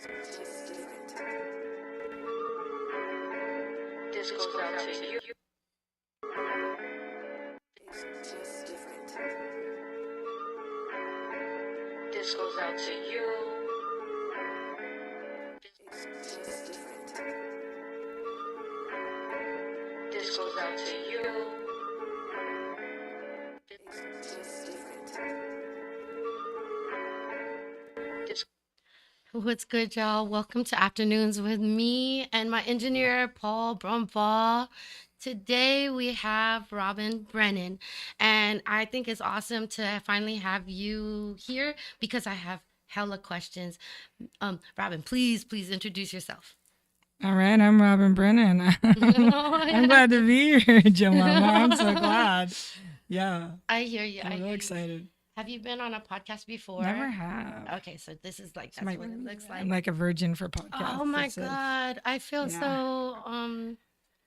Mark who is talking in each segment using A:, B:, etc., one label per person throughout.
A: This goes out to you. This goes out to you. This goes out to you. What's good, y'all? Welcome to Afternoons with me and my engineer, Paul Brumbaugh. Today we have Robin Brennan, and I think it's awesome to finally have you here because I have hella questions. Robin, please introduce yourself.
B: All right, I'm Robin Brennan. I'm glad to be here, JoMama. I'm so glad. Yeah,
A: I hear you.
B: I'm real excited.
A: Have you been on a podcast before?
B: Never have.
A: Okay, so this is like, that's what it looks like.
B: I'm like a virgin for podcasts.
A: Oh my God. I feel so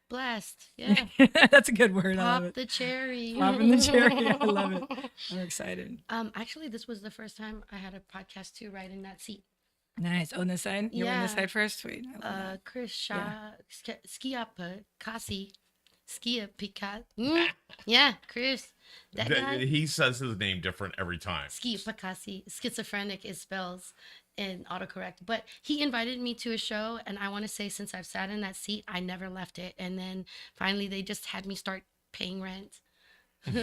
A: blessed. Yeah.
B: That's a good word. I love
A: Pop
B: it.
A: the cherry.
B: Popping the cherry. I love it. I'm excited.
A: Actually, this was the first time I had a podcast too, right in that seat.
B: Nice. On this side? You were on this side first? Sweet. I love that.
A: Chris Shaw, Skiapakasi. Yeah, Chris. That guy.
C: He says his name different every time.
A: Skiapakasi. Schizophrenic is spells in autocorrect. But he invited me to a show, and I want to say since I've sat in that seat, I never left it. And then finally, they just had me start paying rent.
B: they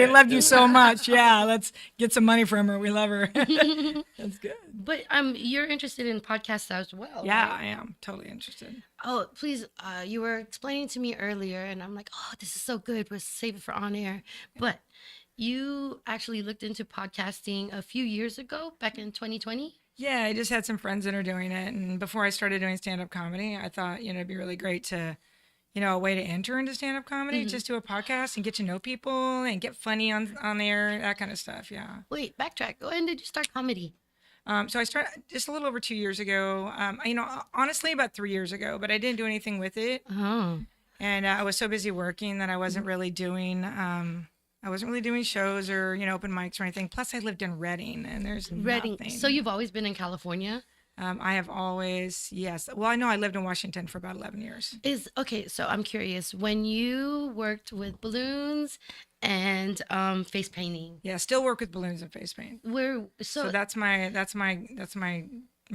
B: loved you so much. Yeah, let's get some money from her. We love her. That's good.
A: But you're interested in podcasts as well.
B: Yeah,
A: right?
B: I am totally interested.
A: Oh, please. You were explaining to me earlier, and I'm like, oh, this is so good. But save it for on air. But you actually looked into podcasting a few years ago, back in 2020.
B: Yeah, I just had some friends that are doing it, and before I started doing stand-up comedy, I thought it'd be really great to. A way to enter into stand-up comedy, just do a podcast and get to know people and get funny on there, that kind of stuff. Yeah.
A: Wait, backtrack. When did you start comedy?
B: So I started just a little over 2 years ago. Honestly, about 3 years ago, but I didn't do anything with it.
A: Oh.
B: And I was so busy working that I wasn't really doing. I wasn't really doing shows or open mics or anything. Plus, I lived in Reading, and there's nothing.
A: So you've always been in California?
B: I have always, yes. Well, I know I lived in Washington for about 11 years.
A: So I'm curious, when you worked with balloons and face painting.
B: Yeah, still work with balloons and face paint. So that's my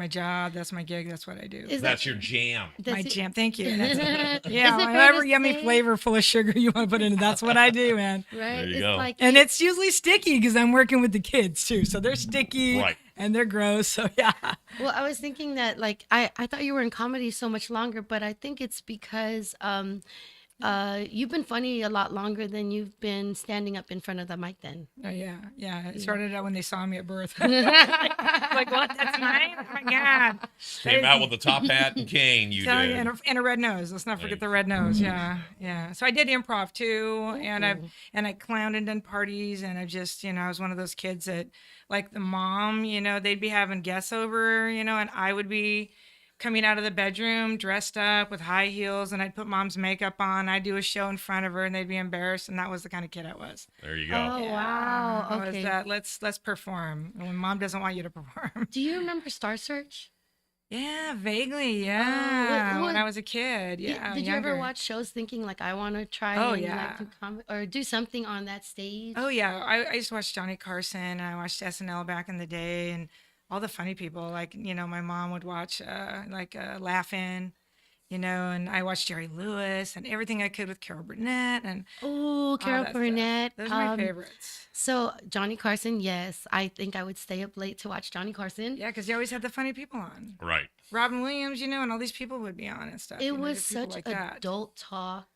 B: job, that's my gig, that's what I do.
C: That's your jam.
B: My jam, thank you. Yeah, whatever yummy flavor full of sugar you want to put in it, that's what I do, man.
A: Right.
C: There you go.
B: And it's usually sticky because I'm working with the kids too. So they're sticky.
C: Right.
B: And they're gross, so yeah.
A: Well, I was thinking that, I thought you were in comedy so much longer, but I think it's because you've been funny a lot longer than you've been standing up in front of the mic then.
B: Oh, yeah. It started out when they saw me at birth. Like, what? That's mine? Oh, my God.
C: Came out with a top hat and cane, you did.
B: And a red nose. Let's not forget the red nose. Yeah. So I did improv, too, and I clowned and done parties, and I just, I was one of those kids that, like the mom, they'd be having guests over, and I would be coming out of the bedroom dressed up with high heels, and I'd put mom's makeup on. I'd do a show in front of her, and they'd be embarrassed, and that was the kind of kid I was.
C: There you go.
A: Oh,
B: Yeah.
A: wow.
B: I was
A: Okay.
B: that, let's perform. And when mom doesn't want you to perform.
A: Do you remember Star Search?
B: Yeah, vaguely. Yeah,
A: what-
B: when I was a kid. Yeah.
A: Did you ever
B: younger.
A: watch shows thinking I want to try
B: Oh,
A: and
B: yeah.
A: or do something on that stage?
B: Oh yeah, I used to watch Johnny Carson. And I watched SNL back in the day, and all the funny people. My mom would watch Laugh-In, and I watched Jerry Lewis and everything I could with Carol Burnett and
A: Oh,
B: all
A: Carol
B: that stuff.
A: Burnett.
B: Those are my favorites.
A: So Johnny Carson, yes, I think I would stay up late to watch Johnny Carson.
B: Yeah, because you always had the funny people on.
C: Right.
B: Robin Williams, and all these people would be on and stuff.
A: It was
B: just people
A: such
B: like that.
A: adult talk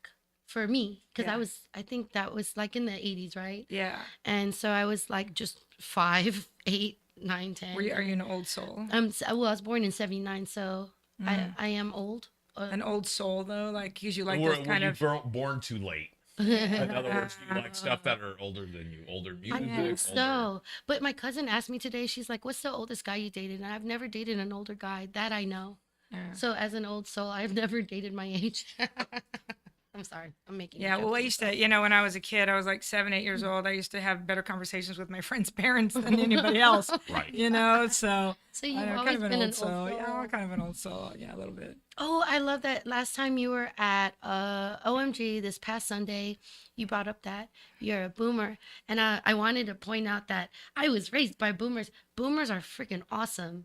A: for me because
B: Yeah.
A: I think that was in the 80s, right?
B: Yeah.
A: And so I was just 5, 8, 9, 10.
B: Are you an old soul?
A: I was born in 79, so I am old.
B: An old soul though, because you like
C: Or
B: those
C: were
B: kind
C: you
B: of.
C: born too late? In other words, you like stuff that are older than you, older music.
A: I think
C: older-
A: so. But my cousin asked me today, she's like, what's the oldest guy you dated? And I've never dated an older guy. That I know.
B: Yeah.
A: So as an old soul, I've never dated my age. I'm sorry. I'm making
B: Yeah,
A: a
B: well,
A: joke
B: I
A: to
B: used to,
A: myself.
B: when I was a kid, I was like 7, 8 years old. I used to have better conversations with my friends' parents than anybody else,
C: Right.
B: So
A: So
B: I
A: you've
B: know, kind
A: always
B: of an
A: been
B: old
A: an old
B: soul. Yeah, I'm
A: soul.
B: kind of an old soul. Yeah, a little bit.
A: Oh, I love that last time you were at OMG this past Sunday, you brought up that you're a boomer. And I wanted to point out that I was raised by boomers. Boomers are freaking awesome.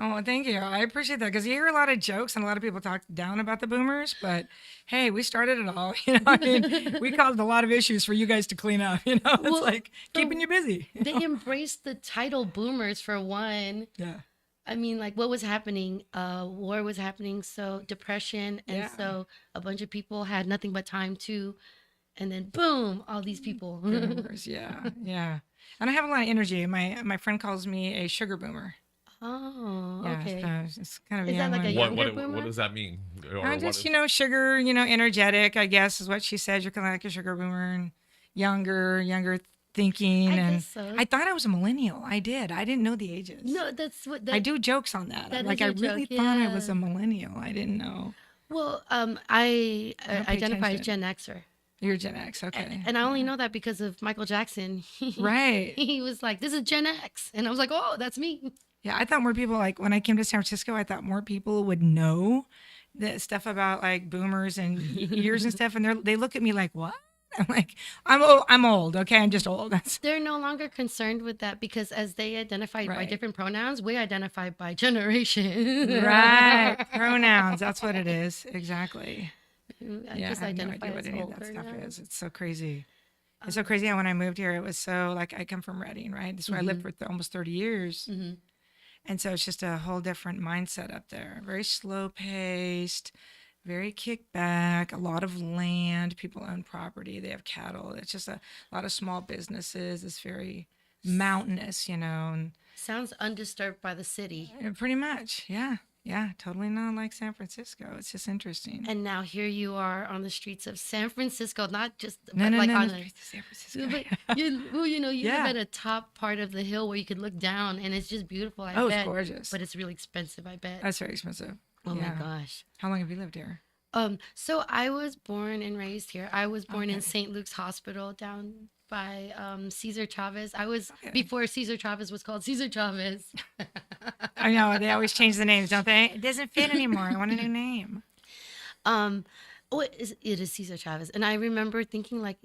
B: Oh, well, thank you. I appreciate that because you hear a lot of jokes and a lot of people talk down about the boomers, but hey, we started it all. I mean, we caused a lot of issues for you guys to clean up. It's
A: Well,
B: like keeping
A: for,
B: you busy.
A: they embraced the title boomers for one.
B: Yeah.
A: I mean, like what was happening? War was happening, so depression, and
B: Yeah.
A: so a bunch of people had nothing but time to, and then boom, all these people.
B: Boomers. Yeah. Yeah. And I have a lot of energy. My friend calls me a sugar boomer.
A: Oh,
B: Yeah. So
A: okay.
B: it's kind of a
A: Is that
B: young
A: like a
B: one.
A: younger
C: What
A: boomer?
C: does that mean? Or what
B: Just,
C: is?
B: sugar, energetic, I guess is what she said. You're kind of like a sugar boomer and younger thinking.
A: I guess
B: And
A: so.
B: I thought I was a millennial. I did. I didn't know the ages.
A: No, that's what
B: I
A: that
B: do jokes on that.
A: that is
B: Like, I
A: your
B: really
A: joke.
B: thought I was
A: Yeah.
B: a millennial. I didn't know.
A: Well, I
B: I don't pay
A: identify as
B: attention.
A: Gen Xer.
B: You're Gen X. Okay.
A: And I only know that because of Michael Jackson.
B: Right.
A: He was like, "This is Gen X," and I was like, "Oh, that's me."
B: Yeah. I thought more people, like, when I came to San Francisco, I thought more people would know the stuff about like boomers and years and stuff. And they look at me like, what? I'm like, I'm old. I'm old. Okay. I'm just old. That's
A: They're no longer concerned with that because as they identified by
B: right.
A: different pronouns, we identify by generation.
B: Right. Pronouns. That's what it is. Exactly.
A: I
B: Yeah.
A: just
B: I have no
A: identify
B: idea what
A: as
B: any of that
A: older
B: stuff
A: now.
B: is. It's so crazy. It's so crazy how when I moved here, it was so like I come from Reading, right? That's where I lived for almost 30 years.
A: Hmm.
B: And so it's just a whole different mindset up there. Very slow paced, very kicked back, a lot of land. People own property, they have cattle. It's just a lot of small businesses. It's very mountainous,
A: Sounds undisturbed by the city.
B: and pretty much. Yeah. Yeah. Totally not like San Francisco. It's just interesting.
A: And now here you are on the streets of San Francisco, not just
B: No,
A: but
B: no,
A: like
B: no,
A: on
B: the
A: a
B: streets of San Francisco.
A: but you live
B: Yeah.
A: at a top part of the hill where you could look down and it's just beautiful, I
B: Oh, it's
A: bet.
B: gorgeous.
A: But it's really expensive, I bet.
B: That's very expensive.
A: Oh
B: Yeah.
A: my gosh.
B: How long have you lived here?
A: So I was born and raised here. I was born in
B: Okay.
A: St. Luke's Hospital down by Cesar Chavez. I was
B: Okay.
A: before Cesar Chavez was called Cesar Chavez.
B: I know they always change the names, don't they? It doesn't fit anymore. I want a new name.
A: Um, it is Cesar Chavez, and I remember thinking like,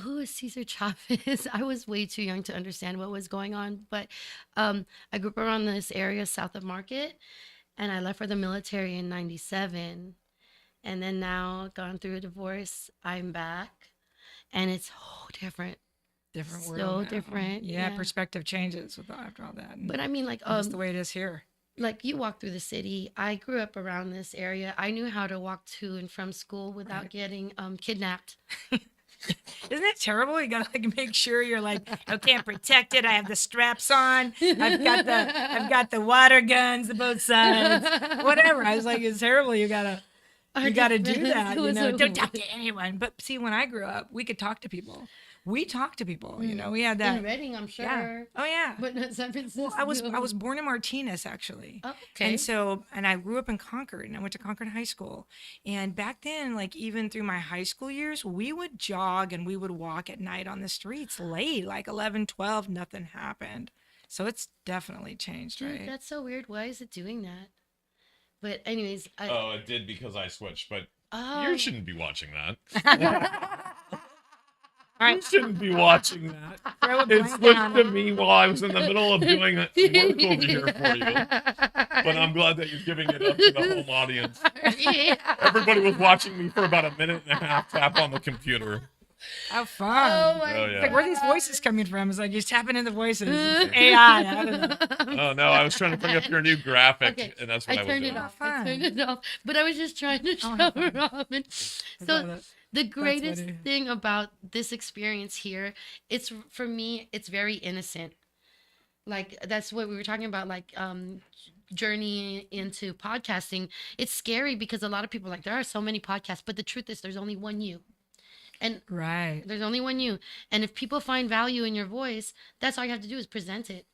A: who is Cesar Chavez? I was way too young to understand what was going on, but I grew up around this area south of Market, and I left for the military in '97, and then now gone through a divorce. I'm back, and it's so different,
B: Different
A: so
B: world now.
A: different.
B: Yeah,
A: Yeah,
B: perspective changes after all that. And
A: but I mean, like
B: just the way it is here.
A: like you walk through the city. I grew up around this area. I knew how to walk to and from school without
B: Right.
A: getting kidnapped.
B: Isn't it terrible? You gotta like make sure you're like, okay, I'm protected. I have the straps on. I've got the water guns on both sides. Whatever. I was like, it's terrible. You gotta
A: Our
B: do
A: defense
B: that.
A: was
B: Don't talk to anyone. But see, when I grew up, we could talk to people. We talked to people. We had that.
A: in Reading, I'm sure.
B: Yeah. Oh yeah.
A: But not San Francisco.
B: I was born in Martinez actually.
A: Oh, okay.
B: And I grew up in Concord and I went to Concord High School. And back then, like even through my high school years, we would jog and we would walk at night on the streets late, like 11, 12, nothing happened. So it's definitely changed,
A: Dude,
B: right?
A: that's so weird. Why is it doing that? But anyways,
C: Oh, it did because I switched, but
A: oh,
C: you shouldn't be watching that.
B: All
C: You
B: right.
C: shouldn't be watching that.
B: Throw a
C: It
B: blank
C: switched
B: down.
C: to me while I was in the middle of doing work over here for you. But I'm glad that you're giving it up to the home audience.
A: Yeah.
C: Everybody was watching me for about a minute and a half tap on the computer.
B: How fun.
A: Oh my
C: Oh,
B: It's
C: yeah.
B: like, where are these voices coming from? It's like you're tapping in the voices. It's AI. I don't know.
C: Oh no, I was trying to bring up your new graphic,
A: Okay,
C: and that's
A: I
C: what I was
A: turned
C: doing.
A: it off.
B: Fun.
A: I turned it off. But I was just trying to show
B: have fun.
A: Robin.
B: I
A: So
B: love it.
A: the greatest
B: funny.
A: thing about this experience here, it's for me, it's very innocent. Like that's what we were talking about, like journey into podcasting. It's scary because a lot of people are like there are so many podcasts, but the truth is there's only one you. And
B: Right.
A: there's only one you. And if people find value in your voice, that's all you have to do is present it.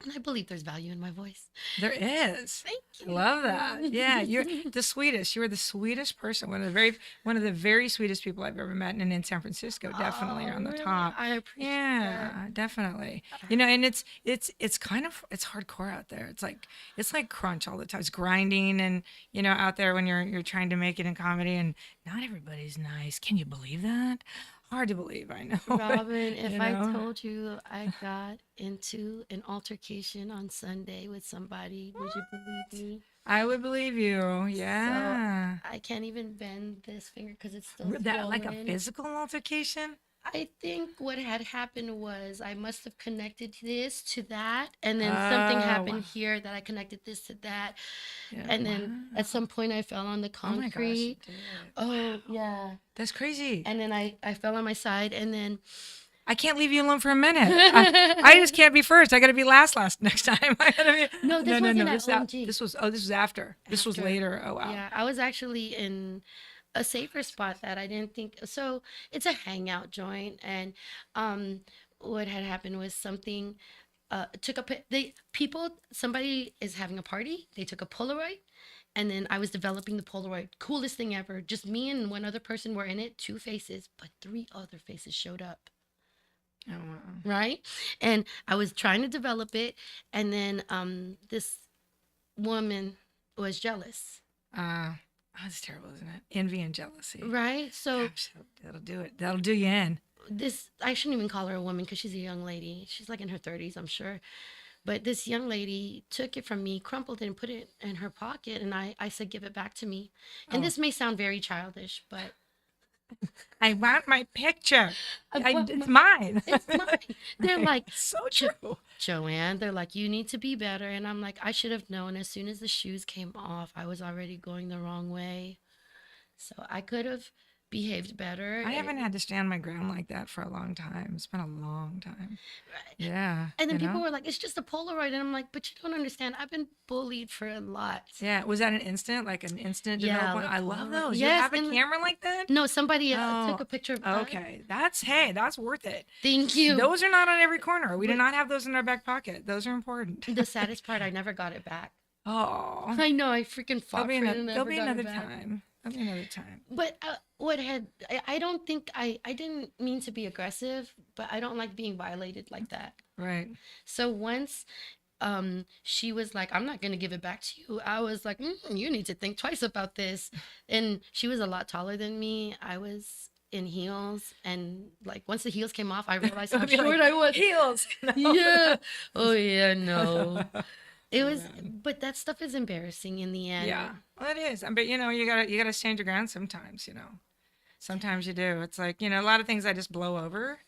A: And I believe there's value in my voice.
B: There is.
A: Thank
B: I
A: you.
B: love that. Yeah, you're the sweetest. You are the sweetest person. One of the very sweetest people I've ever met, and in San Francisco, definitely
A: Oh,
B: on the
A: really?
B: top.
A: I appreciate that.
B: Yeah, definitely. And it's kind of it's hardcore out there. It's like crunch all the time. It's grinding, and out there when you're trying to make it in comedy, and not everybody's nice. Can you believe that? Hard to believe, I know.
A: Robin,
B: you
A: if I
B: know.
A: told you I got into an altercation on Sunday with somebody, would you believe me?
B: I would believe you.
A: So
B: Yeah.
A: I can't even bend this finger because it's still
B: That like a
A: swollen.
B: physical altercation?
A: I think what had happened was I must have connected this to that, and then something
B: Oh,
A: happened here that I connected this to that,
B: yeah.
A: and then
B: Wow.
A: at some point I fell on the
B: Oh my gosh, you
A: concrete.
B: did.
A: Oh yeah,
B: That's crazy.
A: and then I fell on my side, and then
B: I can't leave you alone for a minute. I just can't be first. I got to be last next time. I gotta be.
A: no, this wasn't at
B: This,
A: OMG.
B: this was after. This was
A: After.
B: later. Oh wow.
A: Yeah, I was actually in a safer spot that I didn't think. So it's a hangout joint, and um, what had happened was something. Took a they people somebody is having a party. They took a Polaroid, and then I was developing the Polaroid. Coolest thing ever. Just me and one other person were in it. Two faces, but three other faces showed up.
B: Oh wow.
A: Right, and I was trying to develop it, and then this woman was jealous.
B: That's terrible, isn't it? Envy and jealousy.
A: Right, so
B: Gosh, that'll do it. That'll do you in.
A: this I shouldn't even call her a woman because she's a young lady. She's like in her 30s, I'm sure. But this young lady took it from me, crumpled it, and put it in her pocket. And I said, give it back to me. And
B: Oh.
A: this may sound very childish, but
B: I want my picture.
A: want
B: It's mine.
A: it's mine. They're like,
B: so true.
A: Joanne, they're like, you need to be better. And I'm like, I should have known as soon as the shoes came off, I was already going the wrong way. So I could have behaved better.
B: I haven't had to stand my ground like that for a long time. It's been a long time. Yeah.
A: And then
B: you
A: people
B: know?
A: were like, it's just a Polaroid. And I'm like, but you don't understand. I've been bullied for a lot.
B: Yeah. Was that an instant? Like an instant
A: Yeah,
B: development?
A: like
B: I love
A: Polaroid.
B: those.
A: Yes,
B: You have a
A: and-
B: camera like that?
A: No, somebody
B: Oh,
A: took a picture of that.
B: Okay. That's worth it.
A: Thank you.
B: Those are not on every corner. We do
A: But-
B: not have those in our back pocket. Those are important.
A: The saddest part, I never got it back.
B: Oh.
A: I know, I freaking fought for it and
B: There'll
A: never
B: be
A: got
B: another
A: it back.
B: time. There'll be another time.
A: But I don't think I didn't mean to be aggressive, but I don't like being violated like that.
B: Right.
A: So once she was like, I'm not going to give it back to you. I was like, you need to think twice about this. And she was a lot taller than me. I was in heels, and like once the heels came off, I realized how
B: I'd be
A: short
B: like,
A: I was.
B: Heels. No.
A: Yeah. Oh yeah, no. It
B: Oh,
A: was,
B: man.
A: but that stuff is embarrassing in the end.
B: Yeah. Well, it is. But you gotta stand your ground sometimes. Sometimes you do. It's like a lot of things I just blow over.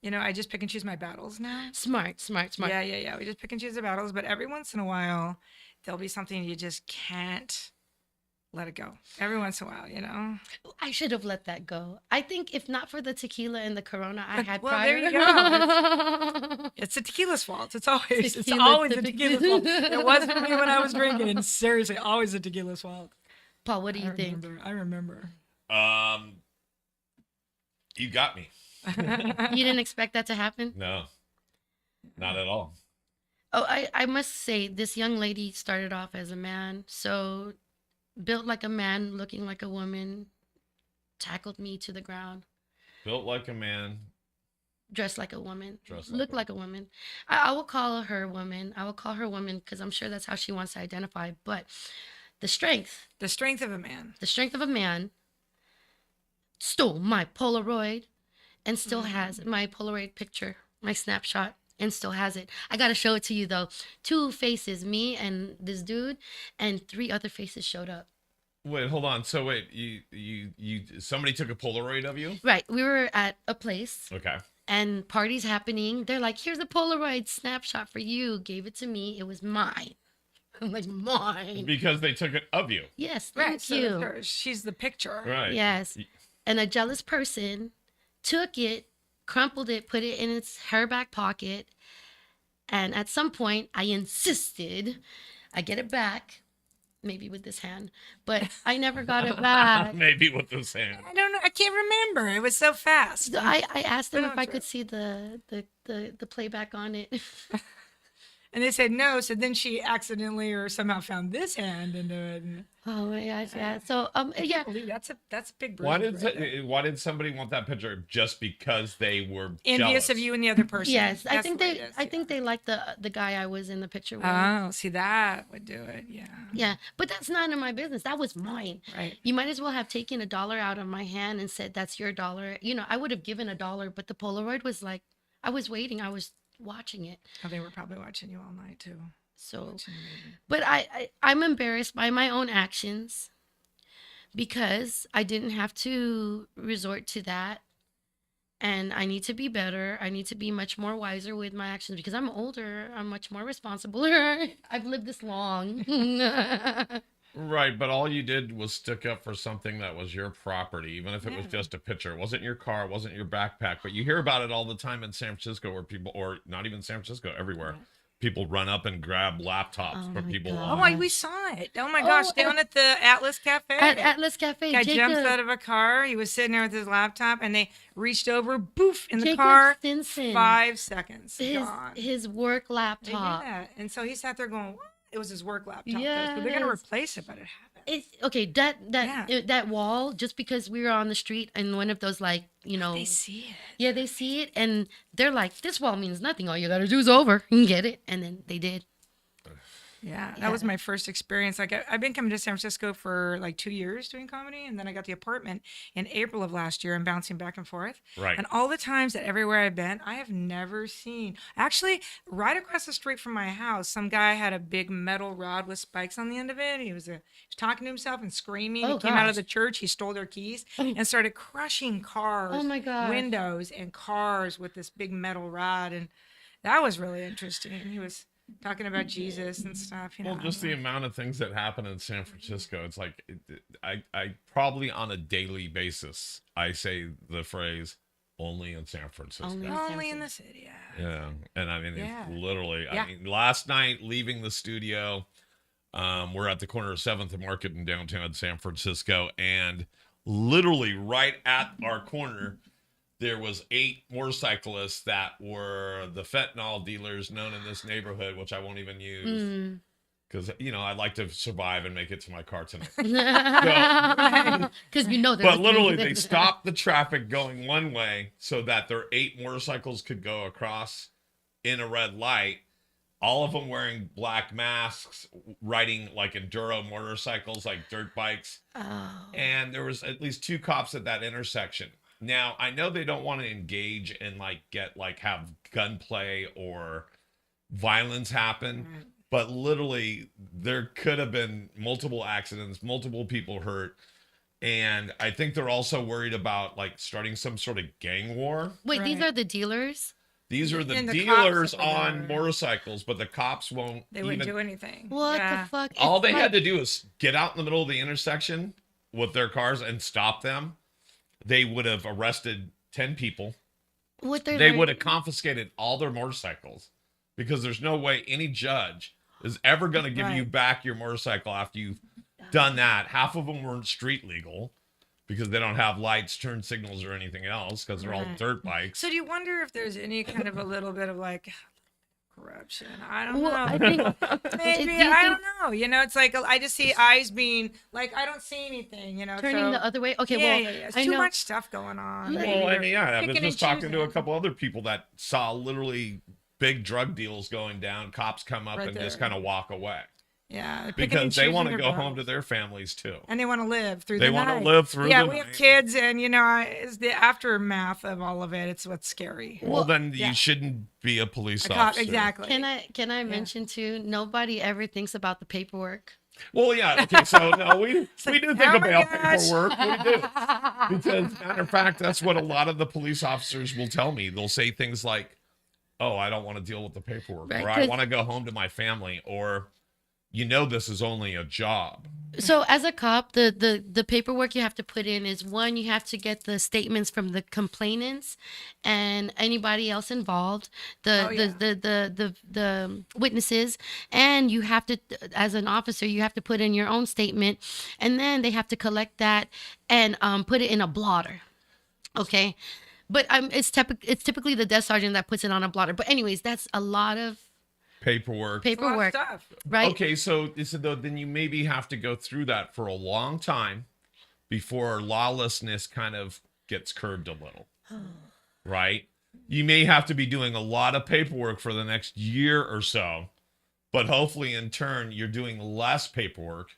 B: I just pick and choose my battles now.
A: Smart.
B: Yeah. We just pick and choose the battles, but every once in a while, there'll be something you just can't let it go. Every once in a while.
A: I should have let that go. I think if not for the tequila and the Corona I had
B: Well,
A: prior.
B: there you go. It's the tequila's fault. It's always
A: Tequila
B: the tequila's fault. It wasn't me when I was drinking. Seriously, always the tequila's fault.
A: Paul, what do you think?
B: I remember.
C: You got me.
A: You didn't expect that to happen?
C: No, not at all.
A: Oh, I must say, this young lady started off as a man. So built like a man, looking like a woman, tackled me to the ground.
C: Built like a man.
A: Dressed like a woman,
C: Dressed like
A: looked
C: a
A: like a woman. I will call her woman. I will call her woman because I'm sure that's how she wants to identify. But the strength
B: of a man.
A: of a man stole my Polaroid and still has it. My Polaroid picture, my snapshot, and still has it. I got to show it to you though. Two faces, me and this dude, and three other faces showed up.
C: Wait, hold on. So wait, you somebody took a Polaroid of you?
A: Right. We were at a place.
C: Okay.
A: And parties happening. They're like, here's a Polaroid snapshot for you. Gave it to me. It was mine. I'm like, mine.
C: Because they took it of you.
A: Yes,
B: Right.
A: thank
B: So
A: you.
B: she's the picture.
C: Right.
A: Yes. And a jealous person took it, crumpled it, put it in her back pocket. And at some point, I insisted I get it back. Maybe with this hand, but I never got it back.
C: Maybe with this hand.
B: I don't know. I can't remember. It was so fast.
A: So I asked him if I
B: Gotcha.
A: could see the playback on it.
B: And they said no. So then she accidentally or somehow found this hand into it. And
A: Oh my gosh, yeah. So
B: I
A: yeah.
B: can't believe that's a big bruise.
C: Why did somebody want that picture? Just because they were
B: Envious
C: jealous
B: of you and the other person.
A: Yes, I
B: That's
A: think
B: what it
A: they
B: is,
A: I think they like the guy I was in the picture with.
B: Oh, see, that would do it. Yeah.
A: Yeah, but that's none of my business. That was mine.
B: Right.
A: You might as well have taken $1 out of my hand and said that's your dollar. You know, I would have given $1, but the Polaroid was like, I was waiting, I was watching it.
B: Oh, they were probably watching you all night too.
A: So,
B: Watching the movie.
A: but I'm embarrassed by my own actions because I didn't have to resort to that. And I need to be better. I need to be much more wiser with my actions because I'm older. I'm much more responsible. I've lived this long.
C: Right, but all you did was stick up for something that was your property, even if it was
B: Yeah.
C: just a picture. It wasn't your car, it wasn't your backpack. But you hear about it all the time in San Francisco where people, or not even San Francisco, everywhere, people run up and grab laptops
A: Oh
C: for
A: my
C: people.
A: God.
B: Oh, we saw it. Oh my gosh, down at the Atlas Cafe.
A: At Atlas Cafe,
B: Guy jumps
A: Jacob,
B: out of a car. He was sitting there with his laptop, and they reached over, boof, in the
A: Jacob
B: car.
A: Stinson,
B: 5 seconds.
A: his
B: Gone.
A: his work
B: They did
A: laptop.
B: that. And so he sat there going, what? It was his work laptop. Though, so they're going to
A: Yes.
B: replace it, but it happened.
A: It's okay. That wall, just because we were on the street and one of those, like, you know,
B: They see it.
A: yeah, they see it and they're like, this wall means nothing. All you gotta do is over and get it, and then they did.
B: Yeah, that was my first experience. Like I've been coming to San Francisco for like 2 years doing comedy, and then I got the apartment in April of last year and bouncing back and forth.
C: Right.
B: And all the times that everywhere I've been, I have never seen. Actually, right across the street from my house, some guy had a big metal rod with spikes on the end of it. He was talking to himself and screaming.
A: Oh,
B: He came out of
A: gosh.
B: the church. He stole their keys and started crushing cars,
A: Oh my gosh.
B: windows and cars with this big metal rod, and that was really interesting. He was talking about Jesus and stuff. You know,
C: Well, just the amount of things that happen in San Francisco, it's like I probably on a daily basis I say the phrase "only in San Francisco."
A: Only-
B: only in the city. Yeah.
C: Yeah, and I mean,
B: Yeah.
C: it's literally.
B: Yeah.
C: I mean, last night leaving the studio, we're at the corner of 7th and Market in downtown San Francisco, and literally right at our corner, there was 8 motorcyclists that were the fentanyl dealers known in this neighborhood, which I won't even use because I'd like to survive and make it to my car tonight.
A: Because you know,
C: But literally, they stopped the traffic going one way so that their 8 motorcycles could go across in a red light. All of them wearing black masks, riding like enduro motorcycles, like dirt bikes.
A: Oh.
C: And there was at least 2 cops at that intersection. Now, I know they don't want to engage and have gunplay or violence happen, but literally there could have been multiple accidents, multiple people hurt. And I think they're also worried about like starting some sort of gang war.
A: Wait, these
B: Right.
A: are the dealers?
C: These are the
B: And the
C: dealers
B: cops are
C: on
B: there.
C: motorcycles, but the cops won't
B: They wouldn't
C: even.
B: do anything.
A: What
B: Yeah.
A: the fuck?
C: All
A: It's
C: they
A: like-
C: had to do is get out in the middle of the intersection with their cars and stop them. They would have arrested 10 people.
A: what they're
C: They
A: like-
C: would have confiscated all their motorcycles because there's no way any judge is ever going to give you
B: Right.
C: back your motorcycle after you've done that. Half of them weren't street legal because they don't have lights, turn signals, or anything else because they're all
B: Right.
C: dirt bikes.
B: So do you wonder if there's any kind of a little bit of like corruption? I don't
A: Well,
B: know.
A: I think
B: Maybe
A: do you
B: I
A: think-
B: don't know. It's like I just see eyes being like I don't see anything.
A: turning
B: so,
A: the other way. Okay,
B: yeah,
A: well,
B: yeah. It's
A: I
B: too
A: know.
B: much stuff going on. that
C: Well,
B: you're
C: and yeah, I was
B: picking
C: just
B: and
C: talking to a
B: choosing.
C: couple other people that saw literally big drug deals going down. Cops come up
B: Right
C: and just
B: there.
C: kind of walk away
B: Yeah, they're picking and
C: because they
B: choosing
C: want to
B: their
C: go home to
B: battles.
C: their families too.
B: And they want to live through
C: They
B: the night.
C: want to live through
B: Yeah,
C: the
B: we have
C: night.
B: kids, and it's the aftermath of all of it. It's what's scary.
C: Well, then
B: yeah.
C: you shouldn't be a police
B: A cop-
C: officer.
B: exactly.
A: Can I mention too? Nobody ever thinks about the paperwork.
C: Well, yeah. Okay, so no, we do think
B: oh my
C: about
B: gosh.
C: paperwork. We do. Because, matter of fact, that's what a lot of the police officers will tell me. They'll say things like, "Oh, I don't want to deal with the paperwork,"
A: Right,
C: or "I
A: 'cause-
C: want to go home to my family," or this is only a job.
A: So as a cop, the paperwork you have to put in is, one, you have to get the statements from the complainants and anybody else involved, the witnesses, and you have to, as an officer, you have to put in your own statement, and then they have to collect that and put it in a blotter. Okay, but it's typically the desk sergeant that puts it on a blotter. But anyways, that's a lot of
C: paperwork.
B: It's a lot of
A: Paperwork,
B: stuff.
A: right?
C: Okay, so though, then you maybe have to go through that for a long time before lawlessness kind of gets curbed a little, right? You may have to be doing a lot of paperwork for the next year or so, but hopefully in turn you're doing less paperwork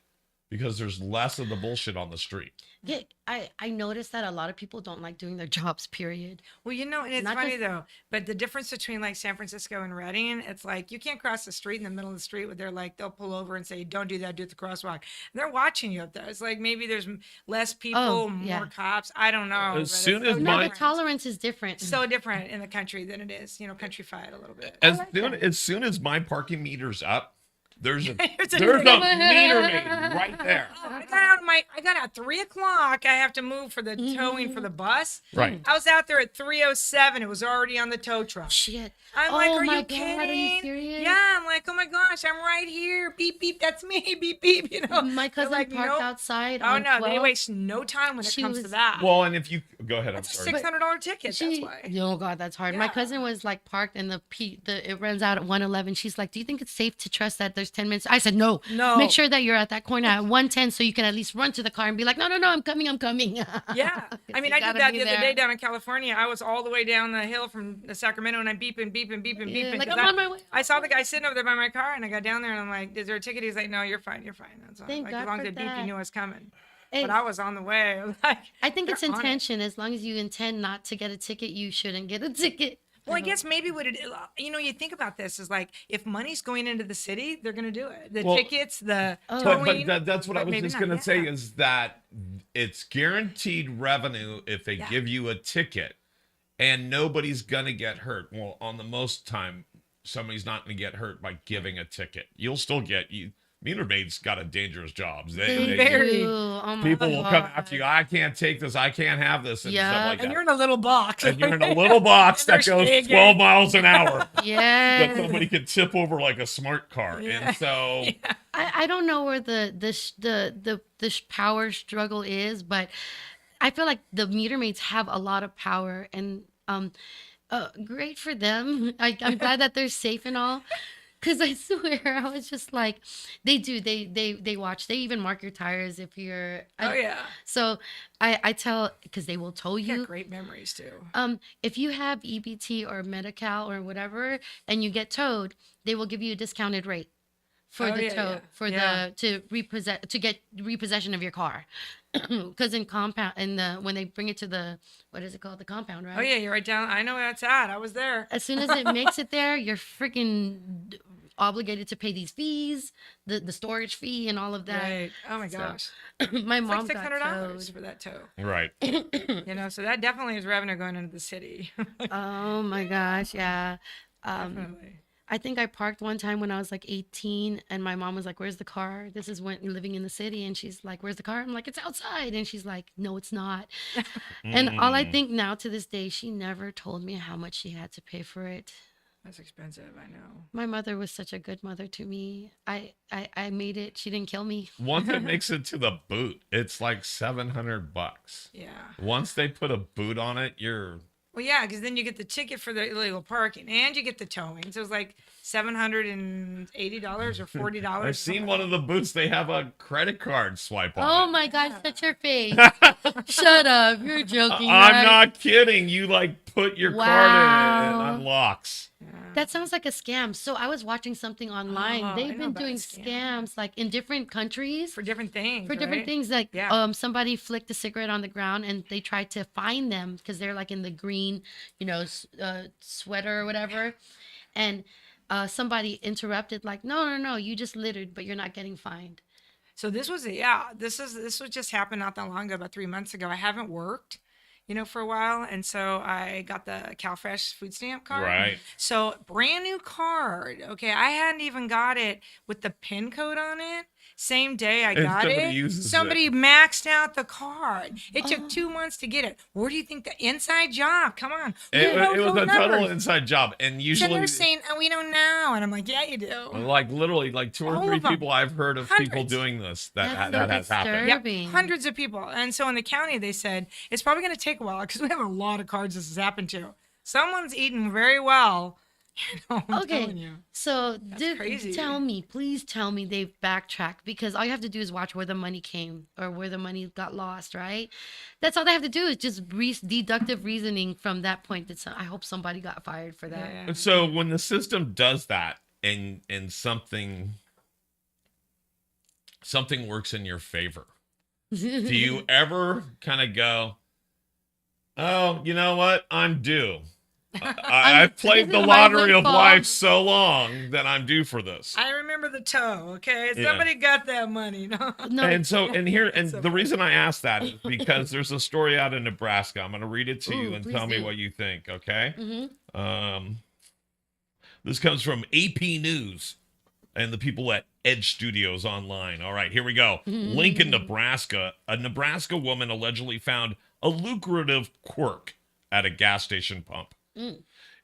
C: because there's less of the bullshit on the street.
A: Yeah, I noticed that a lot of people don't like doing their jobs, period.
B: Well, and it's
A: Not
B: funny
A: just-
B: though, but the difference between like San Francisco and Redding, it's like you can't cross the street in the middle of the street where they'll pull over and say, don't do that, do it the crosswalk. And they're watching you up there. It's like maybe there's less people,
A: yeah.
B: more cops. I don't know.
C: As
B: but
C: soon
B: it's
C: as
B: so
A: No, the
C: my-
B: different.
A: tolerance is different.
B: So different in the country than it is, countrified a little bit.
C: As soon as my parking meter's up, there's a
B: There's a-
C: there's a meter maid right there.
B: I got out 3:00. I have to move for the towing for the bus.
C: Right.
B: I was out there at 3:07. It was already on the tow truck.
A: Shit.
B: I'm like,
A: Oh
B: are
A: my
B: you
A: God,
B: kidding?
A: are you serious?
B: Yeah, I'm like, oh my gosh, I'm right here. Beep beep, that's me. Beep beep.
A: My
B: They're
A: cousin
B: like,
A: parked
B: nope.
A: outside.
B: Oh
A: on
B: no, they
A: 12.
B: waste no time when it
A: She
B: comes to
A: was-
B: that.
C: Well, and if you go ahead, I'm
B: That's a
C: sorry.
B: $600 ticket. That's why.
A: Oh God, that's hard. My
B: Yeah.
A: cousin was like parked and it runs out at 111. She's like, "Do you think it's safe to trust that there's 10 minutes?" I said, "No.
B: No.
A: Make sure that you're at that corner at 110 so you can at least run to the car and be like, no, I'm coming."
B: Yeah. I mean,
A: You
B: I
A: gotta
B: did that
A: be
B: the other
A: there.
B: day down in California. I was all the way down the hill from Sacramento and I'm beeping.
A: Yeah, like,
B: 'cause
A: I'm on my way.
B: I saw the guy sitting over there by my car and I got down there and I'm like, is there a ticket? He's like, no, you're fine. That's all.
A: Thank
B: Like,
A: God
B: as long
A: for
B: as it beeped, you
A: that.
B: knew I was coming.
A: Hey,
B: But I was on the way. I was like,
A: I think it's
B: they're on it.
A: intention. As long as you intend not to get a ticket, you shouldn't get a ticket.
B: Well, I guess maybe what you think about this is like, if money's going into the city, they're going to do it. The
C: Well,
B: tickets, the
A: Oh.
B: towing.
C: But that's what I
B: but
C: was
B: maybe
C: just
B: not,
C: going to say
B: yeah.
C: is that it's guaranteed revenue if they
B: Yeah.
C: give you a ticket and nobody's going to get hurt. Well, on the most time, somebody's not going to get hurt by giving a ticket. You'll still get you. Meter maids got a dangerous job.
A: They
B: Very.
A: do. Oh my
C: people will come
A: God.
C: after you. I can't take this. I can't have this, and
A: Yeah.
C: stuff like
B: And
C: that.
B: you're in a little box.
C: And you're in a little box
B: And
C: that
B: they're
C: goes
B: shaking.
C: 12 miles an hour that
A: Yes.
C: somebody could tip over like a smart car.
B: Yeah.
C: And so
A: I don't know where the power struggle is, but I feel like the meter maids have a lot of power, and great for them. I'm glad that they're safe and all. Cause I swear I was just like, they watch. They even mark your tires if you're.
B: Oh yeah.
A: So I tell, because they will tow
B: You
A: you.
B: got great memories too.
A: If you have EBT or Medi-Cal or whatever, and you get towed, they will give you a discounted rate for
B: Oh,
A: the
B: yeah,
A: tow
B: yeah.
A: for
B: Yeah.
A: to get repossession of your car. Because in compound when they bring it to the, what is it called, the compound, right?
B: Oh yeah, you're right down. I know where that's at. I was there.
A: As soon as it makes it there, you're freaking obligated to pay these fees, the storage fee and all of that.
B: Right. Oh my
A: So,
B: gosh.
A: My
B: It's
A: mom
B: like
A: got
B: $600
A: towed.
B: for that tow.
C: right.
B: So that definitely is revenue going into the city.
A: Oh my gosh, yeah.
B: Definitely.
A: I think I parked one time when I was like 18, and my mom was like, "Where's the car?" This is when living in the city, and she's like, "Where's the car?" I'm like, "It's outside," and she's like, "No, it's not." And all I think now to this day, she never told me how much she had to pay for it.
B: That's expensive. I know.
A: My mother was such a good mother to me. I made it. She didn't kill me.
C: Once it makes it to the boot, it's like $700.
B: Yeah.
C: Once they put a boot on it, you're
B: Well, yeah, because then you get the ticket for the illegal parking and you get the towing. So it's like $780 or $40.
C: I've seen one of the boots, they have a credit card swipe on
A: Oh
C: it.
A: my gosh, shut your face. Shut up. You're joking.
C: I'm
A: right?
C: not kidding. You like put your card in it and it
A: Wow.
C: unlocks.
A: That sounds like a scam. So I was watching something online.
B: Oh, I
A: They've
B: know
A: been
B: about
A: doing
B: scam.
A: scams like in different countries
B: For different things.
A: for different
B: right?
A: things. Like
B: Yeah.
A: somebody flicked a cigarette on the ground and they tried to find them because they're like in the green, sweater or whatever, and somebody interrupted like, no, you just littered, but you're not getting fined.
B: So this was this was just happened not that long ago, about 3 months ago. I haven't worked, for a while, and so I got the CalFresh food stamp card.
C: Right.
B: So brand new card. Okay, I hadn't even got it with the PIN code on it. Same day I
C: And
B: got
C: somebody
B: it,
C: uses
B: somebody
C: it.
B: maxed out the card. It
A: Oh.
B: took 2 months to get it. Where do you think the inside job? Come on,
C: It,
B: Who knows
C: it was
B: those
C: a total
B: numbers?
C: inside job. And
B: So
C: usually,
B: they're saying, "Oh, we don't know," and I'm like, "Yeah, you do."
C: like literally, like two or
B: All
C: three
B: of 'em.
C: people I've heard of people
B: Hundreds.
C: doing this
A: That's so
C: that has happened.
A: disturbing.
B: Yep, hundreds of people. And so in the county, they said it's probably going to take a while because we have a lot of cards this has happened to. Someone's eaten very well, I'm
A: Okay,
B: telling you.
A: so
B: Crazy.
A: tell me, please tell me they've backtracked, because all you have to do is watch where the money came or where the money got lost, right? That's all they have to do is just deductive reasoning from that point. I hope somebody got fired for that.
B: Yeah.
C: So when the system does that and something works in your favor, do you ever kind of go, oh, you know what? I'm due. I've played
A: this
C: the
A: is my
C: lottery of
A: windfall.
C: life so long that I'm due for this.
B: I remember the toe. Okay,
C: Yeah.
B: somebody got that money. No.
A: No,
C: And so, and
B: so
C: the reason I asked that is because there's a story out in Nebraska. I'm going to read it to you
A: Ooh,
C: and
A: please
C: tell me
A: do.
C: what you think, okay?
A: Mm-hmm.
C: This comes from AP News and the people at Edge Studios Online. All right, here we go. Lincoln, Nebraska. A Nebraska woman allegedly found a lucrative quirk at a gas station pump.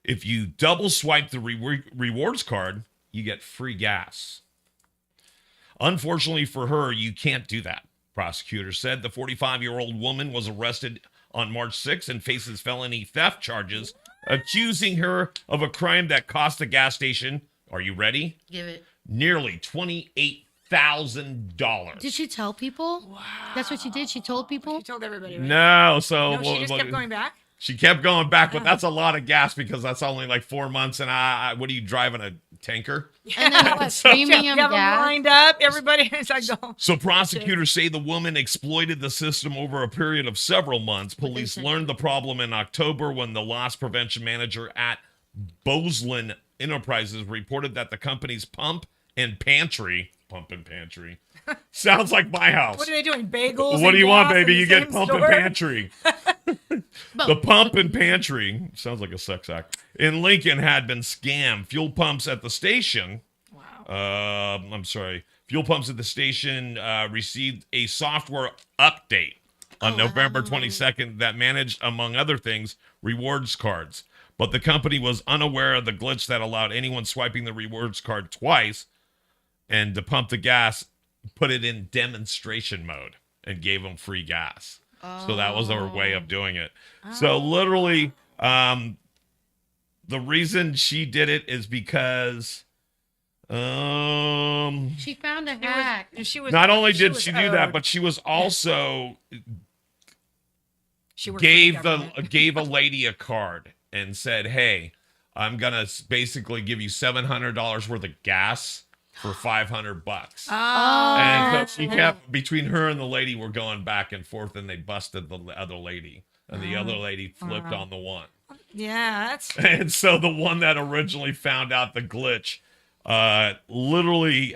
C: If you double swipe the rewards card, you get free gas. Unfortunately for her, you can't do that. Prosecutors said the 45-year-old woman was arrested on March 6th and faces felony theft charges, accusing her of a crime that cost the gas station, are you ready?
A: Give it.
C: Nearly $28,000.
A: Did she tell people? Wow. That's what she did. She told people.
B: She told everybody. Right?
C: No, so
B: No, she just kept going back.
C: She kept going back, but that's a lot of gas because that's only like 4 months. And what are you driving, a tanker?
A: And then what?
C: So-
A: Premium
B: You have them
A: gas.
B: lined up. Everybody is like, go.
C: So prosecutors say the woman exploited the system over a period of several months. Police learned the problem in October when the loss prevention manager at Boslin Enterprises reported that the company's pump and pantry sounds like my house.
B: What are they doing? Bagels?
C: What
B: and
C: do you want,
B: gas in
C: baby?
B: the
C: You get
B: same
C: pump
B: store?
C: and pantry. The pump and pantry sounds like a sex act in Lincoln had been scammed. Fuel pumps at the station.
B: Wow.
C: I'm sorry. Fuel pumps at the station received a software update on November 22nd that managed, among other things, rewards cards. But the company was unaware of the glitch that allowed anyone swiping the rewards card twice and to pump the gas, put it in demonstration mode and gave them free gas. So that was our way of doing it. So literally, the reason she did it is because
A: She found a hack.
B: She was
C: not only did
B: was
C: she do that,
B: owed.
C: but she was also
B: She worked for the government.
C: gave a lady a card and said, "Hey, I'm gonna basically give you $700 worth of gas for $500."
B: Oh.
C: And so she kept, between her and the lady were going back and forth, and they busted the other lady, and the other lady flipped on the one.
B: Yeah, that's
C: And so the one that originally found out the glitch literally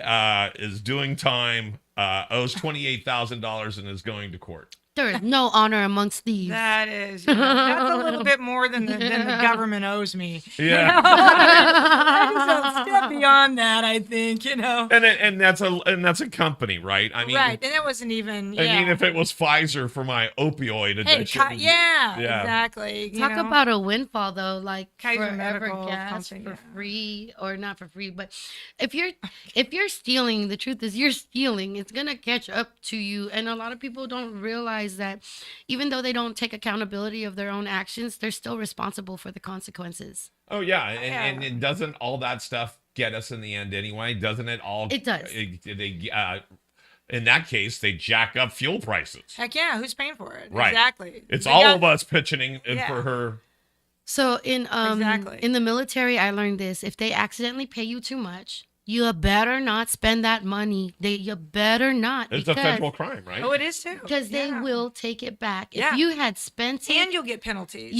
C: is doing time, owes $28,000 and is going to court.
A: There is no honor amongst thieves.
B: that's a little bit more than the government owes me.
C: Yeah.
B: I just a step beyond that, I think,
C: And that's a company, right? I mean,
B: right, and it wasn't even. Yeah.
C: I mean, if it was Pfizer for my opioid
B: hey,
C: addiction,
B: yeah,
C: yeah.
B: exactly.
A: Talk about a windfall, though, like
B: Kaiser
A: forever
B: Medical
A: gas
B: something,
A: for
B: yeah.
A: free, or not for free, but if you're stealing, the truth is you're stealing. It's gonna catch up to you, and a lot of people don't realize that even though they don't take accountability of their own actions, they're still responsible for the consequences.
C: Oh yeah, and doesn't all that stuff get us in the end anyway? Doesn't it all?
A: It does.
C: In that case, they jack up fuel prices.
B: Heck yeah, who's paying for it?
C: Right.
B: Exactly.
C: It's
B: They
C: all
B: got-
C: of us pitching in
B: Yeah.
C: for her.
A: So
B: Exactly.
A: in the military, I learned this: if they accidentally pay you too much, you better not spend that money. You better not.
C: It's a federal crime, right?
B: Oh, it is too.
A: Because they
B: Yeah.
A: will take it back.
B: Yeah.
A: If you had spent it,
B: And you'll get penalties.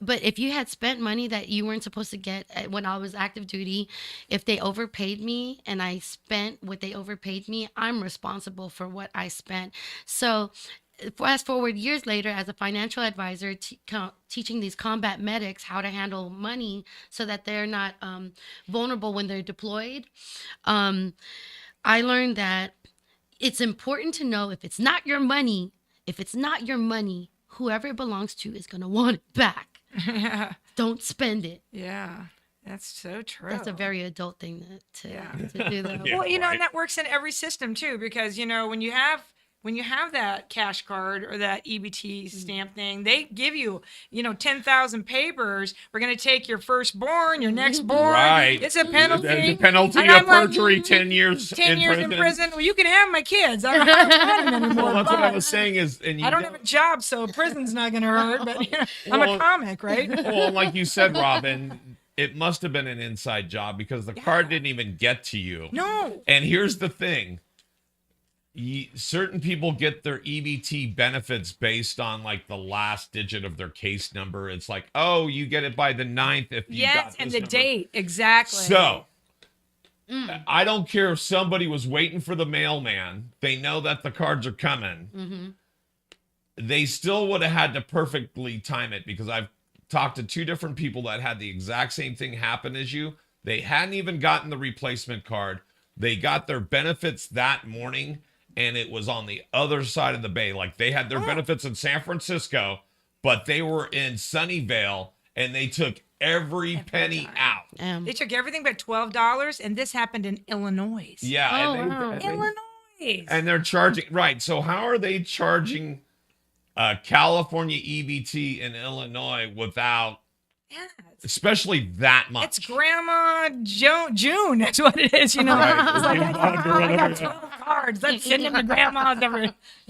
A: but if you had spent money that you weren't supposed to get when I was active duty, if they overpaid me and I spent what they overpaid me, I'm responsible for what I spent. So fast forward years later, as a financial advisor, teaching these combat medics how to handle money so that they're not vulnerable when they're deployed, I learned that it's important to know if it's not your money, whoever it belongs to is going to want it back.
B: Yeah.
A: Don't spend it.
B: Yeah. That's so true.
A: That's a very adult thing to
B: Yeah.
A: do that.
C: Yeah.
B: Well,
C: Right.
B: and that works in every system too, because when you have when you have that cash card or that EBT stamp thing, they give you, 10,000 papers. We're going to take your firstborn, your next born.
C: Right.
B: It's a penalty.
C: The penalty
B: And
C: of
B: I'm like,
C: perjury, 10 years
B: 10
C: in
B: years
C: prison.
B: in prison. Well, you can have my kids. I don't have them anymore.
C: Well, that's what I
B: but
C: was saying is, and you
B: I don't have a job, so prison's not going to hurt. But I'm a comic, right?
C: Well, like you said, Robin, it must have been an inside job because the card didn't even get to you.
B: No.
C: And here's the thing. Certain people get their EBT benefits based on like the last digit of their case number. It's like, oh, you get it by the 9th if you got this
B: and the
C: number.
B: date. Exactly.
C: So I don't care if somebody was waiting for the mailman. They know that the cards are coming. They still would have had to perfectly time it because I've talked to 2 different people that had the exact same thing happen as you. They hadn't even gotten the replacement card. They got their benefits that morning, and it was on the other side of the bay. Like they had their benefits in San Francisco, but they were in Sunnyvale, and they took every penny out.
B: They took everything but $12, and this happened in Illinois.
C: Yeah.
B: Illinois.
C: And they're charging, right. So how are they charging California EBT in Illinois without, especially that much?
B: It's Grandma June. That's what it is, It's like, I got 12 cards. Let's send them to Grandma's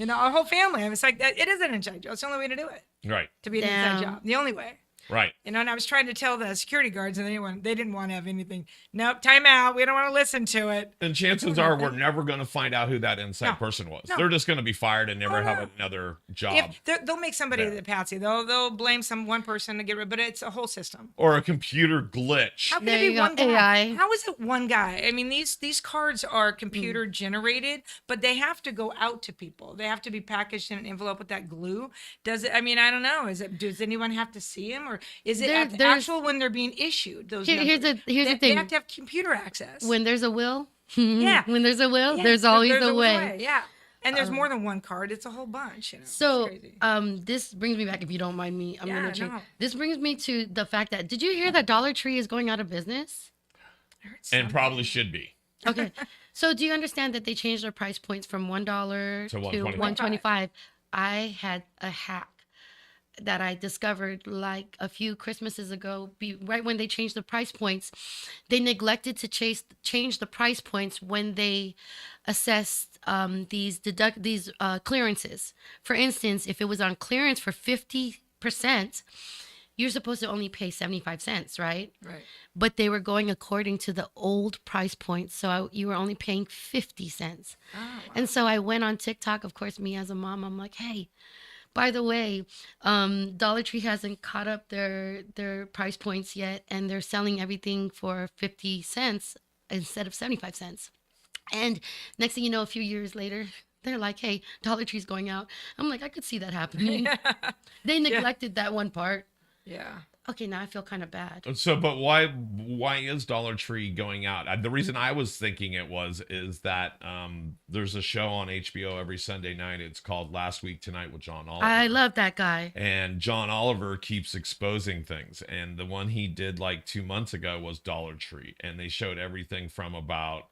B: our whole family. It's like, it is an inside job. It's the only way to do it.
C: Right.
B: To be an inside job. The only way.
C: Right.
B: And I was trying to tell the security guards, and they didn't want to have anything. Nope, time out. We don't want to listen to it.
C: And chances are we're never going to find out who that inside person was.
B: No.
C: They're just going to be fired and never have another job.
B: They'll make somebody the patsy. They'll blame one person to get rid, but it's a whole system.
C: Or a computer glitch.
B: How can it be one guy?
A: AI.
B: How is it one guy? I mean, these cards are computer generated, but they have to go out to people. They have to be packaged in an envelope with that glue. Does it? I mean, I don't know. Does anyone have to see them, or is it actual when they're being issued?
A: Here's the thing.
B: They have to have computer access.
A: When there's a will,
B: Yeah.
A: when there's a will, there's always a way.
B: Yeah. And there's more than one card. It's a whole bunch.
A: So,
B: it's crazy.
A: this brings me back. If you don't mind me, I'm gonna change.
B: No.
A: This brings me to the fact that did you hear that Dollar Tree is going out of business?
B: I heard
C: And
B: something.
C: probably should be.
A: Okay, so do you understand that they changed their price points from $1 to $1.25? I had a hack that I discovered like a few Christmases ago. Right when they changed the price points, they neglected to change the price points when they assessed these clearances. For instance, if it was on clearance for 50%, you're supposed to only pay 75 cents, right?
B: Right.
A: But they were going according to the old price points, so you were only paying 50 cents.
B: Oh, wow.
A: And so I went on TikTok. Of course, me as a mom, I'm like, hey, by the way, Dollar Tree hasn't caught up their price points yet, and they're selling everything for 50 cents instead of 75 cents. And next thing you know, a few years later, they're like, hey, Dollar Tree's going out. I'm like, I could see that happening. They neglected that one part.
B: Yeah.
A: Okay, now I feel kind of bad.
C: So, but why is Dollar Tree going out? The reason I was thinking is that there's a show on HBO every Sunday night. It's called Last Week Tonight with John Oliver.
A: I love that guy.
C: And John Oliver keeps exposing things. And the one he did like 2 months ago was Dollar Tree. And they showed everything from about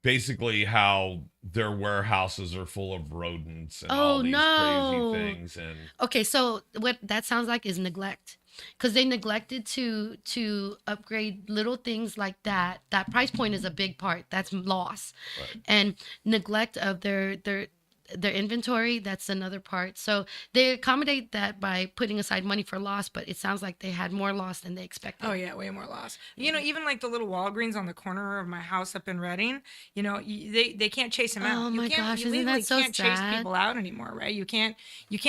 C: basically how their warehouses are full of rodents and all these crazy things. And
A: okay, so what that sounds like is neglect, because they neglected to upgrade little things like that. That price point is a big part. That's loss,
C: right.
A: And neglect of their inventory, that's another part. So they accommodate that by putting aside money for loss, but it sounds like they had more loss than they expected.
B: Oh yeah, way more loss. Even like the little Walgreens on the corner of my house up in Redding, they can't chase them out.
A: Oh my gosh,
B: you
A: isn't
B: legally
A: that so
B: can't
A: sad?
B: chase people out anymore, right? You can't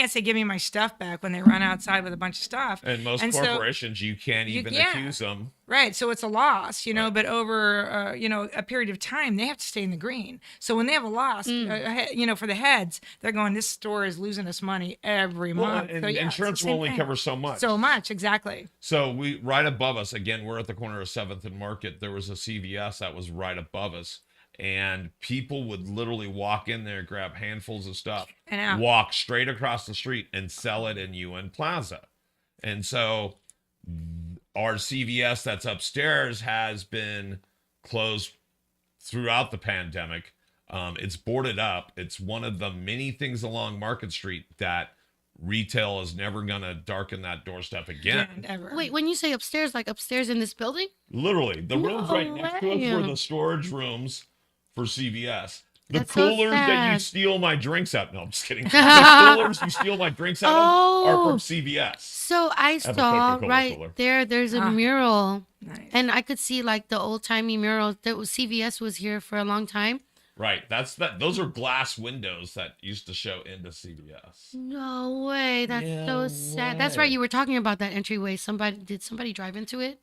B: say give me my stuff back when they run outside with a bunch of stuff.
C: And most corporations, you can't even accuse them.
B: Right, so it's a loss, right. But over a period of time, they have to stay in the green. So when they have a loss, for the heads, they're going, this store is losing us money every month.
C: And
B: so,
C: insurance will only cover so much.
B: So much, exactly.
C: So right above us, again, we're at the corner of 7th and Market. There was a CVS that was right above us. And people would literally walk in there, grab handfuls of stuff,
B: and
C: walk straight across the street and sell it in UN Plaza. And so our CVS that's upstairs has been closed throughout the pandemic. It's boarded up. It's one of the many things along Market Street that retail is never gonna darken that doorstep again.
B: Yeah, never.
A: Wait, when you say upstairs, like upstairs in this building?
C: Literally, the rooms
A: No
C: right next to us were
A: way.
C: the storage rooms for CVS. The
A: That's so
C: coolers that you
A: sad.
C: steal my drinks out. No, I'm just kidding. The coolers you steal my drinks out of are from
A: Oh,
C: CVS.
A: so I
C: have a
A: saw
C: Coca-Cola
A: right
C: cooler.
A: there's a
B: Ah.
A: mural,
B: Nice.
A: and I could see like the old timey mural that was CVS was here for a long time.
C: Right. That's that. Those are glass windows that used to show into CVS.
A: No way, that's
C: No
A: so sad. That's right,
C: way.
A: you were talking about that entryway. Did somebody drive into it?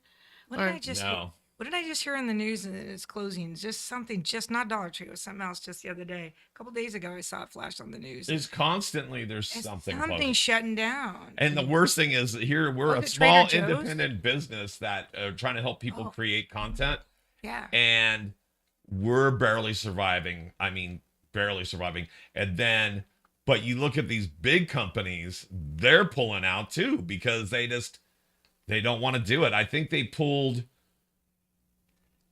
B: What did
A: Or
B: I just
C: No.
B: What did I just hear in the news that it's closing? Just something, just not Dollar Tree. It was something else just the other day. A couple days ago, I saw it flash on the news.
C: It's constantly there's
B: It's
C: something
B: something
C: closing.
B: shutting down.
C: And the worst thing is here we're
B: Oh,
C: a
B: the
C: small
B: Trader Joe's?
C: independent business that are trying to help people
B: Oh.
C: create content,
B: Yeah.
C: and we're barely surviving. I mean, barely surviving. And then, but you look at these big companies, they're pulling out too because they don't want to do it. I think they pulled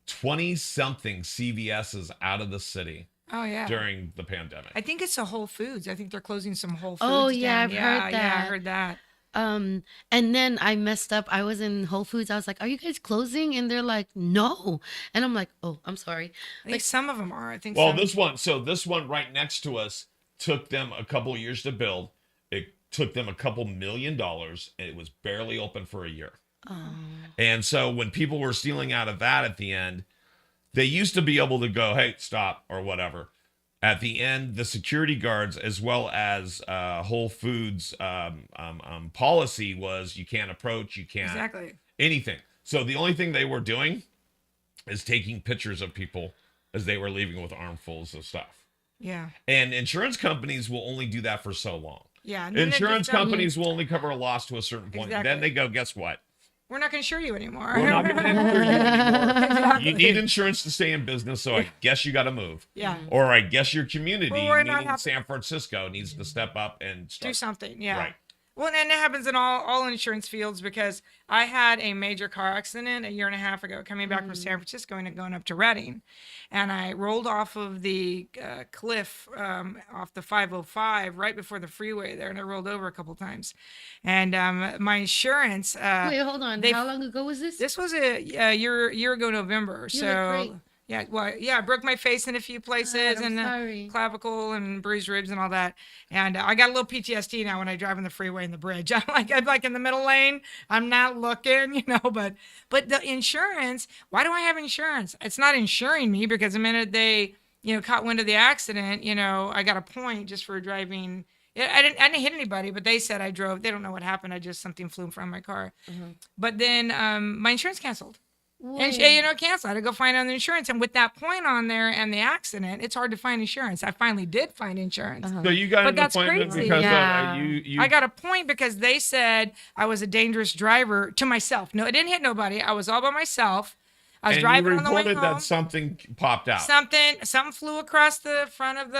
C: 20 something CVS's out of the city
B: Oh yeah.
C: during the pandemic.
B: I think it's the Whole Foods. I think they're closing some Whole Foods.
A: Oh, yeah,
B: down.
A: I've heard
B: Yeah, I
A: that.
B: heard that.
A: And then I messed up. I was in Whole Foods. I was like, "Are you guys closing?" And they're like, "No." And I'm like, "Oh, I'm sorry."
B: I think some of them are. I think.
C: Well,
B: some,
C: this one right next to us took them a couple of years to build. It took them a couple $1 million, and it was barely open for a year.
A: Oh.
C: And so when people were stealing out of that at the end, they used to be able to go, "Hey, stop," or whatever. At the end, the security guards, as well as Whole Foods policy, was you can't approach, you can't
B: exactly.
C: anything. So the only thing they were doing is taking pictures of people as they were leaving with armfuls of stuff.
B: Yeah.
C: And insurance companies will only do that for so long.
B: Yeah. And then they
C: Insurance
B: just don't-
C: companies will only cover a loss to a certain point.
B: Exactly.
C: Then they go, guess what?
B: We're not going to insure you anymore.
C: We're not going to insure you anymore.
B: Exactly.
C: You need insurance to stay in business, so I guess you got to move.
B: Yeah.
C: Or I guess your community,
B: Well, we're not
C: meaning
B: happy-
C: San Francisco, needs to step up and
B: Do
C: start.
B: something. Yeah.
C: Right.
B: Well, and it happens in all insurance fields because I had a major car accident a year and a half ago coming back from San Francisco and going up to Redding. And I rolled off of the cliff off the 505 right before the freeway there. And I rolled over a couple times. And my insurance,
A: Wait, hold on.
B: they-
A: How long ago was this?
B: this was a year ago November.
A: You
B: So
A: look great.
B: yeah, well, yeah, I broke my face in a few places
A: I'm
B: and
A: sorry.
B: clavicle and bruised ribs and all that. And I got a little PTSD now when I drive on the freeway and the bridge. I'm like in the middle lane. I'm not looking, but the insurance, why do I have insurance? It's not insuring me because the minute they, caught wind of the accident, I got a point just for driving. Yeah, I didn't hit anybody, but they said I drove. They don't know what happened. Something flew in front of my car. But then my insurance canceled. And cancel. I had to go find out the insurance. And with that point on there and the accident, it's hard to find insurance. I finally did find insurance.
C: So you got
B: But
C: an
B: that's
C: appointment
B: crazy.
C: because
A: Yeah.
C: you
B: I got a point because they said I was a dangerous driver to myself. No, I didn't hit nobody. I was all by myself. I was
C: and
B: driving
C: you
B: on the way
C: reported
B: home.
C: that something popped out.
B: Something flew across the front of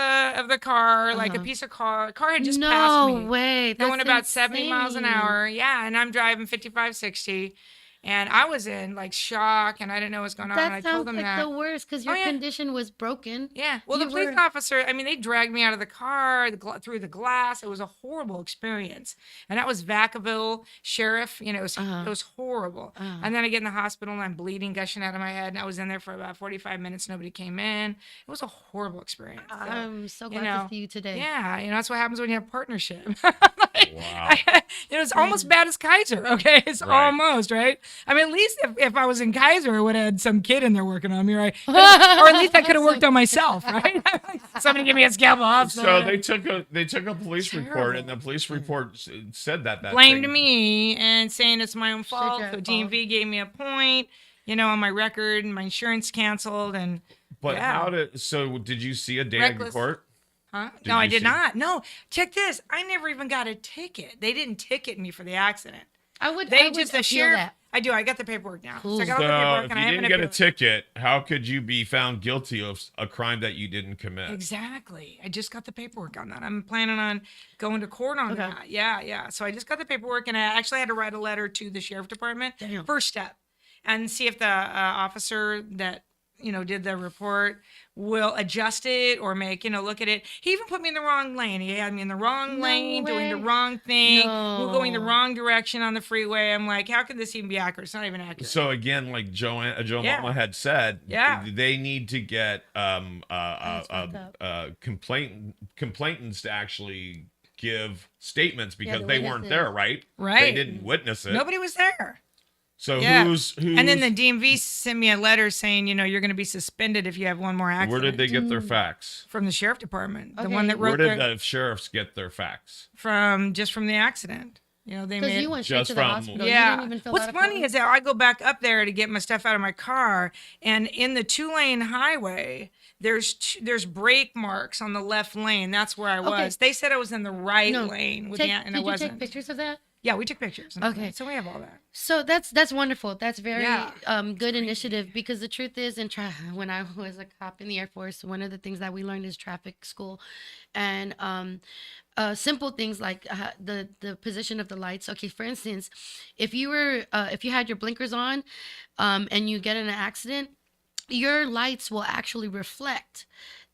B: the car, like a piece of car. Car had just passed
A: No
B: me.
A: way. That's
B: Going about 70 miles an
A: insane.
B: hour. Yeah, and I'm driving 55, 60. And I was in like shock and I didn't know what's going on. And I
A: That
B: told
A: sounds
B: them
A: like
B: that.
A: the worst because your
B: yeah.
A: condition was broken.
B: Yeah. Well, the
A: You
B: police
A: were-
B: officer, they dragged me out of the car through the glass. It was a horrible experience. And that was Vacaville Sheriff. It was horrible. And then I get in the hospital and I'm bleeding, gushing out of my head. And I was in there for about 45 minutes. Nobody came in. It was a horrible experience. So,
A: I'm so glad to see you today.
B: yeah. That's what happens when you have partnership.
C: Wow.
B: It's almost bad as Kaiser. Okay. It's
C: Right.
B: almost, right? At least if I was in Kaiser, I would have had some kid in there working on me, right? Or at least I could have worked on myself, right? Somebody give me a scalpel off.
C: So they took a police report, and the police report said that
B: blamed
C: thing-
B: me and saying it's my own fault.
A: your
B: So
A: fault.
B: DMV gave me a point, on my record, and my insurance canceled. And
C: But
B: yeah.
C: did you see a day in
B: Reckless.
C: court?
B: huh?
C: Did
B: No, I
C: you
B: did
C: see-
B: not. No, check this. I never even got a ticket. They didn't ticket me for the accident.
A: I would.
B: They
A: I would
B: just the
A: appeal
B: sheriff.
A: that.
B: I do. I got the paperwork now.
A: Cool.
B: So I got
C: So
B: all the paperwork,
C: if
B: and
C: you
B: I haven't
C: didn't get a
B: appealed it.
C: ticket, how could you be found guilty of a crime that you didn't commit?
B: Exactly. I just got the paperwork on that. I'm planning on going to court on
A: Okay.
B: that. Yeah. So I just got the paperwork, and I actually had to write a letter to the sheriff department.
A: Damn.
B: First step, and see if the officer that did the report will adjust it or make, look at it. He even put me in the wrong lane. He had me in the wrong
A: No
B: lane, doing the
A: way.
B: wrong thing. We're going the
A: No.
B: wrong direction on the freeway. I'm like, how can this even be accurate? It's not even accurate.
C: So again, like Joe
B: Yeah.
C: Mama had said,
B: Yeah.
C: they need to get
A: That's fucked up.
C: complainants to actually give statements because
A: the
C: they weren't
A: witnesses.
C: there, right? They
B: Right.
C: didn't witness it.
B: Nobody was there.
C: So
B: Yeah.
C: who's
B: And then the DMV sent me a letter saying, you're going to be suspended if you have one more accident.
C: where did they get their facts?
B: From the sheriff department, the
A: Okay.
B: one that
C: Where
B: wrote
C: did the sheriffs get their facts?
B: from the accident. They
A: Because
B: made
A: you went straight
C: Just
A: to the
C: from-
A: hospital. You
B: Yeah.
A: didn't even fill
B: What's
A: out a
B: funny
A: form?
B: is that I go back up there to get my stuff out of my car, and in the 2-lane highway, there's brake marks on the left lane. That's where I was.
A: Okay.
B: They said I was in the right
A: No.
B: lane, and
A: Did
B: I
A: you
B: wasn't.
A: take pictures of that?
B: Yeah, we took pictures. and all
A: Okay.
B: that, so we have all that.
A: So that's wonderful. That's very
B: Yeah.
A: good initiative, because the truth is, when I was a cop in the Air Force, one of the things that we learned is traffic school, and simple things like the position of the lights. Okay, for instance, if you had your blinkers on, and you get in an accident, your lights will actually reflect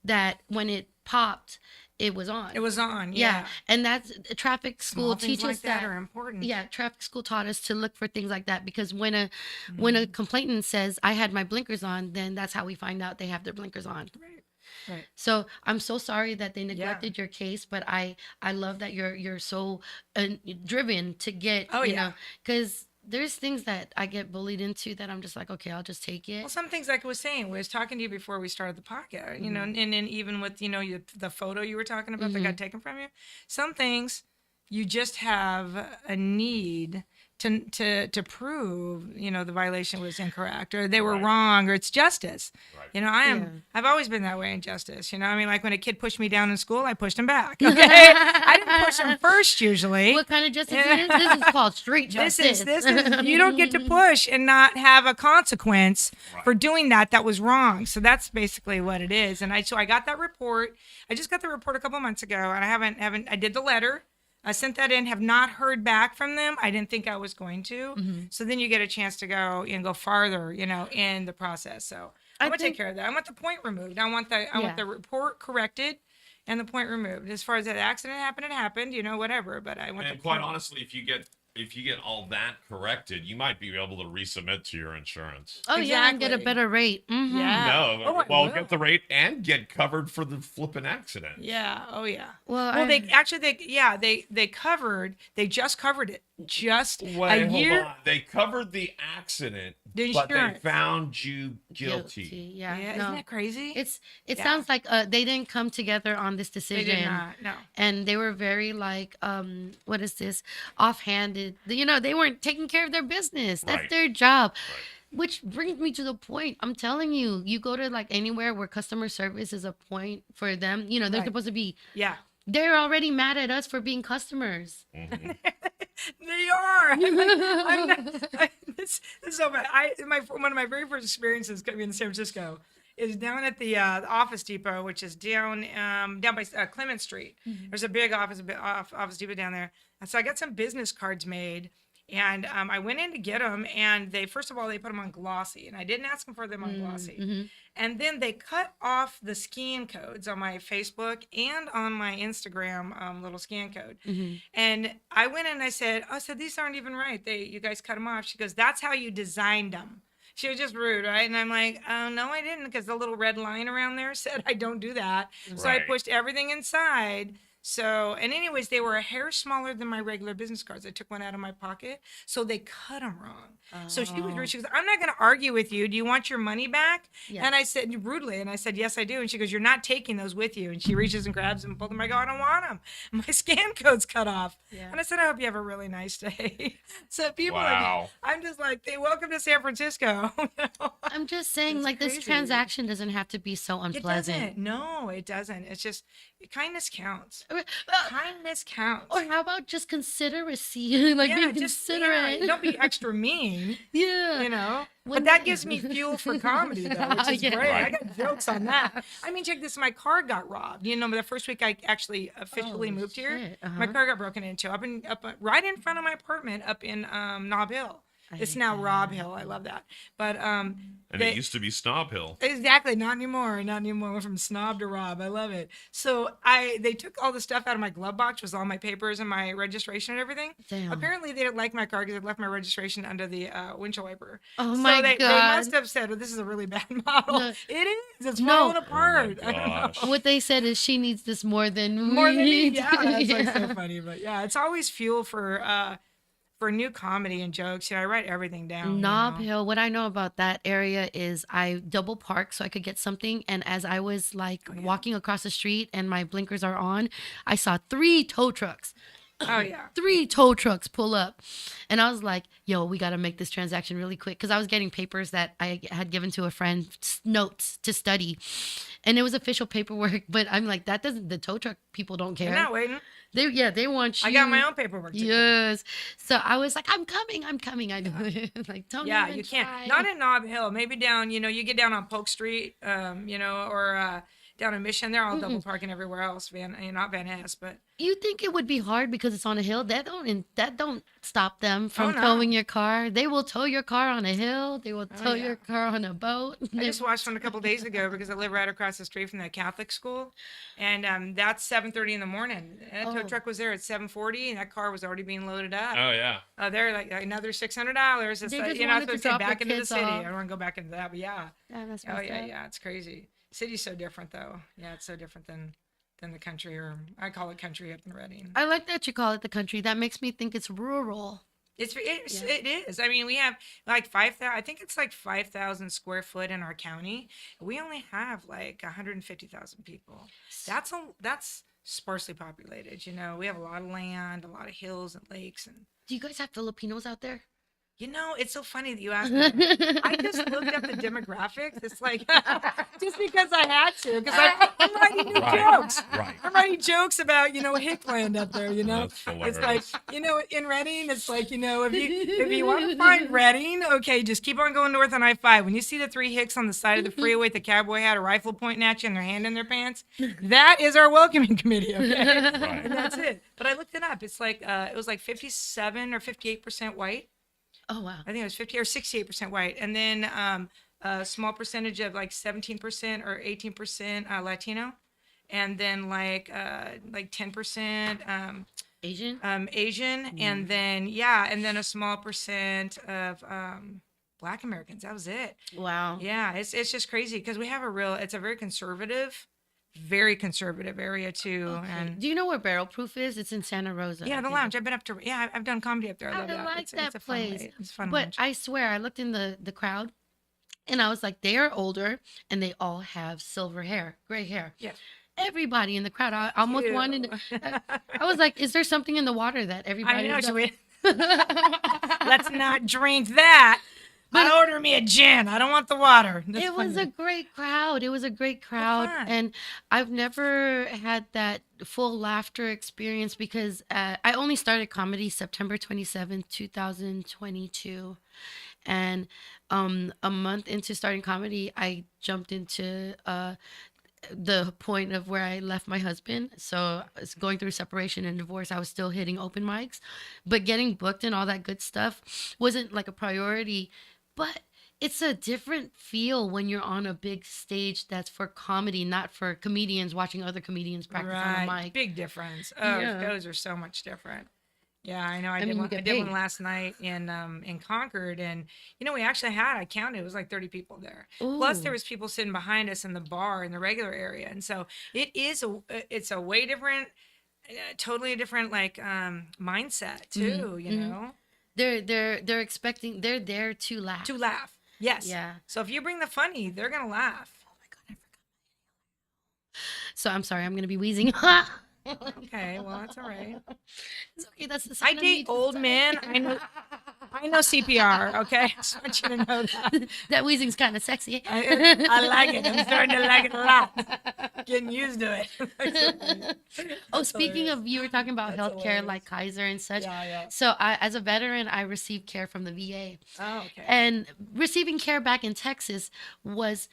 A: that when it popped, it was on.
B: It was on.
A: Yeah,
B: Yeah.
A: and that's traffic
B: Small
A: school
B: things
A: teaches
B: like that
A: that.
B: are important.
A: Yeah, traffic school taught us to look for things like that, because when a complainant says I had my blinkers on, then that's how we find out they have their blinkers on.
B: Right.
A: So I'm so sorry that they neglected your case, but I love that you're so driven to get,
B: Oh, yeah.
A: because there's things that I get bullied into that I'm just like, okay, I'll just take it.
B: Well, some things like I was saying, we was talking to you before we started the podcast, and then even with, the photo you were talking about that got taken from you, some things you just have a need to prove, the violation was incorrect or they were
C: Right.
B: wrong or it's justice.
C: Right.
A: Yeah.
B: I've always been that way in justice. Like when a kid pushed me down in school, I pushed him back. Okay. I didn't push him first usually.
A: What kind of justice is this? This is called street justice.
B: This is you don't get to push and not have a consequence for doing that was wrong. So that's basically what it is. And I got that report. I just got the report a couple months ago, and I did the letter. I sent that in, have not heard back from them. I didn't think I was going to. So then you get a chance to go and go farther, in the process. So I'm gonna take care of that. I want the point removed. I want the report corrected and the point removed. As far as that accident happened, it happened, whatever. But I want
C: And
B: the
C: quite
B: point.
C: honestly, if you get all that corrected, you might be able to resubmit to your insurance.
A: Oh yeah, and get a
B: Exactly.
A: better rate. Mhm.
B: Yeah.
C: No,
B: Oh, I
C: well,
B: will.
C: get the rate and get covered for the flipping accident.
B: Yeah. Oh yeah.
A: Well,
B: They just covered it just
C: Wait,
B: a
C: hold
B: year.
C: on. They covered the accident,
B: The
C: but they
B: insurance.
C: found you guilty.
A: Yeah,
B: Yeah,
A: no.
B: isn't that crazy?
A: It
B: Yeah.
A: sounds like they didn't come together on this
B: They
A: decision.
B: did not. No.
A: And they were very like, what is this? Offhanded. They weren't taking care of their business. That's
C: Right.
A: their job.
C: Right.
A: Which brings me to the point. I'm telling you, you go to like anywhere where customer service is a point for them. They're
B: Right.
A: supposed to be.
B: Yeah.
A: They're already mad at us for being customers.
C: Mhm.
B: They are. I'm not, this is so bad. One of my very first experiences coming in San Francisco is down at the Office Depot, which is down by Clement Street. There's a big Office Depot down there, and so I got some business cards made, and I went in to get them, and first of all they put them on glossy, and I didn't ask them for them on glossy,
A: Mhm.
B: and then they cut off the scan codes on my Facebook and on my Instagram little scan code.
A: Mhm.
B: And I went in and I said, these aren't even right. You guys cut them off. She goes, that's how you designed them. She was just rude, right? And I'm like, oh, no, I didn't, because the little red line around there said I don't do that. So I
C: Right.
B: pushed everything inside. So, and anyways, they were a hair smaller than my regular business cards. I took one out of my pocket. So they cut them wrong. So she was rude. She goes, I'm not going to argue with you. Do you want your money back?
A: Yeah.
B: And I said rudely, and I said, yes, I do. And she goes, you're not taking those with you. And she reaches and grabs them and pulls them. I go, I don't want them. My scan code's cut off.
A: Yeah.
B: And I said, I hope you have a really nice day. So people
C: Wow.
B: I'm just like, hey, welcome to San Francisco.
A: I'm just saying,
B: It's
A: like, this
B: crazy.
A: transaction doesn't have to be so
B: It
A: unpleasant.
B: doesn't. No, it doesn't. It's just kindness counts.
A: Or,
B: Kindness counts.
A: or how about just consideracy? Like,
B: yeah,
A: be
B: just
A: considerate.
B: don't be extra mean,
A: Yeah.
B: But that gives me fuel for comedy, though, which is
A: Yeah.
B: great. I
C: Right.
B: got jokes on that. I mean, check this. My car got robbed. The first week I actually officially
A: Oh,
B: moved here,
A: shit.
B: my car got broken into right in front of my apartment up in Nob Hill.
A: I
B: It's
A: hate
B: now Rob
A: that.
B: Hill. I love that. But
C: And it used to be Snob Hill.
B: exactly, not anymore. Not anymore. Went from Snob to Rob. I love it. So they took all the stuff out of my glove box, was all my papers and my registration and everything.
A: Damn.
B: Apparently they didn't like my car because I left my registration under the windshield wiper.
A: Oh
B: So
A: my
B: they must
A: God.
B: have said, "Well, this is a really bad model."
A: No,
B: It is. It's
A: no.
B: falling apart.
C: Oh my
B: I don't know.
C: gosh.
A: What they said is she needs this more than
B: More than me.
A: we
B: Yeah, that's like so
A: Yeah.
B: funny. But yeah, it's always fuel for new comedy and jokes. You know, I write everything down.
A: Nob
B: You know?
A: Hill, what I know about that area is I double park so I could get something. And as I was like
B: Oh, yeah.
A: walking across the street and my blinkers are on, I saw 3 tow trucks.
B: Oh yeah.
A: 3 tow trucks pull up. And I was like, yo, we got to make this transaction really quick. Because I was getting papers that I had given to a friend, notes to study. And it was official paperwork. But I'm like, the tow truck people don't
B: I'm
A: care.
B: not waiting.
A: They want you.
B: I got my own paperwork to do.
A: Yes. So I was like, I'm coming. I know. Like, don't
B: Yeah,
A: even
B: you can't.
A: try.
B: Not in Nob Hill. Maybe down, you get down on Polk Street, or down in Mission. They're all double parking everywhere else. Not Van Ness, but
A: You think it would be hard because it's on a hill? That don't stop them from
B: no.
A: towing your car. They will tow your car on a hill. They will tow
B: yeah.
A: your car on a boat.
B: I just watched one a couple days ago because I live right across the street from the Catholic school, and that's 7:30 in the morning. And that tow
A: Oh.
B: truck was there at 7:40, and that car was already being loaded up.
C: Oh yeah.
B: They're like another $600. It's
A: They
B: like,
A: just
B: you're not
A: wanted to
B: supposed to say
A: drop the
B: back into the
A: kids
B: city.
A: off.
B: I don't want to go back into that, but yeah.
A: Yeah, that's
B: Oh
A: messed
B: yeah,
A: up.
B: yeah. It's crazy. City's so different though. Yeah, it's so different than the country, or I call it country up in Reading.
A: I like that you call it the country. That makes me think it's rural.
B: It
A: Yeah.
B: is. I mean, we have like 5,000. I think it's like 5,000 square foot in our county. We only have like 150,000 people. That's sparsely populated. We have a lot of land, a lot of hills and lakes, and
A: Do you guys have Filipinos out there?
B: it's so funny that you asked me that. I just looked up the demographics. It's like just because I had to, because I'm writing new
C: Right.
B: jokes.
C: Right.
B: I'm writing jokes about Hickland up there.
C: That's
B: It's like
C: hilarious.
B: in Reading, it's like if you want to find Reading, okay, just keep on going north on I-5. When you see the 3 Hicks on the side of the freeway with the cowboy hat, a rifle pointing at you, and their hand in their pants, that is our welcoming committee. Okay,
C: Right.
B: and that's it. But I looked it up. It's like it was like 57 or 58% white.
A: Oh wow.
B: I think it was 50 or 68% white, and then a small percentage of like 17% or 18% Latino, and then like 10%
A: Asian?
B: Asian, and then a small percent of Black Americans. That was it.
A: Wow.
B: Yeah, it's just crazy because we have it's a very conservative area too,
A: Okay.
B: and
A: Do you know where Barrel Proof is? It's in Santa Rosa.
B: yeah,
A: I
B: the
A: think.
B: lounge. I've been up to. Yeah, I've done comedy up there. I love
A: I
B: that.
A: like
B: It's
A: that
B: a fun
A: place.
B: It's a fun
A: But
B: lounge.
A: I swear, I looked in the crowd and I was like, they are older and they all have silver hair, gray hair.
B: Yeah.
A: Everybody in the crowd. I almost wanted I was like, is there something in the water that everybody
B: I know.
A: is
B: Should we? Let's not drink that.
A: But-
B: I order me a gin. I don't want the water. That's
A: It was a
B: funny.
A: great crowd. It was a great crowd.
B: fun.
A: And I've never had that full laughter experience because I only started comedy September 27th, 2022. And a month into starting comedy, I jumped into the point of where I left my husband. So I was going through separation and divorce. I was still hitting open mics, but getting booked and all that good stuff wasn't like a priority. But it's a different feel when you're on a big stage that's for comedy, not for comedians watching other comedians practice on a mic.
B: Big difference. Oh,
A: Yeah.
B: those are so much different. Yeah, I know. I
A: mean,
B: did
A: you
B: one. I
A: get
B: did one
A: paid.
B: last night in Concord, and we actually had. I counted. It was like 30 people there. Plus, there
A: Ooh.
B: was people sitting behind us in the bar in the regular area, and so it's a way different, totally different like mindset too. You
A: mhm.
B: know,
A: They're expecting they're there to laugh.
B: to laugh. Yes.
A: Yeah.
B: So if you bring the funny, they're gonna laugh.
A: So I'm sorry, I'm gonna be wheezing.
B: Okay, well that's all right.
A: It's okay. That's the
B: I
A: sign
B: date old men. I know CPR. Okay, I just want you to know that.
A: That wheezing's kind of sexy.
B: I like it. I'm starting to like it a lot. Getting used to it.
A: Oh, speaking of, you were talking about
B: That's
A: healthcare
B: hilarious.
A: like Kaiser and such.
B: Yeah.
A: So as a veteran, I received care from the VA.
B: Oh, okay.
A: And receiving care back in Texas was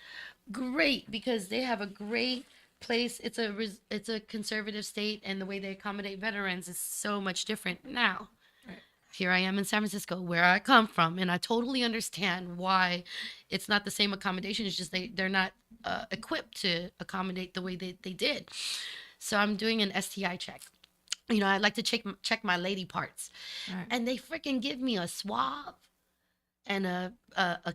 A: great because they have a great place. It's a conservative state, and the way they accommodate veterans is so much different now.
B: Right.
A: here I am in San Francisco, where I come from, and I totally understand why it's not the same accommodation. It's just they're not equipped to accommodate the way they did. So I'm doing an STI check. I like to check my lady parts,
B: Right.
A: and they freaking give me a swab and a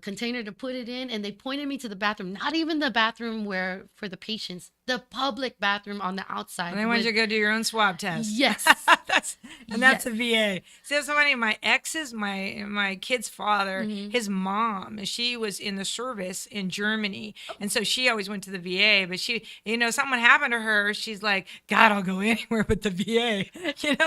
A: container to put it in, and they pointed me to the bathroom, not even the bathroom where for the patients, the public bathroom on the outside.
B: And they want you to go do your own swab test.
A: Yes.
B: that's
A: Yes.
B: a VA. See, that's so funny. My ex's, my kid's father,
A: Mhm.
B: his mom, she was in the service in Germany, and so she always went to the VA. But she, something happened to her. She's like, God, I'll go anywhere but the VA,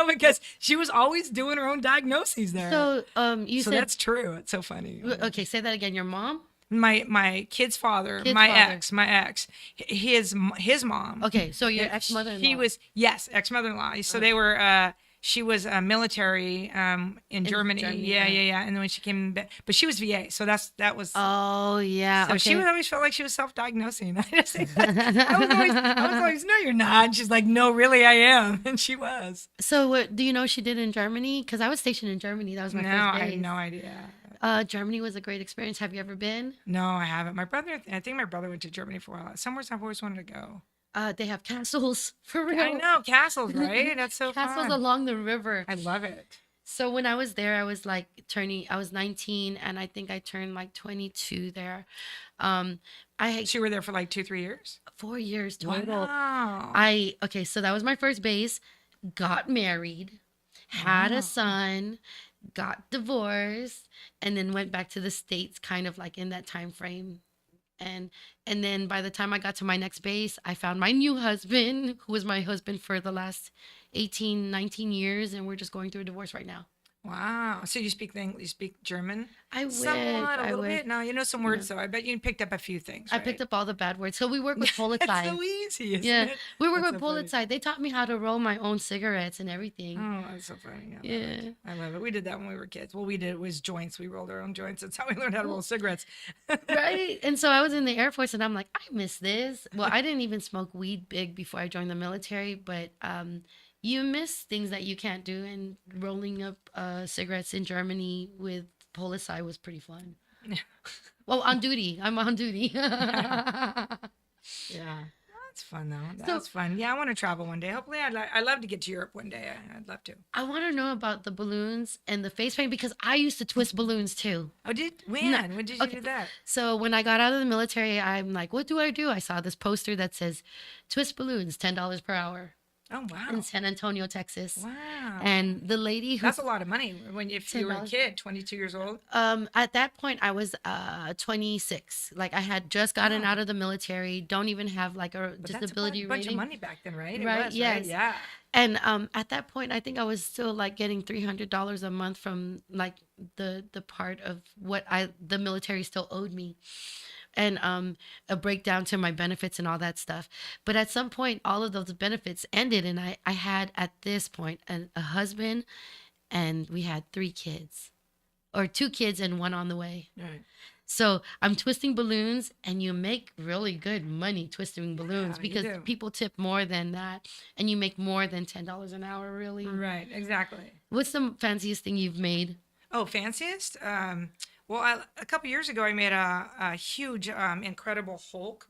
B: because she was always doing her own diagnoses there.
A: So you
B: So
A: said
B: that's true. It's so funny.
A: okay. Say that again. Your mom?
B: My kid's father,
A: Kid's
B: my
A: father.
B: ex, his mom.
A: Okay, so your ex mother-in-law.
B: He was, yes, ex mother-in-law. So they were. She was military in Germany. Yeah. And then when she came back, but she was VA. So that was.
A: Oh yeah.
B: So
A: okay.
B: she always felt like she was self-diagnosing. I was always, no, you're not. And she's like, no, really, I am, and she was.
A: So what do you know she did in Germany? Because I was stationed in Germany. That was my
B: No,
A: first
B: I
A: base.
B: had no idea.
A: Germany was a great experience. Have you ever been?
B: No, I haven't. I think my brother went to Germany for a while. Somewhere I've always wanted to go.
A: They have castles for real.
B: I know, castles, right? That's so
A: Castles
B: fun.
A: along the river.
B: I love it.
A: So when I was there, I was 19, and I think I turned like 22 there. I had
B: So you were there for like 2-3 years?
A: 4 years total.
B: Wow.
A: Okay, so that was my first base. Got married, had
B: Wow.
A: a son, got divorced, and then went back to the States kind of like in that time frame. And then by the time I got to my next base, I found my new husband, who was my husband for the last 18, 19 years, and we're just going through a divorce right now.
B: Wow. So you speak German?
A: I wish.
B: Somewhat, a
A: I
B: little
A: wish.
B: bit. No, you know some words, though. I bet you picked up a few things.
A: I picked up all the bad words. So we work with Polizei.
B: It's so easy, isn't
A: Yeah,
B: it?
A: we work
B: That's
A: with
B: so funny.
A: Polizei. They taught me how to roll my own cigarettes and everything.
B: Oh, that's so funny.
A: Yeah.
B: I love it. We did that when we were kids. Well, we did it was joints. We rolled our own joints. That's how we learned how to roll cigarettes.
A: Right. And so I was in the Air Force, and I'm like, I miss this. Well, I didn't even smoke weed big before I joined the military, but you miss things that you can't do. And rolling up cigarettes in Germany with Polizei was pretty fun. Well, on duty. I'm on duty.
B: Yeah. That's fun, though.
A: So-
B: That's fun. Yeah, I want to travel one day. Hopefully, I'd love to get to Europe one day. I'd love to.
A: I want to know about the balloons and the face paint because I used to twist balloons too.
B: Oh, when?
A: No.
B: When did you
A: Okay.
B: do that?
A: So when I got out of the military, I'm like, what do? I saw this poster that says twist balloons, $10 per hour
B: Oh, wow.
A: in San Antonio, Texas.
B: Wow.
A: And the lady who
B: That's a lot of money if you were a
A: $10.
B: kid, 22 years old.
A: at that point I was 26. Like I had just gotten
B: Wow.
A: out of the military, don't even have like a
B: But
A: disability
B: that's a bunch
A: rating.
B: of money back then, right? It
A: Right,
B: was,
A: yes.
B: right? Yeah.
A: And at that point I think I was still like getting $300 a month from like the part of what the military still owed me. And a breakdown to my benefits and all that stuff. But at some point, all of those benefits ended, and I had at this point a husband, and we had 3 kids, or 2 kids and 1 on the way.
B: Right.
A: So I'm twisting balloons, and you make really good money twisting balloons
B: Yeah, you
A: because
B: do.
A: people tip more than that, and you make more than $10 an hour. Really,
B: Right. Exactly.
A: what's the fanciest thing you've made?
B: Oh, fanciest? Well, a couple years ago, I made a huge, Incredible Hulk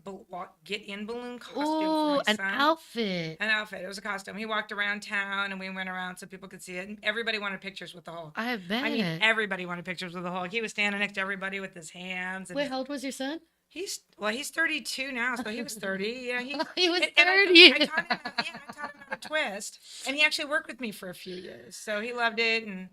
B: get-in balloon costume
A: Oh,
B: for my
A: an
B: son.
A: outfit.
B: An outfit. It was a costume. He walked around town, and we went around so people could see it. And everybody wanted pictures with the Hulk.
A: I bet.
B: I mean, everybody wanted pictures with the Hulk. He was standing next to everybody with his hands. And
A: Wait, how old was your son?
B: he's 32 now, so he was 30. Yeah, he
A: Was
B: and
A: 30.
B: I taught him. I taught him how to twist, and he actually worked with me for a few years. So he loved it, and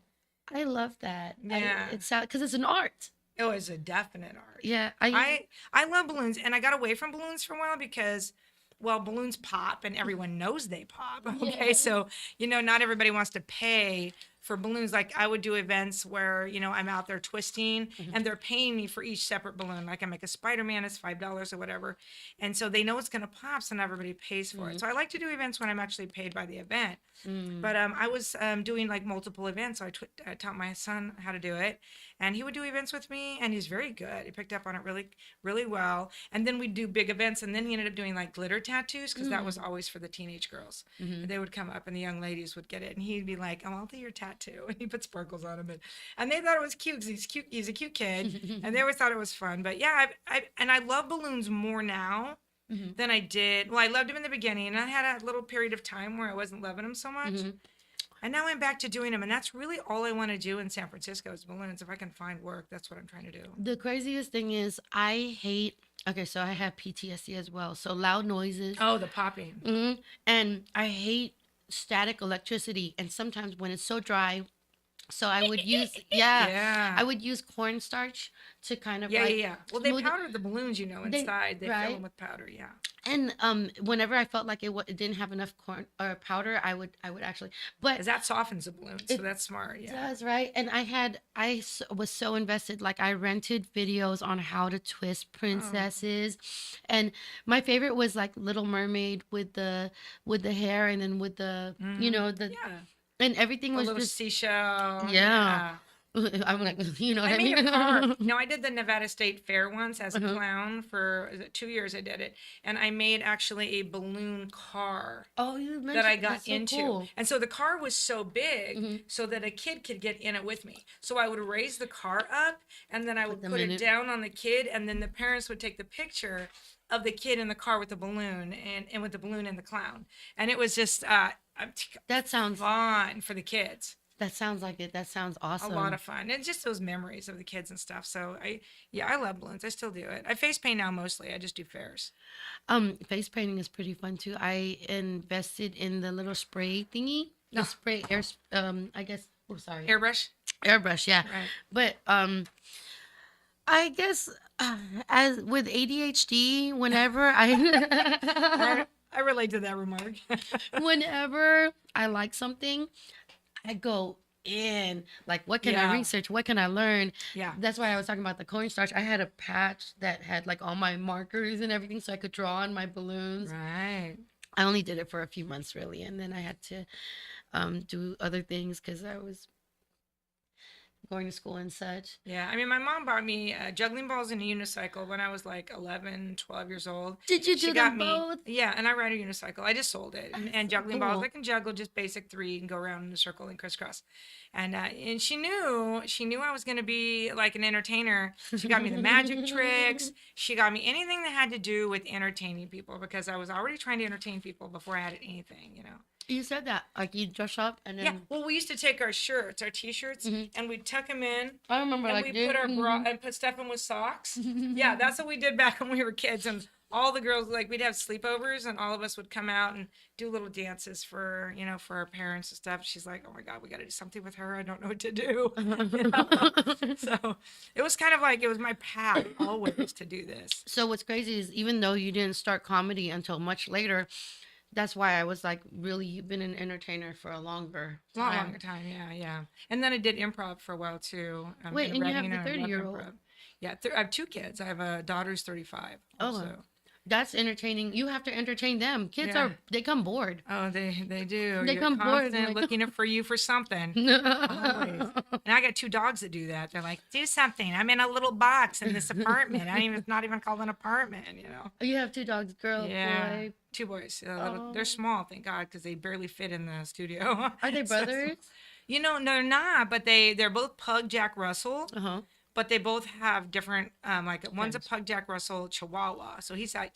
A: I love that.
B: Yeah.
A: It's because it's an art.
B: it was a definite art.
A: Yeah,
B: I love balloons, and I got away from balloons for a while because, well, balloons pop, and everyone knows they pop. Okay,
A: Yeah.
B: so not everybody wants to pay for balloons. Like I would do events where I'm out there twisting, and they're paying me for each separate balloon. Like I make a Spider-Man, it's $5 or whatever, and so they know it's gonna pop, so not everybody pays for it. So I like to do events when I'm actually paid by the event. But I was doing like multiple events, so I taught my son how to do it, and he would do events with me, and he's very good. He picked up on it really, really well. And then we'd do big events, and then he ended up doing like glitter tattoos because that was always for the teenage girls. They would come up, and the young ladies would get it, and he'd be like, "Oh, I'll do your tattoo." that too. And he put sparkles on him, and they thought it was cute because he's cute. He's a cute kid, and they always thought it was fun. But yeah, I love balloons more now than I did. Well, I loved them in the beginning, and I had a little period of time where I wasn't loving them so much. And now I'm back to doing them, and that's really all I want to do in San Francisco is balloons. If I can find work, that's what I'm trying to do.
A: The craziest thing is I hate. Okay, so I have PTSD as well. So loud noises.
B: Oh, the popping.
A: And I hate static electricity. And sometimes when it's so dry, so I would use I would use cornstarch to kind of
B: Well, they
A: smooth
B: powder the balloons, inside. They fill them with powder. Yeah.
A: And whenever I felt like it didn't have enough corn or powder, I would actually, but
B: Because that softens the balloon, so that's smart. Yeah.
A: does, right? And was so invested. Like I rented videos on how to twist princesses, and my favorite was like Little Mermaid with the hair, and then with the and everything
B: A
A: was
B: little
A: just
B: seashell.
A: Yeah. I'm like, you know what I mean?
B: A car. No, I did the Nevada State Fair once as a clown for 2 years. I did it, and I made actually a balloon car.
A: Oh, you mentioned
B: that I
A: that's
B: got
A: so
B: into,
A: cool.
B: and so the car was so big, so that a kid could get in it with me. So I would raise the car up, and then I would put it down on the kid, and then the parents would take the picture of the kid in the car with the balloon and with the balloon and the clown, and it was just
A: That sounds
B: fun for the kids.
A: That sounds like it. That sounds awesome.
B: A lot of fun, and just those memories of the kids and stuff. So I love balloons. I still do it. I face paint now mostly. I just do fairs.
A: Face painting is pretty fun too. I invested in the little spray thingy. The spray air. I guess. Oh, sorry.
B: Airbrush.
A: Airbrush. Yeah.
B: Right.
A: But I guess as with ADHD, whenever
B: I relate to that remark.
A: whenever I like something, I go in. Like, what can I research? What can I learn?
B: Yeah.
A: That's why I was talking about the cornstarch. I had a patch that had like all my markers and everything, so I could draw on my balloons.
B: Right.
A: I only did it for a few months, really, and then I had to do other things because I was going to school and such.
B: Yeah, I mean, my mom bought me juggling balls and a unicycle when I was like 11, 12 years old.
A: Did you
B: She
A: do
B: got
A: them
B: me,
A: both?
B: yeah, and I ride a unicycle. I just sold it. And juggling balls,
A: cool.
B: I can juggle just basic 3 and go around in a circle and crisscross. And she knew I was going to be like an entertainer. She got me the magic tricks. She got me anything that had to do with entertaining people because I was already trying to entertain people before I had anything.
A: You said that, like you dress up and then.
B: Yeah, well, we used to take our shirts, our T-shirts, and we'd tuck them in.
A: I remember,
B: and
A: like
B: we put our bra and put stuff in with socks. Yeah, that's what we did back when we were kids. And all the girls, like, we'd have sleepovers, and all of us would come out and do little dances for our parents and stuff. She's like, "Oh my God, we got to do something with her. I don't know what to do." So it was kind of like it was my path always to do this.
A: So what's crazy is even though you didn't start comedy until much later, that's why I was like, really, you've been an entertainer for a longer
B: longer time. Yeah. And then I did improv for a while too.
A: Wait, and you have the 30-year-old.
B: Yeah, I have 2 kids. I have a daughter who's 35. Also.
A: Oh, that's entertaining. You have to entertain them. Kids they come bored.
B: Oh, they do.
A: They
B: You're
A: come bored.
B: Like, looking for you for something. Always. And I got 2 dogs that do that. They're like, do something. I'm in a little box in this apartment. It's not even called an apartment,
A: You have 2 dogs, girl, boy.
B: 2 boys. They're small, thank God, because they barely fit in the studio.
A: Are they brothers?
B: No, they're not, but they're both Pug Jack Russell.
A: Uh-huh.
B: But they both have different, one's a Pug Jack Russell Chihuahua. So he's like,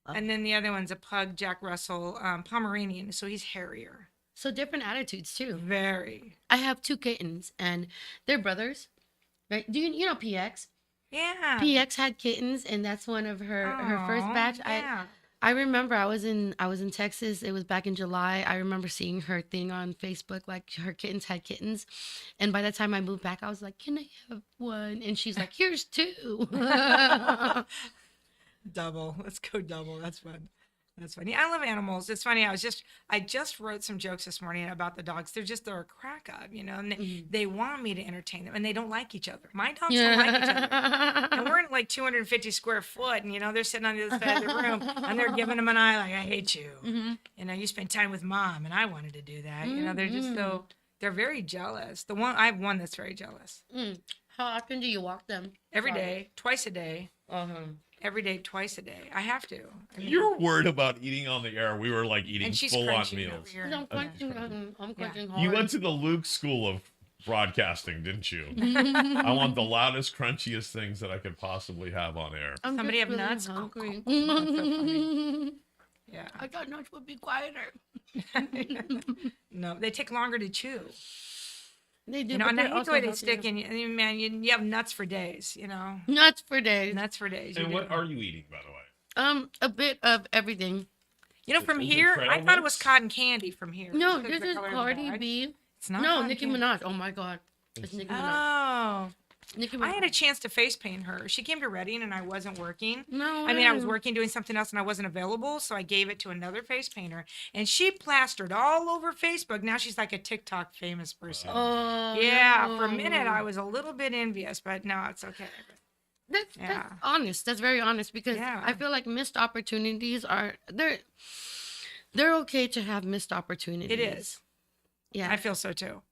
B: and then the other one's a Pug Jack Russell Pomeranian. So he's hairier.
A: So different attitudes too.
B: Very.
A: I have 2 kittens and they're brothers. Right? Do you know PX?
B: Yeah.
A: PX had kittens and that's one of her first batch.
B: Yeah.
A: I remember I was in Texas. It was back in July. I remember seeing her thing on Facebook, like her kittens had kittens. And by the time I moved back, I was like, "Can I have one?" And she's like, "Here's 2."
B: Double. Let's go double. That's fun. That's funny. I love animals. It's funny. I just wrote some jokes this morning about the dogs. They're a crack up, and they want me to entertain them, and they don't like each other. My dogs don't like each other. And we're in like 250 square foot, and they're sitting on the other side of the room, and they're giving them an eye like, "I hate you." You spend time with Mom, and I wanted to do that. They're just they're very jealous. I have one that's very jealous.
A: How often do you walk them?
B: Every day, twice a day. every day, twice a day. I have to. I mean,
C: You're worried about eating on the air. We were like eating
B: and she's
C: full on
B: crunching over
C: meals.
B: here.
A: I'm
B: Yeah.
A: crunching. I'm crunching
C: You
A: hard.
C: went to the Luke School of Broadcasting, didn't you? I want the loudest, crunchiest things that I could possibly have on air.
A: I'm
B: Somebody
A: just
B: have
A: really
B: nuts?
A: hungry.
B: That's so funny. Yeah.
A: I thought nuts would be quieter.
B: No, they take longer to chew.
A: They do,
B: You know,
A: but
B: and I
A: they're
B: hate the
A: also
B: way they
A: healthier.
B: stick in you. I mean, man, you have nuts for days, you know.
A: Nuts for days.
B: Nuts for days.
C: And
B: you
C: what
B: do.
C: are you eating, by the way?
A: A bit of everything.
B: You know, from
C: Is it
B: here,
C: trail
B: I thought it was
C: mix?
B: cotton candy from here.
A: No,
B: because of
A: this
B: the
A: is
B: color of the
A: Cardi
B: bag.
A: B.
B: It's not
A: No,
B: cotton
A: Nicki
B: candy.
A: Minaj. Oh my God. It's Nicki Minaj.
B: Oh.
A: Nicki
B: I had a
A: Minaj.
B: chance to face paint her. She came to Reading and I wasn't working.
A: No,
B: I mean, I was
A: way.
B: working doing something else and I wasn't available, so I gave it to another face painter. And she plastered all over Facebook. Now she's like a TikTok famous person.
A: Oh,
B: Yeah,
A: no.
B: for a minute I was a little bit envious, but no, it's okay.
A: That's
B: Yeah.
A: honest. That's very honest because
B: Yeah.
A: I feel like missed opportunities are they're okay to have missed opportunities.
B: It is.
A: Yeah.
B: I feel so too.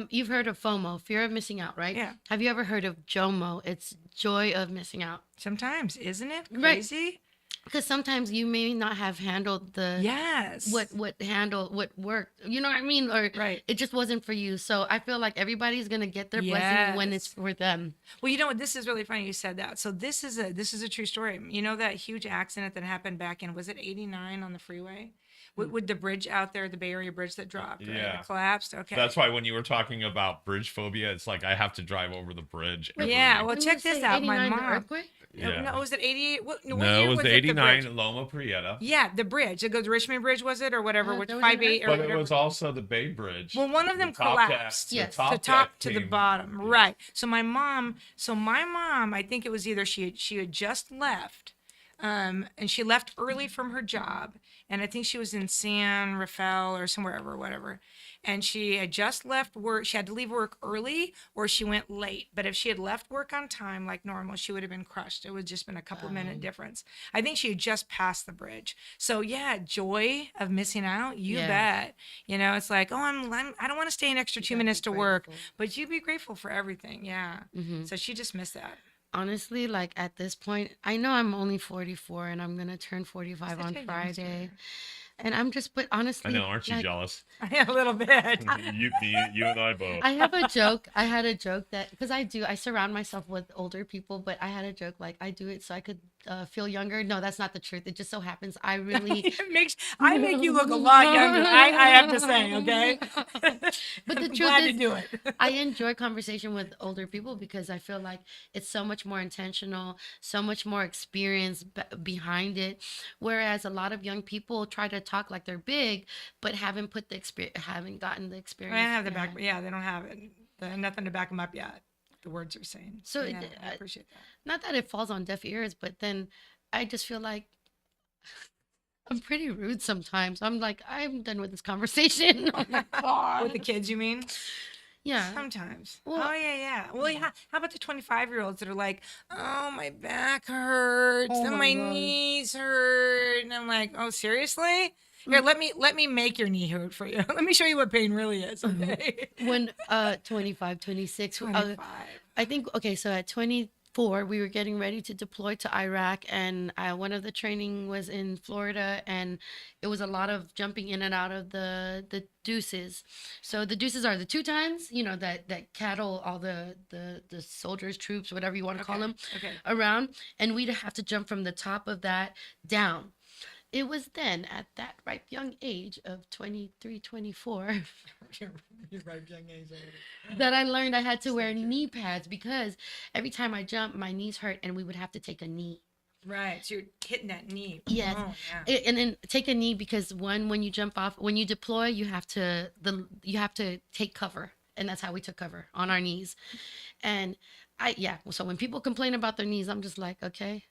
A: You've heard of FOMO, fear of missing out, right?
B: Yeah.
A: Have you ever heard of JoMo? It's joy of missing out.
B: Sometimes, isn't it
A: Right.
B: crazy?
A: Because sometimes you may not have handled the
B: Yes.
A: what worked. You know what I mean? Or
B: Right.
A: it just wasn't for you. So I feel like everybody's gonna get their blessing when it's
B: Yes.
A: for them.
B: Well, you know what? This is really funny you said that. So this is a true story. You know that huge accident that happened back in, was it 89 on the freeway? With the bridge out there, the Bay Area bridge that dropped, right?
C: Yeah.
B: It collapsed. Okay.
C: That's why when you were talking about bridge phobia, it's like I have to drive over the bridge.
B: Yeah, well,
A: Didn't
B: check
A: you say
B: this out. My
A: 89, the
B: mom.
A: earthquake?
C: Yeah.
B: No, was it 88? What
C: No,
B: year
C: it was
B: was
C: the
B: the
C: 89
B: bridge?
C: Loma Prieta.
B: Yeah, the bridge. It goes Richmond Bridge, was it, or whatever?
A: Yeah,
B: Which
A: there was an
B: 5-8 or
C: But
B: whatever.
C: it was also the Bay Bridge.
B: Well, one of them
C: The top deck-
B: collapsed.
C: the
A: Yes.
B: The
C: deck
B: top to the
C: came-
B: bottom,
C: yeah.
B: right? So my mom, I think it was either she had just left, and she left early from her job, and I think she was in San Rafael or somewhere or whatever, and she had just left work. She had to leave work early, or she went late. But if she had left work on time like normal, she would have been crushed. It would have just been a couple of minute difference. I think she had just passed the bridge. So yeah, joy of missing out. You
A: Yeah.
B: bet. You know, it's like, oh, I don't want to stay an extra 2
A: gotta be
B: minutes to work,
A: grateful.
B: but you be grateful for everything. Yeah.
A: Mhm.
B: So she just missed that.
A: Honestly, like at this point, I know I'm only 44 and I'm gonna turn 45
B: Such
A: on
B: a
A: Friday.
B: youngster.
A: And I'm just, but honestly,
C: I know, aren't you
A: like,
C: jealous?
B: A little bit.
C: you and I both.
A: I have a joke. I had a joke that because I surround myself with older people, but I had a joke like I do it so I could feel younger. No, that's not the truth. It just so happens I really.
B: I make you look a lot younger. I have to say, okay.
A: But the
B: I'm
A: truth
B: glad
A: is,
B: to do it.
A: I enjoy conversation with older people because I feel like it's so much more intentional, so much more experience behind it. Whereas a lot of young people try to talk like they're big, but haven't put the experience, haven't gotten the
B: I
A: experience.
B: don't have the back.
A: behind.
B: Yeah, they don't have it. They have nothing to back them up yet. The words are saying.
A: So
B: yeah,
A: it-
B: I appreciate that.
A: Not that it falls on deaf ears, but then I just feel like I'm pretty rude sometimes. I'm like, I'm done with this conversation. Oh my God.
B: With the kids, you mean?
A: Yeah.
B: Sometimes.
A: Well-
B: Oh yeah. Well, yeah. How about the 25-year-olds that are like, "Oh, my back hurts,
A: Oh
B: and
A: my
B: my
A: God.
B: knees hurt," and I'm like, "Oh, seriously? Here, let me make your knee hurt for you. Let me show you what pain really is." Okay.
A: When 25, 26,
B: 25.
A: I think, okay, so at 24, we were getting ready to deploy to Iraq, and one of the training was in Florida, and it was a lot of jumping in and out of the deuces. So the deuces are the two times, that cattle, all the soldiers, troops, whatever you want to call them,
B: Okay.
A: around, and we'd have to jump from the top of that down. It was then at that ripe young age of 23, 24
B: You're right, young age.
A: that I learned I had to wear knee pads because every time I jump, my knees hurt and we would have to take a knee.
B: Right. So you're hitting that knee.
A: Yes.
B: Oh, yeah.
A: And then take a knee because when you jump off, when you deploy, you have to take cover. And that's how we took cover, on our knees. And so when people complain about their knees, I'm just like, okay.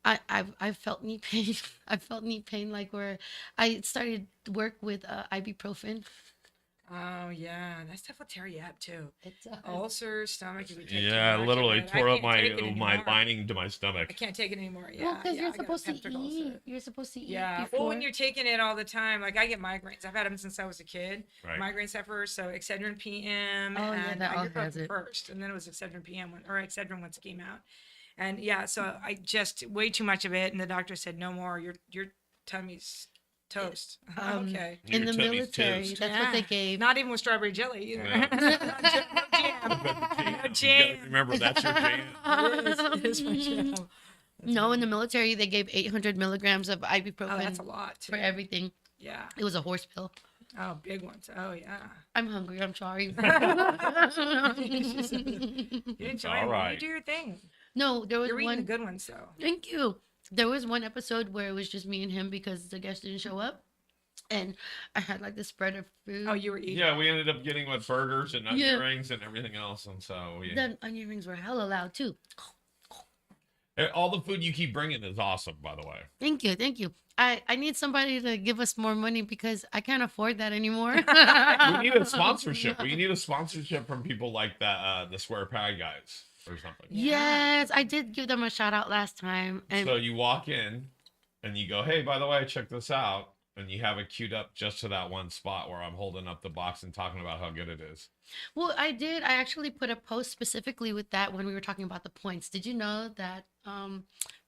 A: I've felt knee pain. I felt knee pain like where I started work with ibuprofen.
B: Oh yeah, that stuff will tear you up too.
A: It's
B: Ulcers, stomach. You would take
C: Yeah,
B: too much
C: literally
B: of it. I
C: tore up
B: can't take it
C: my
B: anymore.
C: lining to my
B: I
C: stomach.
B: can't take it anymore. Yeah.
A: well, because
B: yeah,
A: you're
B: I got a
A: supposed to
B: peptic ulcer.
A: eat. You're supposed to eat
B: Yeah.
A: before.
B: Well, when you're taking it all the time, like I get migraines. I've had them since I was a kid.
C: Right.
B: Migraine sufferer. So Excedrin PM.
A: Oh, yeah,
B: and
A: that all has
B: ibuprofen
A: it.
B: first, and then it was Excedrin PM or Excedrin once it came out. And yeah, so I just way too much of it, and the doctor said no more. Your tummy's toast. Okay.
A: In
C: Your
A: the
C: tummy's
A: military,
C: toast.
A: that's what they gave.
B: Not even with strawberry jelly either.
C: Yeah.
B: No jam.
C: You
B: jam.
C: gotta remember, that's your jam.
B: It is my jam.
A: No, in the military, they gave 800 milligrams of ibuprofen
B: Oh, that's a lot too.
A: for everything.
B: Yeah.
A: It was a horse pill.
B: Oh, big ones. Oh, yeah.
A: I'm hungry. I'm sorry.
B: You enjoy
C: All
B: it.
C: right.
B: You do your thing.
A: No, there was
B: You're reading the
A: one.
B: good ones, though.
A: Thank you. There was one episode where it was just me and him because the guest didn't show up, and I had like the spread of food.
B: Oh, you were eating.
C: Yeah, we ended up getting with burgers and onion
A: Yeah.
C: rings and everything else, and so
A: The onion rings were hella loud too.
C: all the food you keep bringing is awesome, by the way.
A: Thank you, thank you. I need somebody to give us more money because I can't afford that anymore.
C: We need a sponsorship. We need a sponsorship from people like that, the Square Pie guys or something.
A: Yes, I did give them a shout out last time, and
C: So you walk in and you go, hey, by the way, check this out. And you have it queued up just to that one spot where I'm holding up the box and talking about how good it is.
A: well, I did. I actually put a post specifically with that when we were talking about the points. Did you know that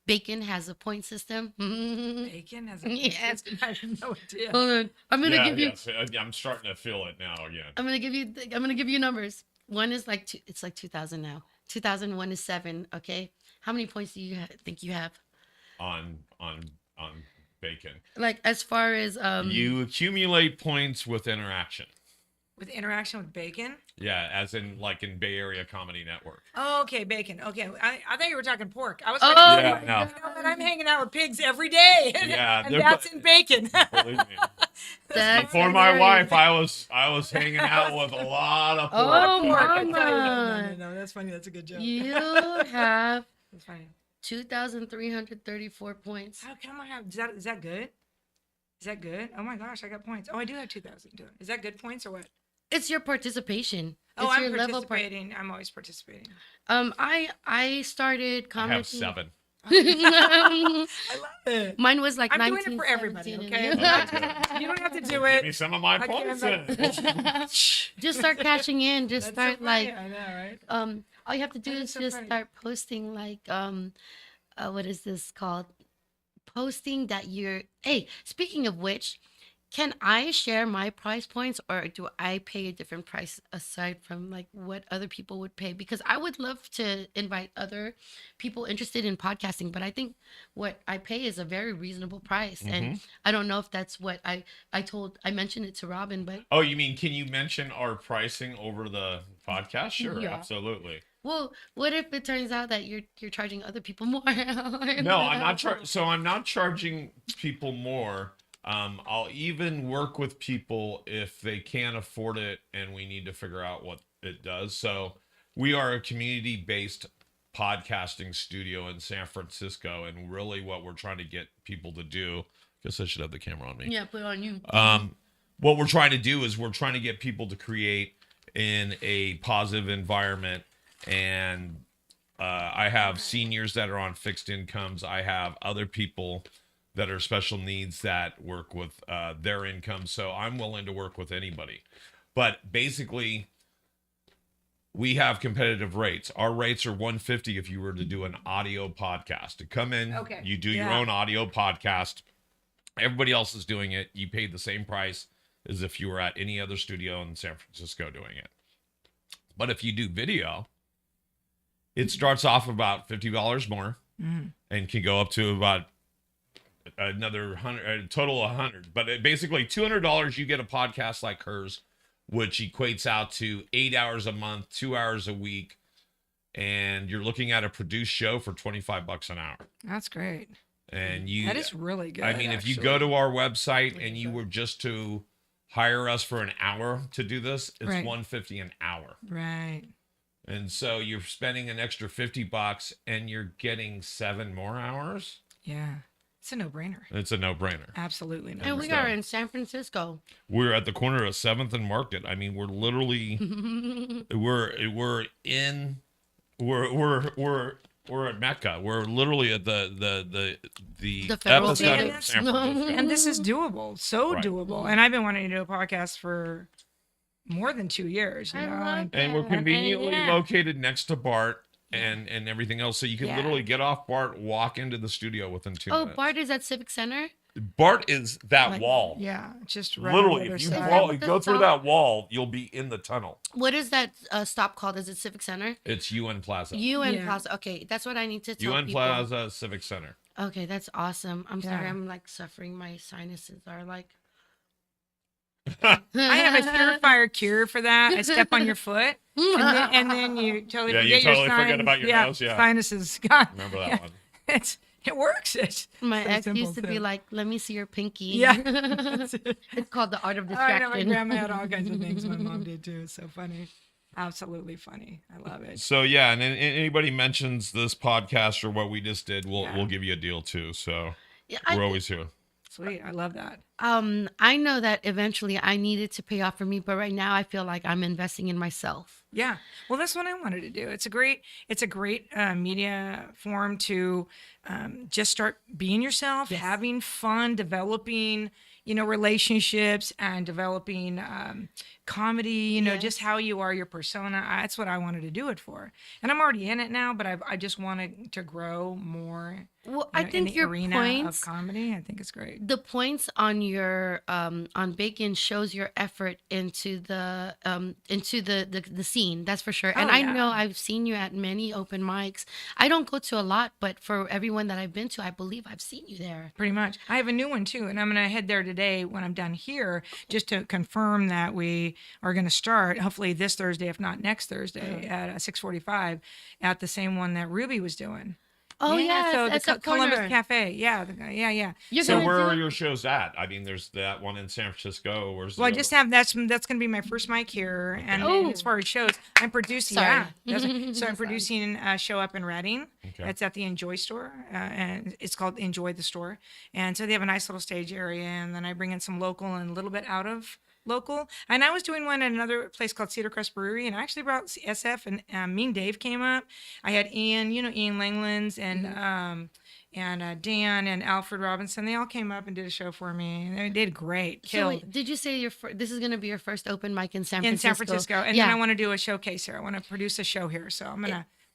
A: bacon has a point system?
B: Bacon has a
A: Yes.
B: I have no idea.
A: Hold on. I'm gonna give you.
C: Yes, I'm starting to feel it now again.
A: I'm gonna give you. I'm gonna give you numbers. One is like it's like 2,000 now. 2001 is 7. Okay. How many points do you think you have?
C: On bacon.
A: Like as far as
C: You accumulate points with interaction.
B: With interaction with bacon?
C: Yeah, as in like in Bay Area Comedy Network.
B: Oh, okay, bacon. Okay, I thought you were talking pork. I was
A: Oh,
B: like,
C: Yeah,
A: my
C: no.
A: God.
B: you know what? I'm hanging out with pigs every day.
C: Yeah,
B: and
C: they're
B: that's
C: bu-
B: in bacon.
C: Believe me.
A: That's
C: Before my
A: very-
C: wife, I was hanging out with a lot of pork.
A: Oh,
B: Pork, I tell you.
A: mama.
B: No, that's funny. That's a good joke.
A: You have
B: That's funny.
A: 2,334 points.
B: How come I have? Is that good? Is that good? Oh my gosh, I got points. Oh, I do have 2,000. Is that good points or what?
A: It's your participation.
B: Oh,
A: It's
B: I'm
A: your level part.
B: participating. I'm always participating.
A: I started
C: I
A: commenting.
C: have 7.
B: I love it.
A: Mine was like
B: I'm
A: 19.
B: doing it for everybody,
A: 17,
B: okay?
A: and-
C: That's good.
B: You don't have to do
C: Give me
B: it.
C: some of my
B: I can't
C: points then.
A: Just start cashing in. Just
B: That's
A: start
B: so funny.
A: like
B: I know, right?
A: all you have to do
B: That
A: is
B: is so
A: just
B: funny.
A: start posting like what is this called? Posting that you're hey, speaking of which, can I share my price points or do I pay a different price aside from like what other people would pay? Because I would love to invite other people interested in podcasting, but I think what I pay is a very reasonable price. And I don't know if that's what I mentioned it to Robin, but
C: Oh, you mean can you mention our pricing over the podcast? Sure,
A: Yeah.
C: absolutely.
A: well, what if it turns out that you're charging other people more?
C: No, I'm not I'm not charging people more. I'll even work with people if they can't afford it and we need to figure out what it does. So we are a community-based podcasting studio in San Francisco, and really what we're trying to get people to do, guess I should have the camera on me.
A: Yeah, put it on you.
C: What we're trying to do is we're trying to get people to create in a positive environment. And I have seniors that are on fixed incomes. I have other people that are special needs that work with their income. So I'm willing to work with anybody. But basically, we have competitive rates. Our rates are $150 if you were to do an audio podcast. To come in,
B: Okay.
C: you do your
B: Yeah.
C: own audio podcast. Everybody else is doing it. You paid the same price as if you were at any other studio in San Francisco doing it. But if you do video, it starts off about $50 more and can go up to about another 100, a total of 100. But basically $200, you get a podcast like hers, which equates out to 8 hours a month, 2 hours a week. And you're looking at a produced show for $25 an hour.
B: That's great.
C: And you,
B: That is really good.
C: I mean, if you
B: actually.
C: go to our website and you were just to hire us for an hour to do this, it's
B: Right.
C: $150 an hour.
B: Right.
C: And so you're spending an extra $50 and you're getting 7 more hours.
B: Yeah. It's a no-brainer.
C: It's a no-brainer.
B: Absolutely no.
A: And we are in San Francisco.
C: We're at the corner of 7th and Market. I mean, we're literally we're at Mecca. We're literally at the
A: federal
C: epicenter
A: city.
C: of San Francisco.
B: And this is doable. So
C: Right.
B: doable. And I've been wanting to do a podcast for more than 2 years. You
A: I
B: know?
A: love
C: And we're
A: that.
C: conveniently
B: yeah.
C: located next to BART. and everything else. So you can
B: Yeah.
C: literally get off BART, walk into the studio within 2 minutes.
A: Bart is at Civic Center.
C: BART is that
A: Like,
C: wall.
B: Yeah, just right on the
C: Literally,
B: other
C: if you
A: Is that
B: side.
A: what the
C: go through
A: stop?
C: that wall, you'll be in the tunnel.
A: What is that stop called? Is it Civic Center?
C: It's UN Plaza.
A: UN
B: Yeah.
A: Plaza. Okay, that's what I need to tell
C: UN
A: people.
C: Plaza Civic Center.
A: Okay, that's awesome. I'm sorry,
B: Yeah.
A: I'm like suffering. My sinuses are like.
B: I have a surefire cure for that. I step on your foot, and then you totally
C: Yeah, you
B: forget your
C: totally forget
B: sinus.
C: about your nose, yeah.
B: Sinuses. God,
C: Remember that
B: yeah.
C: one.
B: It works. It's
A: My
B: so
A: ex
B: simple,
A: used to be
B: too.
A: like, "Let me see your pinky."
B: Yeah.
A: It's called the art of
B: I know my
A: distraction.
B: grandma had all kinds of things. My mom did too. It's so funny. Absolutely funny. I love it.
C: So yeah, and anybody mentions this podcast or what we just did, we'll
B: Yeah.
C: we'll give you a deal too. So
A: Yeah,
C: we're always here.
B: Sweet. I love that.
A: I know that eventually I needed to pay off for me, but right now I feel like I'm investing in myself.
B: Yeah. Well, that's what I wanted to do. It's a great media form to just start being yourself,
A: Yes.
B: having fun, developing, relationships and developing comedy,
A: Yes.
B: just how you are, your persona. That's what I wanted to do it for. And I'm already in it now, but I just wanted to grow more.
A: Well,
B: you
A: I
B: know, in
A: think
B: the
A: your
B: arena
A: points,
B: of comedy. I think it's great.
A: the points on your on Bacon shows your effort into the scene. That's for sure. And
B: Oh,
A: I
B: yeah.
A: know I've seen you at many open mics. I don't go to a lot, but for everyone that I've been to, I believe I've seen you there.
B: Pretty much. I have a new one too, and I'm going to head there today when I'm done here, just to confirm that we are going to start, hopefully this Thursday, if not next Thursday, at 6:45, at the same one that Ruby was doing.
A: Oh yeah,
B: so the
A: it's a
B: Columbus
A: corner.
B: Cafe. Yeah, yeah.
A: You're
C: So
A: gonna
C: where
A: do
C: are
A: it?
C: your shows at? I mean, there's that one in San Francisco. Where's the
B: Well, I
C: other
B: just
C: one?
B: have that's going to be my first mic here, and then
A: Oh.
B: as far as shows, I'm producing.
A: Sorry.
B: Yeah, so I'm
A: Sorry.
B: producing a show up in Reading.
C: Okay.
B: It's at the Enjoy store, and it's called Enjoy the Store. And so they have a nice little stage area, and then I bring in some local and a little bit out of local. And I was doing one at another place called Cedar Crest Brewery, and I actually brought SF, and Mean Dave came up. I had Ian, Ian Langlands, and Dan and Alfred Robinson. They all came up and did a show for me, and they did great.
A: So
B: Killed.
A: wait, did you say this is gonna be your first open mic in San
B: In
A: Francisco?
B: San Francisco, and
A: yeah.
B: then I want to do a showcase here. I want to produce a show here, so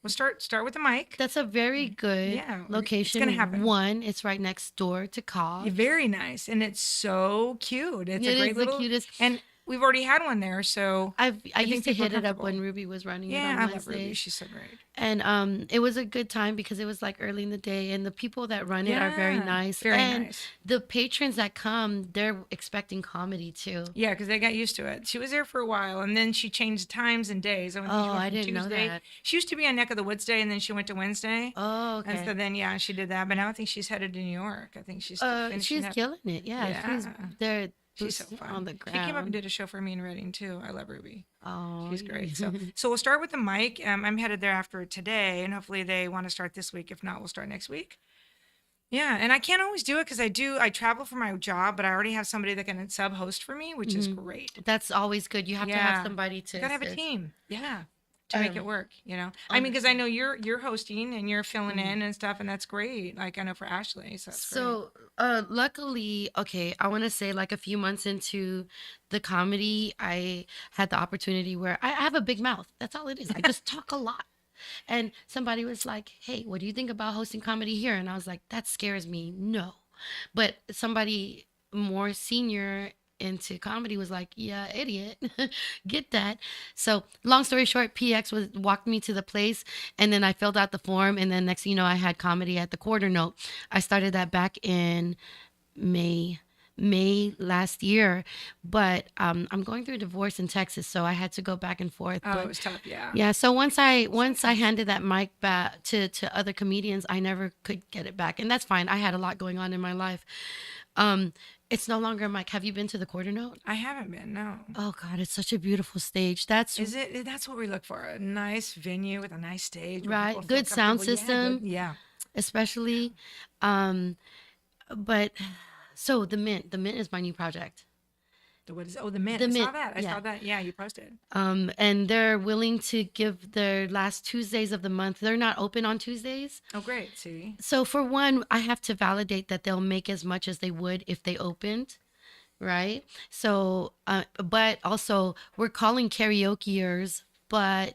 B: we'll start with the mic.
A: That's a very good
B: Yeah, it's
A: location.
B: gonna happen.
A: One, it's right next door to Cobb.
B: Very nice, and it's so cute. It's a
A: It
B: great
A: is the
B: little,
A: cutest.
B: and we've already had one there, so
A: I
B: think
A: used to
B: people are
A: hit it up
B: comfortable.
A: when Ruby was running it
B: yeah,
A: on
B: I love Ruby.
A: Wednesdays.
B: She's so great.
A: And it was a good time because it was like early in the day, and the people that run it are very
B: Yeah,
A: nice.
B: very
A: and
B: nice.
A: the patrons that come, they're expecting comedy too.
B: Yeah, because they got used to it. She was there for a while, and then she changed times and days. I think she
A: Oh,
B: went
A: I
B: from
A: didn't know
B: Tuesday.
A: that.
B: She used to be on Neck of the Woods Day, and then she went to Wednesday.
A: Oh, okay.
B: And so then, yeah, she did that. But now I think she's headed to New York. I think she's finishing
A: she's
B: up.
A: killing it. Yeah, she's
B: Yeah.
A: there.
B: She's so
A: boots
B: fun.
A: on the
B: She
A: ground.
B: came up and did a show for me in Reading too. I love Ruby.
A: Oh,
B: She's great. So we'll start with the mic. I'm headed there after today, and hopefully they want to start this week. If not, we'll start next week. Yeah, and I can't always do it because I travel for my job, but I already have somebody that can sub host for me, which is great.
A: That's always good. You have to have
B: Yeah.
A: somebody to.
B: You gotta have a
A: assist.
B: team. Yeah. To make it work, I mean, because I know you're hosting and you're filling in and stuff, and that's great. Like I know for Ashley, so that's great.
A: So, luckily, okay, I want to say like a few months into the comedy, I had the opportunity where I have a big mouth. That's all it is. I just talk a lot. And somebody was like, "Hey, what do you think about hosting comedy here?" And I was like, "That scares me. No." But somebody more senior into comedy was like, "Yeah, idiot, get that." So long story short, PX walked me to the place, and then I filled out the form, and then next thing you know, I had comedy at the Quarter Note. I started that back in May last year, but I'm going through a divorce in Texas, so I had to go back and forth.
B: Oh,
A: But
B: it was tough. Yeah.
A: yeah, so once I handed that mic back to other comedians, I never could get it back, and that's fine. I had a lot going on in my life. It's no longer a mic. Have you been to the Quarter Note?
B: I haven't been. No.
A: Oh God, it's such a beautiful stage. That's
B: Is it? That's what we look for. A nice venue with a nice stage. where
A: Right.
B: people feel
A: Good sound
B: comfortable.
A: system.
B: Yeah.
A: especially. But so the mint is my new project.
B: What is? Oh, the Mint.
A: The
B: I saw
A: Mint,
B: that. I
A: yeah.
B: saw that. Yeah, you posted.
A: And they're willing to give their last Tuesdays of the month. They're not open on Tuesdays.
B: Oh, great. See.
A: So for one, I have to validate that they'll make as much as they would if they opened, right? So, but also we're calling karaokeers, but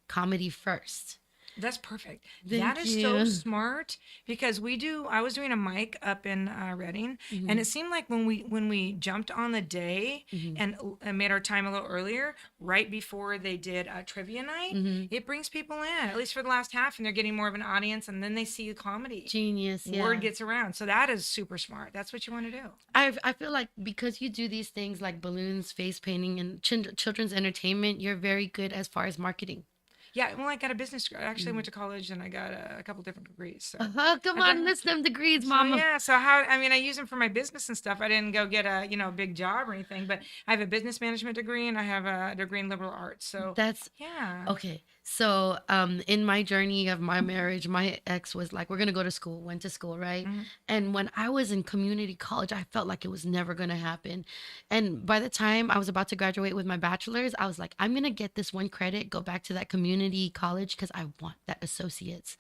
A: comedy first.
B: That's perfect.
A: Thank
B: That is so
A: you.
B: smart because I was doing a mic up in Reading, and it seemed like when we jumped on the day and made our time a little earlier, right before they did a trivia night, it brings people in, at least for the last half, and they're getting more of an audience, and then they see the comedy.
A: Genius,
B: Word
A: yeah.
B: gets around. So that is super smart. That's what you want to do.
A: I feel like because you do these things like balloons, face painting, and children's entertainment, you're very good as far as marketing.
B: Yeah, well, I got a business degree. I actually went to college and I got a couple different degrees. So
A: Come
B: I've
A: on,
B: got,
A: list them degrees,
B: so
A: mama.
B: yeah, so how I mean I use them for my business and stuff. I didn't go get a a big job or anything, but I have a business management degree and I have a degree in liberal arts. So
A: That's
B: yeah.
A: okay. So, in my journey of my marriage, my ex was like, "We're gonna go to school." Went to school, right? And when I was in community college, I felt like it was never gonna happen. And by the time I was about to graduate with my bachelor's, I was like, "I'm gonna get this one credit, go back to that community college because I want that associates."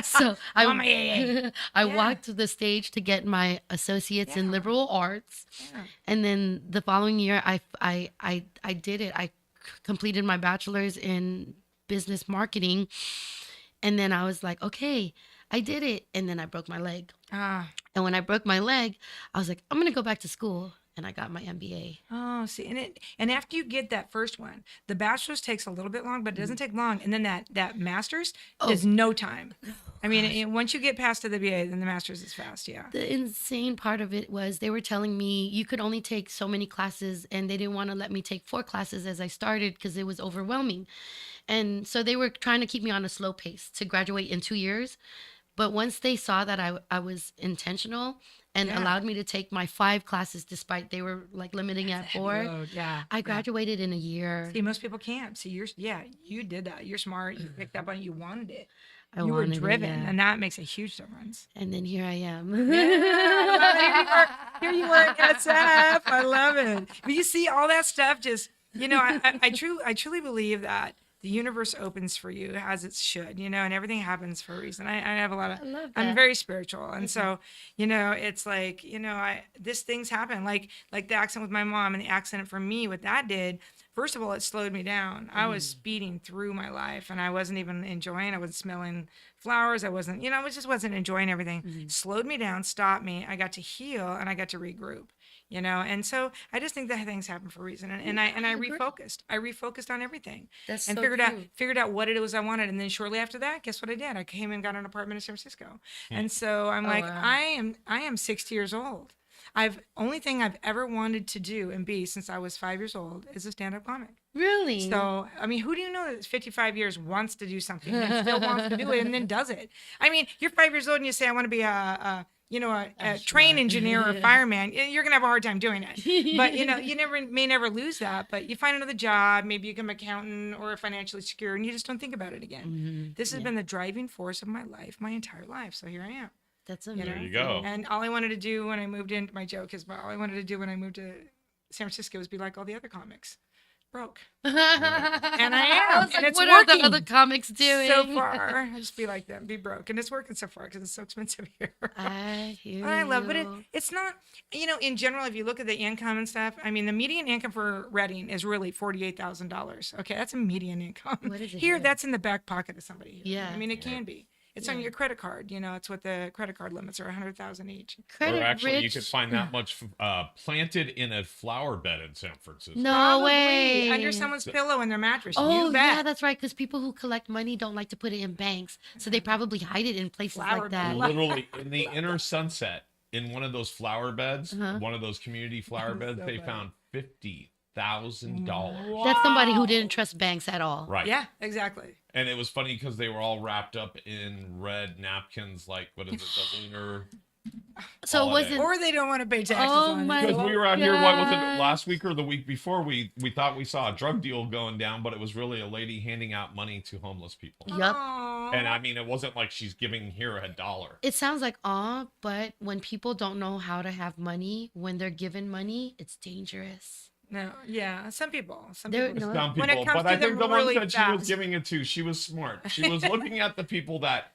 A: So
B: Mama, yeah.
A: I
B: Yeah.
A: walked to the stage to get my associates in
B: Yeah.
A: liberal arts,
B: Yeah.
A: and then the following year, I did it. I completed my bachelor's in business marketing. And then I was like, okay, I did it. And then I broke my leg.
B: Ah.
A: And when I broke my leg, I was like, I'm going to go back to school. And I got my MBA.
B: Oh, see, and after you get that first one, the bachelor's takes a little bit long, but it doesn't take long. And then that master's is no time. I mean, once you get past to the BA, then the master's is fast. Yeah.
A: The insane part of it was they were telling me you could only take so many classes, and they didn't want to let me take 4 classes as I started because it was overwhelming. And so they were trying to keep me on a slow pace to graduate in 2 years. But once they saw that I was intentional and
B: Yeah.
A: allowed me to take my 5 classes, despite they were like limiting at 4,
B: Load. Yeah.
A: I graduated in a year.
B: See, most people can't. See, you did that. You're smart. You picked up on it. You wanted it.
A: I
B: You were
A: wanted it,
B: driven,
A: yeah.
B: and that makes a huge difference.
A: And then here I am.
B: Yeah, here you were at SF. I love it. But you see all that stuff just, I truly believe that the universe opens for you as it should, and everything happens for a reason. I have a lot of,
A: I love
B: I'm
A: that.
B: very spiritual. And so, it's like, this things happen like the accident with my mom and the accident for me, what that did. First of all, it slowed me down. I was speeding through my life and I wasn't even enjoying. I wasn't smelling flowers. I wasn't, I just wasn't enjoying everything. Slowed me down, stopped me. I got to heal and I got to regroup. And so I just think that things happen for a reason. And I
A: agree.
B: refocused. I refocused on everything.
A: That's
B: And
A: so
B: figured
A: true.
B: out what it was I wanted. And then shortly after that, guess what I did? I came and got an apartment in San Francisco. And so I'm like,
A: wow.
B: I am 60 years old. Only thing I've ever wanted to do and be since I was 5 years old is a stand-up comic.
A: Really?
B: So, I mean, who do you know that's 55 years wants to do something and still wants to do it and then does it? I mean, you're 5 years old and you say, I want to be a train engineer or a fireman. You're going to have a hard time doing it. But, you may never lose that, but you find another job, maybe you become an accountant or financially secure, and you just don't think about it again. This has been the driving force of my life, my entire life. So here I am.
A: That's
B: know?
A: amazing.
C: There you go.
B: And all I wanted to do when I moved in, my joke is, all I wanted to do when I moved to San Francisco was be like all the other comics. Broke. And I am.
A: was
B: And
A: like,
B: it's
A: what are the
B: working.
A: other comics doing?
B: So far, I just be like them, be broke. And it's working so far because it's so expensive here.
A: I hear
B: I love it.
A: you.
B: It's not, in general, if you look at the income and stuff, I mean, the median income for Reading is really $48,000. Okay, that's a median income.
A: What is it
B: Here,
A: here?
B: that's in the back pocket of somebody.
A: Yeah.
B: I mean, it can be. It's on your credit card. It's what the credit card limits are, 100,000 each.
A: Credit
C: Or actually, you
A: rich.
C: could find that much planted in a flower bed in San Francisco.
A: No
B: Probably
A: way.
B: under someone's pillow in their mattress.
A: Oh,
B: you bet.
A: yeah, that's right. Because people who collect money don't like to put it in banks. So they probably hide it in places
B: Flower
A: like that.
B: bed.
C: Literally in the inner sunset, in one of those flower beds,
A: Uh-huh.
C: one of those community flower beds,
B: So
C: they
B: funny.
C: found $50,000.
A: That's somebody who didn't trust banks at all.
C: Right.
B: Yeah, exactly.
C: And it was funny because they were all wrapped up in red napkins, like what is it, the lunar?
A: So it
C: Holiday.
A: wasn't.
B: Or they don't want to pay taxes
A: Oh
B: on
A: my
B: it.
C: Because we were out here, what was it,
A: God.
C: last week or the week before? We thought we saw a drug deal going down, but it was really a lady handing out money to homeless people.
A: Yup.
B: Aw.
C: And I mean, it wasn't like she's giving here $1.
A: It sounds like awe, but when people don't know how to have money, when they're given money, it's dangerous.
B: No, yeah, some people. Some
A: There-
B: people.
A: no.
C: Some
B: When it
C: people,
B: comes
C: but
B: to
C: I think
B: them
C: the ones
B: really
C: that she was
B: fast.
C: giving it to, she was smart. She was looking at the people that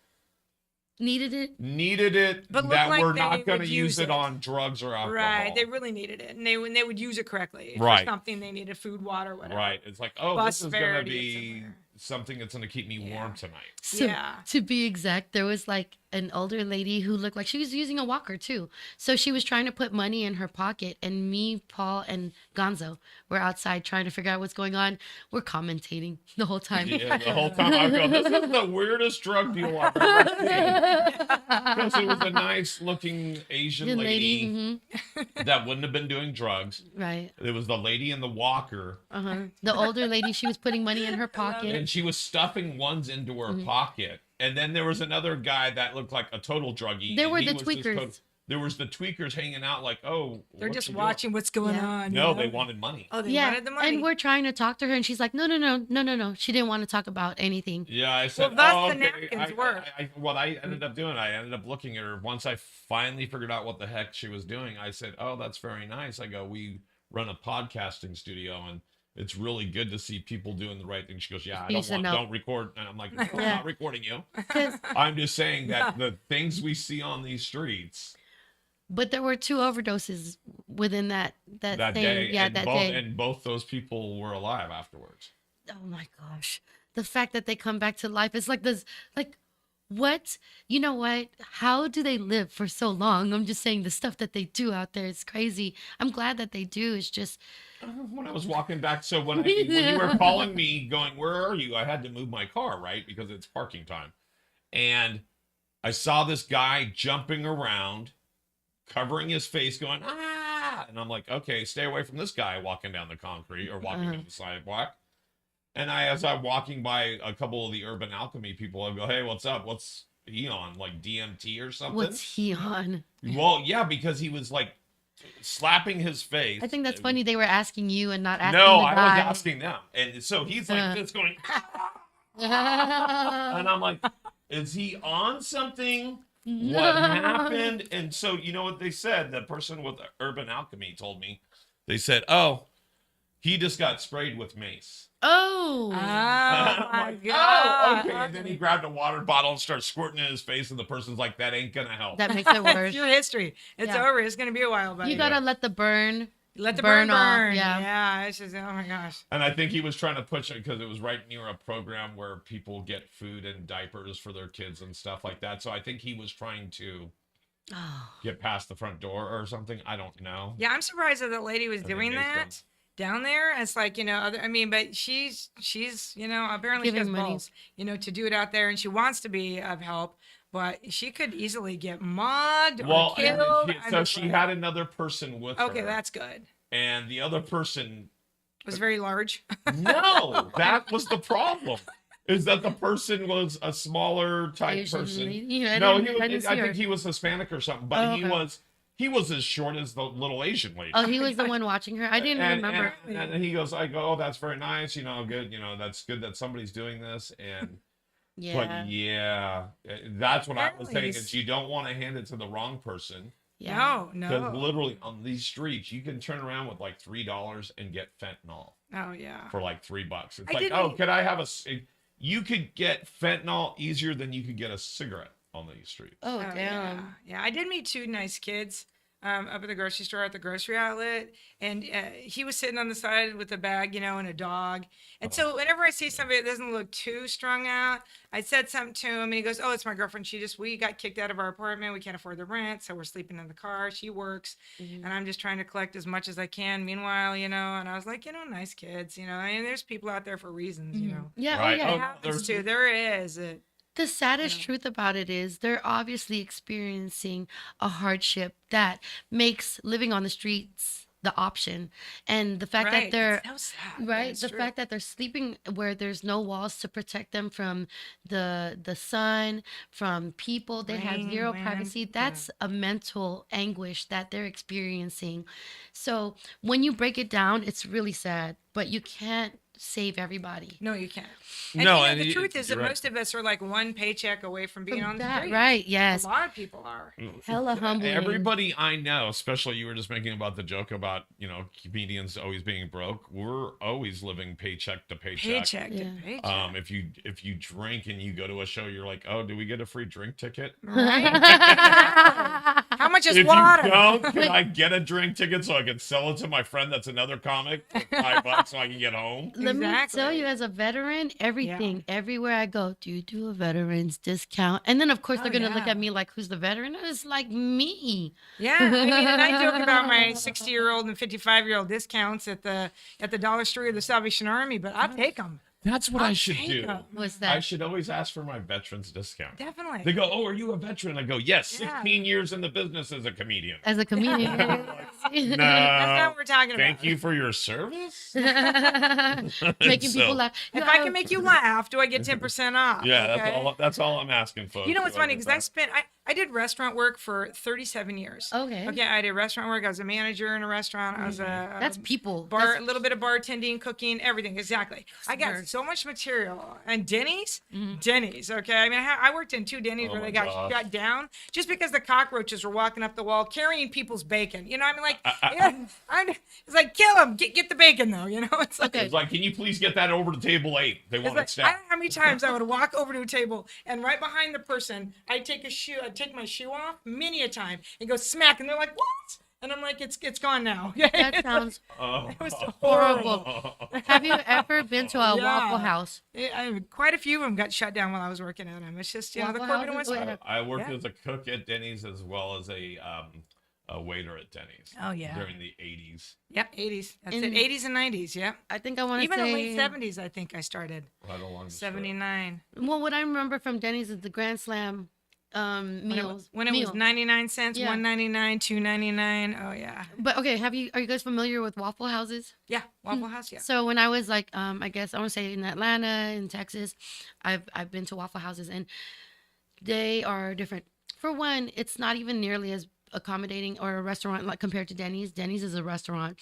A: Needed it?
C: needed it,
B: But looked
C: that
B: like
C: were
B: they
C: not going to
B: would
C: use
B: use
C: it
B: it.
C: on drugs or alcohol.
B: Right, they really needed it, and they would use it correctly
C: Right.
B: for something they needed, food, water, whatever.
C: Right. It's like, oh,
B: Bus
C: this is
B: fare
C: going
B: to
C: to
B: get
C: be
B: somewhere.
C: something that's going to keep me warm tonight.
A: So
B: Yeah.
A: to be exact, there was like an older lady who looked like she was using a walker too. So she was trying to put money in her pocket, and me, Paul, and Gonzo were outside trying to figure out what's going on. We're commentating the whole time.
C: Yeah, the whole time I go, this is the weirdest drug deal I've ever seen. Because it was a nice looking Asian
A: The
C: lady,
A: mhm.
C: that wouldn't have been doing drugs.
A: Right.
C: It was the lady in the walker,
A: The older lady, she was putting money in her pocket.
C: and she was stuffing ones into her pocket. And then there was another guy that looked like a total druggie.
A: There
C: and
A: were
C: he
A: the
C: was just
A: tweakers.
C: there was the tweakers hanging out like, oh,
B: They're
C: what's
B: just
C: she doing?
B: watching what's going
A: Yeah.
B: on.
C: No,
B: you know?
C: they wanted money.
B: Oh, they
A: Yeah,
B: wanted the money.
A: and we're trying to talk to her, and she's like, no, no, no, no, no, no. She didn't want to talk about anything.
C: Yeah, I said,
B: Well, that's
C: oh,
B: the
C: okay.
B: napkins work.
C: What I ended up doing, I ended up looking at her. Once I finally figured out what the heck she was doing, I said, oh, that's very nice. I go, we run a podcasting studio, and it's really good to see people doing the right thing. She goes, yeah,
A: You said no.
C: don't record. And I'm like, no, I'm
A: Yeah.
C: not recording you.
A: 'Cause-
C: I'm just saying that the things we see on these streets
A: but there were 2 overdoses within that
C: that
A: same,
C: day,
A: yeah,
C: and
A: that
C: both,
A: day.
C: and both those people were alive afterwards.
A: Oh my gosh. The fact that they come back to life is like this, like, what? You know what? How do they live for so long? I'm just saying the stuff that they do out there is crazy. I'm glad that they do. It's just,
C: When I was walking back, so when you were calling me, going, "Where are you?" I had to move my car, right, because it's parking time, and I saw this guy jumping around, covering his face, going ah, and I'm like, "Okay, stay away from this guy walking down the concrete or walking down the sidewalk." And as I'm walking by a couple of the Urban Alchemy people, I go, "Hey, what's up? What's he on? Like DMT or something?"
A: what's he on?
C: Well, yeah, because he was like slapping his face.
A: I think that's funny. They were asking you and not asking
C: No,
A: the
C: I
A: guy.
C: was asking them. And so he's like this going, and
A: and
C: I'm like, is he on something? What happened? And so, you know what they said? The person with Urban Alchemy told me, they said, oh, he just got sprayed with mace.
A: Oh.
B: Oh,
C: I'm
B: my
C: like,
B: God.
C: oh, okay. And then he grabbed a water bottle and started squirting in his face, and the person's like, that ain't gonna help.
A: That makes it worse.
B: It's your history. It's
A: Yeah.
B: over. It's going to be a while, buddy.
A: You gotta let the burn.
B: let the
A: burn
B: burn
A: off,
B: burn.
A: yeah.
B: Yeah. It's just, oh my gosh.
C: And I think he was trying to push it because it was right near a program where people get food and diapers for their kids and stuff like that. So I think he was trying to
A: Oh.
C: get past the front door or something. I don't know.
B: Yeah, I'm surprised that the lady was
C: I think
B: doing
C: they've
B: that
C: done-
B: down there. It's like, but she's, apparently she
A: Giving
B: has
A: money.
B: balls, to do it out there, and she wants to be of help, but she could easily get mugged or
C: Well, and
B: killed.
C: so she had another person with her.
B: Okay, that's good.
C: And the other person,
B: It was very large.
C: no, that was the problem. Is that the person was a smaller type
A: Asian
C: person?
A: lady? Yeah, I
C: No,
A: didn't- I didn't
C: I
A: see her.
C: think he was Hispanic or something, but
A: Oh,
C: he
A: okay.
C: was as short as the little Asian lady.
A: Oh, he was the one watching her. I didn't remember.
C: And he goes, I go, oh, that's very nice, good, that's good that somebody's doing this. And
A: Yeah.
C: but yeah, that's what I was saying
B: Nice.
C: is you don't want to hand it to the wrong person.
A: Yeah.
B: No.
C: Because literally on these streets, you can turn around with like $3 and get fentanyl
B: Oh, yeah.
C: for like $3. It's
B: I
C: like,
B: didn't-
C: oh, could I have you could get fentanyl easier than you could get a cigarette on these streets.
A: Oh,
B: Oh,
A: damn.
B: yeah. Yeah, I did meet 2 nice kids up at the grocery store at the grocery outlet, and he was sitting on the side with a bag, and a dog. And so whenever I see somebody that doesn't look too strung out, I said something to him, and he goes, "Oh, it's my girlfriend. We got kicked out of our apartment. We can't afford the rent, so we're sleeping in the car. She works, and I'm just trying to collect as much as I can. Meanwhile, and I was like, nice kids, and there's people out there for reasons,
A: Yeah.
C: Right.
A: Oh, yeah.
C: Oh,
B: It happens too. There is.
A: The saddest truth about it is they're obviously experiencing a hardship that makes living on the streets the option. And the fact that they're
B: It's so sad.
A: right,
B: It's
A: the
B: true.
A: fact that they're sleeping where there's no walls to protect them from the sun, from people, they have
B: Rain,
A: zero
B: wind,
A: privacy.
B: yeah.
A: That's a mental anguish that they're experiencing. So when you break it down, it's really sad, but you can't save everybody.
B: No, you can't.
C: No,
B: and
C: and
B: the truth is that
C: you're right.
B: most of us are like one paycheck away from being on the
A: That,
B: street.
A: right,
B: A
A: yes.
B: lot of people are.
A: Hella humbling.
C: Everybody I know, especially you were just making about the joke about, comedians always being broke. We're always living paycheck to paycheck.
B: Paycheck to
A: Yeah.
B: paycheck.
C: If you drink and you go to a show, you're like, oh, do we get a free drink ticket?
B: Right. How much is
C: If
B: water?
C: you don't, can I get a drink ticket so I can sell it to my friend that's another comic for $5 so I can get home?
A: Let me tell
B: Exactly.
A: you, as a veteran,
B: Yeah.
A: everywhere I go, do you do a veterans discount? And then, of course,
B: Oh,
A: they're gonna look
B: yeah.
A: at me like, "Who's the veteran?" It's like me.
B: Yeah, I mean, and I joke about my 60-year-old and 55-year-old discounts at the Dollar Store or the Salvation Army, but I'll take them.
C: That's what I should
B: take
C: do.
B: 'em.
A: What's
C: I
A: that?
C: should always ask for my veterans discount.
B: Definitely.
C: They go, "Oh, are you a veteran?" I go, "Yes,
B: Yeah.
C: 16 years in the business as a comedian."
A: As a comedian.
C: No,
B: That's not what we're talking about.
C: thank you for your service.
A: Making
C: So-
A: people laugh.
B: If I can make you laugh, do I get 10% off?
C: Yeah,
B: okay?
C: that's all I'm asking, folks.
B: You know what's
C: Do I
B: funny?
C: get
B: Because I did restaurant work for 37 years.
A: Okay.
B: Okay, I did restaurant work. I was a manager in a restaurant. I was
A: That's people.
B: a little bit of bartending, cooking, everything. Exactly. I got
A: Smart.
B: so much material. And Denny's,
A: Mm-hmm.
B: Denny's. Okay, I mean, I worked in 2 Denny's
C: Oh
B: where
C: my
B: they got
C: gosh.
B: shut down just because the cockroaches were walking up the wall carrying people's bacon. You know, I mean, like, it's like kill them, get the bacon though. You know, it's like.
A: Okay.
C: It's like, can you please get that over to table 8? They
B: It's
C: want
B: like,
C: it
B: I
C: stacked.
B: don't know how many times I would walk over to a table and right behind the person, I'd take my shoe off many a time and go smack, and they're like, "What?" And I'm like, "It's gone now."
A: That sounds
B: It was
A: horrible. Have you ever been to a
B: Yeah.
A: Waffle House?
B: Quite a few of them got shut down while I was working at them. It's just the
A: Waffle
B: corporate
A: houses?
B: ones.
A: Wait,
C: I worked
B: Yeah.
C: as a cook at Denny's as well as a waiter at Denny's.
B: Oh, yeah.
C: During the 80s.
B: Yep, 80s. That's
A: In-
B: it. 80s and 90s. Yep.
A: I think I want to
B: Even
A: say
B: the late 70s, I think I started.
C: Right along the
B: 79.
A: Well, what I remember from Denny's is the Grand Slam meals.
B: When it was
A: meals.
B: 99 cents,
A: Yeah.
B: $1.99, $2.99. Oh yeah.
A: But okay, are you guys familiar with Waffle Houses?
B: Yeah, Waffle House, yeah.
A: So when I was like, I guess I want to say in Atlanta, in Texas, I've been to Waffle Houses and they are different. For one, it's not even nearly as accommodating or a restaurant like compared to Denny's. Denny's is a restaurant.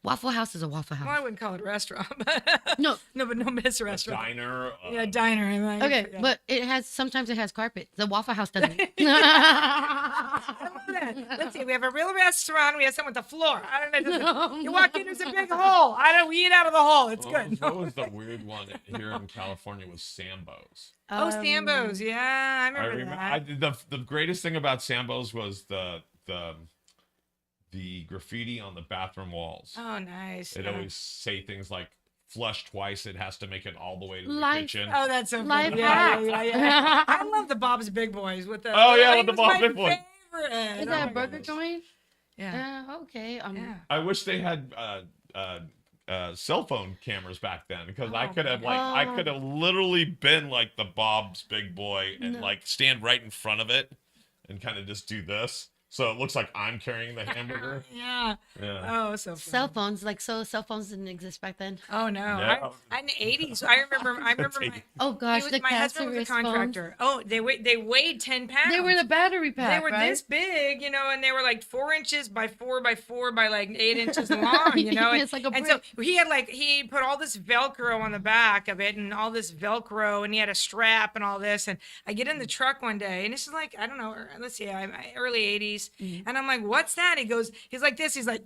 A: Waffle House is a Waffle
B: Well, I
A: House.
B: wouldn't call it a restaurant, but
A: No.
B: but it's a
C: A
B: restaurant.
C: diner.
B: Yeah, diner. And like,
A: Okay,
B: yeah.
A: but sometimes it has carpet. The Waffle House doesn't.
B: I love that. Let's see. We have a real restaurant. We have someone with the floor. I don't know. You walk in, there's a big hole. We eat out of the hole. It's good.
C: What was the weird one here in California was Sambo's.
B: Oh, Sambo's. Yeah, I remember that.
C: The greatest thing about Sambo's was the graffiti on the bathroom walls.
B: Oh, nice.
C: It
B: Yeah.
C: always say things like "flush twice." It has to make it all the way to the
A: Life-
C: kitchen.
B: Oh, that's so
A: Life
B: funny.
A: hack.
B: Yeah. I love the Bob's Big Boys with the.
C: Oh, yeah,
B: I
C: with the
B: think it was
C: Bob's
B: my
C: Big Boy.
B: favorite.
A: Is
B: Oh,
A: that
B: my
A: a burger
C: goodness.
A: joint?
B: Yeah.
A: Okay.
B: Yeah.
C: I wish they had cell phone cameras back then because I
B: Oh,
C: could have
A: man.
C: I could have literally been like the Bob's Big Boy and
A: No.
C: like stand right in front of it and kind of just do this. So it looks like I'm carrying the hamburger.
B: Yeah.
C: Yeah.
B: Oh, so funny.
A: Cell phones, cell phones didn't exist back then.
B: Oh no!
C: Yeah.
B: In the '80s, I remember my.
A: Oh gosh, the
B: My husband was a
A: cancerous phones.
B: contractor. Oh, they weighed 10 pounds.
A: They were the battery pack,
B: They were
A: right?
B: this big, and they were like 4 inches by 4 by 4 by like 8 inches long,
A: It's like a
B: And so
A: brick.
B: he put all this Velcro on the back of it and all this Velcro and he had a strap and all this. And I get in the truck one day and this is like, I don't know, let's see, early 80s.
A: Mm-hmm.
B: And I'm like, what's that? He's like this. He's like,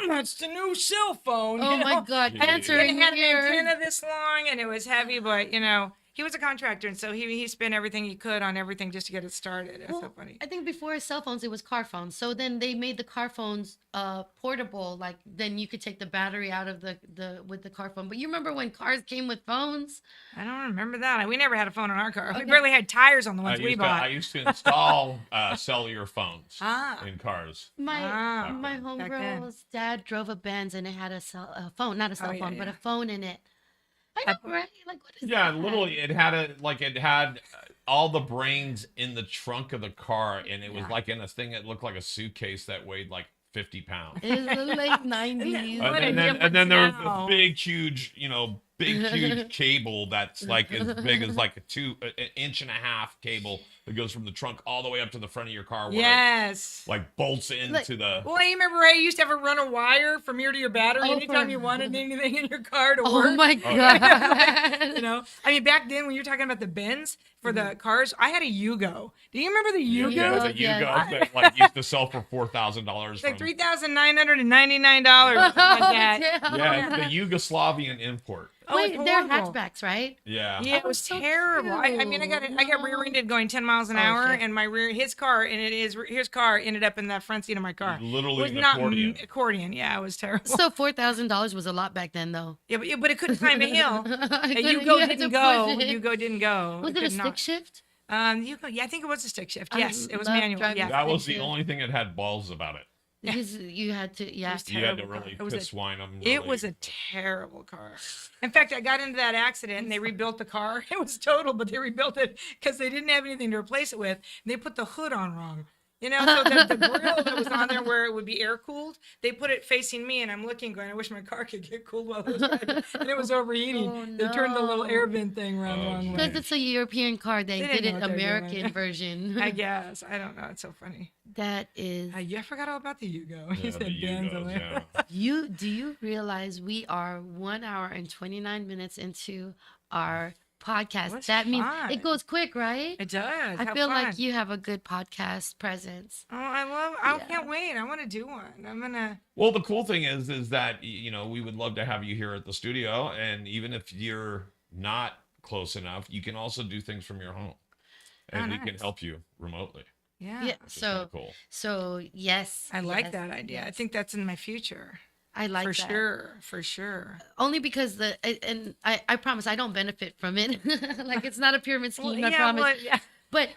B: that's the new cell phone.
A: Oh
B: you
A: my
B: know?
A: God,
C: Yeah.
A: cancer
B: And
A: in
B: it had an
A: here.
B: antenna this long and it was heavy, but he was a contractor, and so he spent everything he could on everything just to get it started. It's so funny.
A: I think before cell phones, it was car phones. So then they made the car phones portable. Like then you could take the battery out of with the car phone. But you remember when cars came with phones?
B: I don't remember that. We never had a phone on our car. We
A: Okay.
B: barely had tires on the
C: I
B: ones we
C: used,
B: bought.
C: I used to install cellular phones
B: Ah.
C: in cars.
A: My
B: Back then.
A: homegirl's dad drove a Benz and it had a phone, not a cell
B: yeah,
A: phone, but
B: yeah.
A: a phone in it. I know, right? Like what is
C: Yeah,
A: that?
C: literally, it had all the brains in the trunk of the car, and it was like in a thing that looked like a suitcase that weighed like 50 pounds.
A: It was the late 90s.
B: What a
C: And then there was
B: difference
C: this
B: now.
C: big, huge cable that's like as big as like an inch and a half cable that goes from the trunk all the way up to the front of your car where
B: Yes.
C: it like bolts into the.
B: Well, you remember Ray used to have to run a wire from here to your battery
A: Oh,
B: anytime
A: for-
B: you wanted anything in your car to
A: Oh
B: work.
A: my God.
B: I mean, back then when you were talking about the bins for the cars, I had a Yugo. Do you remember the Yugo?
C: Yeah,
A: Yugo,
C: the
A: yes.
C: Yugo that like used to sell for $4,000.
B: It's like
C: from-
B: $3,999 or something like that.
A: Damn.
C: Yeah, it's the Yugoslavian import.
B: Oh, it's
A: Wait, they're
B: horrible.
A: hatchbacks, right?
C: Yeah.
B: Yeah, it
A: Oh,
B: was
A: so
B: terrible. I mean, I got
A: cute.
B: I got rear-ended going 10 miles an
A: Oh,
B: hour,
A: shit.
B: and his car his car ended up in the front seat of my car. It
C: Literally
B: was
C: an
B: not
C: accordion.
B: accordion. Yeah, it was terrible.
A: So $4,000 was a lot back then, though.
B: Yeah, but it couldn't climb a hill.
A: I
B: And
A: couldn't- you had to
B: didn't
A: push
B: go.
A: it.
B: Didn't go.
A: Was it a
B: could
A: stick
B: not.
A: shift?
B: Yeah, I think it was a stick shift.
A: I
B: Yes, it was
A: love
B: manual.
A: driving
B: Yeah,
C: That was
A: stick
C: the
A: shift.
C: only thing that had balls about it.
A: Because you had to, yeah.
B: was
C: You had to
B: terrible car.
C: really
B: It was
C: piss wine them.
B: it was a terrible car. In fact, I got into that accident and they rebuilt the car. It was total, but they rebuilt it because they didn't have anything to replace it with. And they put the hood on wrong. You know, so the grill that was on there where it would be air cooled, they put it facing me, and I'm looking, going, I wish my car could get cooled while I was driving. And it was overheating.
A: Oh,
B: They turned the little
A: no.
B: air vent thing around the
C: Oh,
B: wrong
A: Because
B: way.
A: it's a European car, they
B: They
A: did
B: didn't know
A: an
B: what they were doing.
A: American version.
B: I guess. I don't know. It's so funny.
A: That is.
B: I forgot all about the Yugo.
C: Yeah,
B: He said
C: the
B: Benz on
C: Yugos,
B: there.
C: yeah.
A: Do you realize we are 1 hour and 29 minutes into our podcast?
B: What's
A: That means
B: fun?
A: it goes quick, right?
B: It does.
A: I
B: How
A: feel
B: fun.
A: like you have a good podcast presence.
B: Oh, I
A: Yeah.
B: can't wait. I want to do one. I'm going to.
C: Well, the cool thing is that we would love to have you here at the studio, and even if you're not close enough, you can also do things from your home, and we can
B: nice.
C: help you remotely.
B: Yeah.
A: Yeah.
C: Which is kinda
A: So
C: cool.
A: so yes.
B: I like
A: yes,
B: that idea. I
A: yes.
B: think that's in my future.
A: I like
B: for
A: that.
B: sure. For sure.
A: Only because I promise I don't benefit from it. Like it's not a pyramid scheme. I
B: yeah,
A: promise.
B: well, yeah.
A: But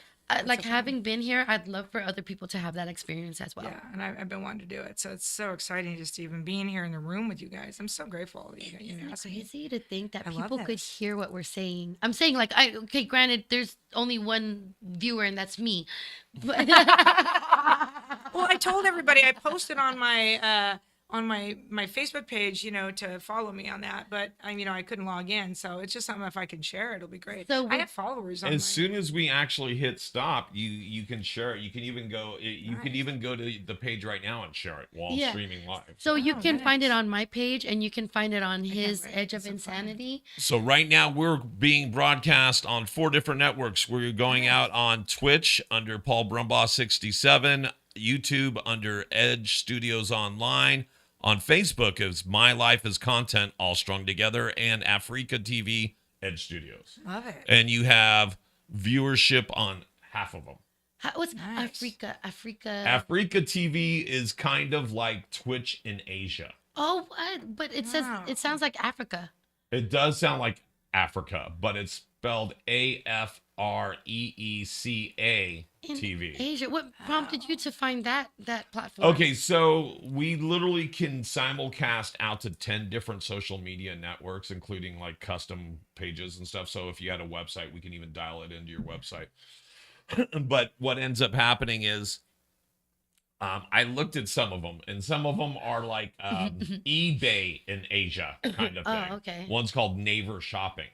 A: like
B: so funny.
A: having been here, I'd love for other people to have that experience as well.
B: Yeah, and I've been wanting to do it, so it's so exciting just even being here in the room with you guys. I'm so grateful that you
A: Isn't it
B: asked me.
A: crazy to think that
B: I love
A: people could
B: this.
A: hear what we're saying? I'm saying like okay, granted, there's only one viewer and that's me. But
B: Well, I told everybody I posted on my Facebook page, to follow me on that, but I couldn't log in, so it's just something if I can share, it'll be great.
A: So
B: I
A: we-
B: have followers on
C: As soon as we actually hit stop, you can share it. You can even go. You can
B: Nice.
C: even go to the page right now and share it while
A: Yeah.
C: streaming live.
A: so you
B: Oh,
A: can find it
B: nice.
A: on my page and you can find it on his
B: wait.
A: Edge of
B: That's so fun.
A: Insanity.
C: So right now we're being broadcast on 4 different networks. We're going out on Twitch under Paul Brumbaugh 67, YouTube under Edge Studios Online, on Facebook is My Life is Content all strung together, and Africa TV Edge Studios.
B: Love it.
C: And you have viewership on half of them.
A: What's
B: Nice.
A: Africa?
C: Africa TV is kind of like Twitch in Asia.
A: Oh, what? But it says
B: Wow.
A: it sounds like Africa.
C: It does sound like Africa, but it's spelled AFREECA
A: In
C: TV.
A: Asia. What prompted you to find that platform?
C: Okay, so we literally can simulcast out to 10 different social media networks, including like custom pages and stuff. So if you had a website, we can even dial it into your website. But what ends up happening is I looked at some of them, and some of them are like eBay in Asia kind of thing.
A: Oh, okay.
C: One's called Naver Shopping.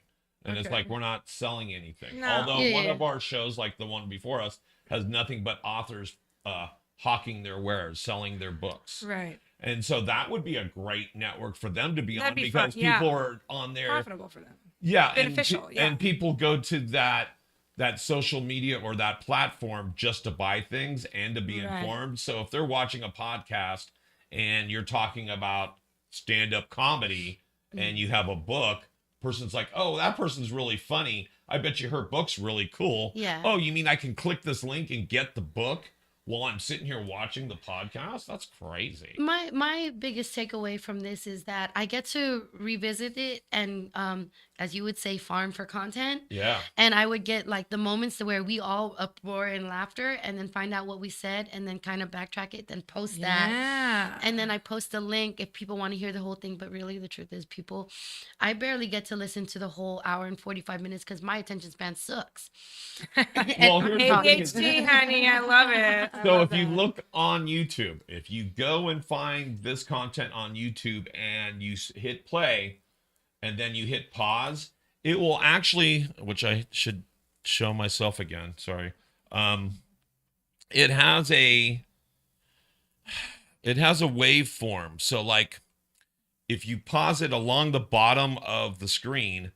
C: And it's
B: Okay.
C: like, we're not selling anything.
B: No.
C: Although
A: Yeah,
C: one
A: yeah.
C: of our shows, like the one before us, has nothing but authors hawking their wares, selling their books.
B: Right.
C: And so that would be a great network for them to be
B: That'd
C: on
B: be
C: because
B: fun, yeah.
C: people are on there.
B: Profitable for them.
C: Yeah,
B: Beneficial, yeah.
C: and people go to that social media or that platform just to buy things and to be
B: Right.
C: informed. So if they're watching a podcast and you're talking about stand-up comedy and you have a book, person's like, "Oh, that person's really funny. I bet you her book's really cool."
A: Yeah.
C: "Oh, you mean I can click this link and get the book while I'm sitting here watching the podcast?" That's crazy.
A: My biggest takeaway from this is that I get to revisit it and as you would say, farm for content.
C: Yeah.
A: And I would get like the moments where we all uproar in laughter and then find out what we said and then kind of backtrack it, then post that.
B: Yeah.
A: And then I post a link if people want to hear the whole thing. But really, the truth is, I barely get to listen to the whole hour and 45 minutes because my attention span sucks.
C: Well, here's the thing is-
B: ADHD, honey. I love it. I
C: So
B: love
C: if you
B: that.
C: look on YouTube, if you go and find this content on YouTube and you hit play and then you hit pause, it will actually, which I should show myself again, sorry. It has a waveform. So like if you pause it along the bottom of the screen,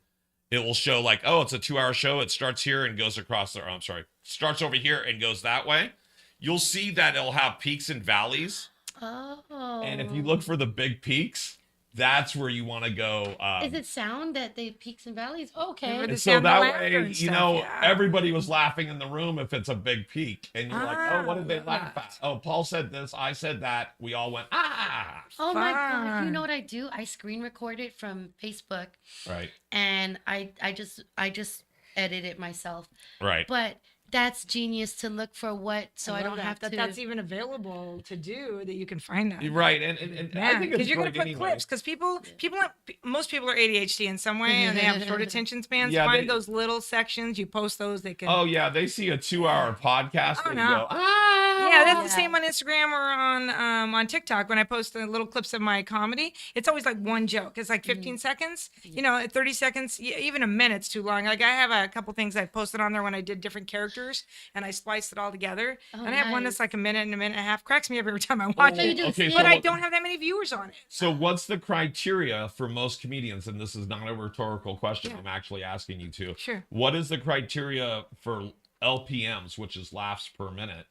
C: it will show like, oh, it's a 2-hour show. It starts here and goes across there. I'm sorry. Starts over here and goes that way. You'll see that it'll have peaks and valleys.
A: Oh.
C: And if you look for the big peaks, that's where you want to go.
A: Is it sound that they peaks and valleys? Okay.
B: Remember
C: And
B: the
C: so
B: sound of
C: that
B: laughter
C: way,
B: and
C: you
B: stuff,
C: know,
B: yeah.
C: everybody was laughing in the room if it's a big peak. And you're like, oh, what did they
B: love
C: laugh
B: that.
C: at? Oh, Paul said this, I said that. We all went, ah.
A: Oh my gosh. You
B: Fun.
A: know what I do? I screen record it from Facebook
C: Right,
A: and I just edit it myself.
C: right.
A: But that's genius to look for what so
B: I
A: I
B: love
A: don't
B: that,
A: have to
B: that's even available to do, that you can find that.
C: Right. And I
B: Man,
C: think
B: because
C: it's
B: you're gonna
C: great
B: put
C: anyway.
B: clips. Because most people are ADHD in some way, and they have short attention spans.
C: Yeah,
B: Find
C: they-
B: those little sections. You post those. They can.
C: Oh, yeah. They see a 2-hour podcast
B: Oh,
C: and
B: no.
C: go, ah.
B: Yeah, that's the
A: Yeah.
B: same on Instagram or on TikTok. When I post little clips of my comedy, it's always like one joke. It's like 15 seconds. You know, at 30 seconds, even a minute's too long. Like I have a couple things I posted on there when I did different characters, and I spliced it all together.
A: Oh,
B: and I have one that's
A: nice.
B: like a minute and a half. Cracks me up every time I watch
A: So you
B: it.
A: do
C: Okay,
A: skits?
B: But I
C: what-
B: don't have that many viewers on it.
C: So what's the criteria for most comedians? And this is not a rhetorical question.
B: Yeah.
C: I'm actually asking you to.
B: Sure.
C: What is the criteria for LPMs, which is laughs per minute?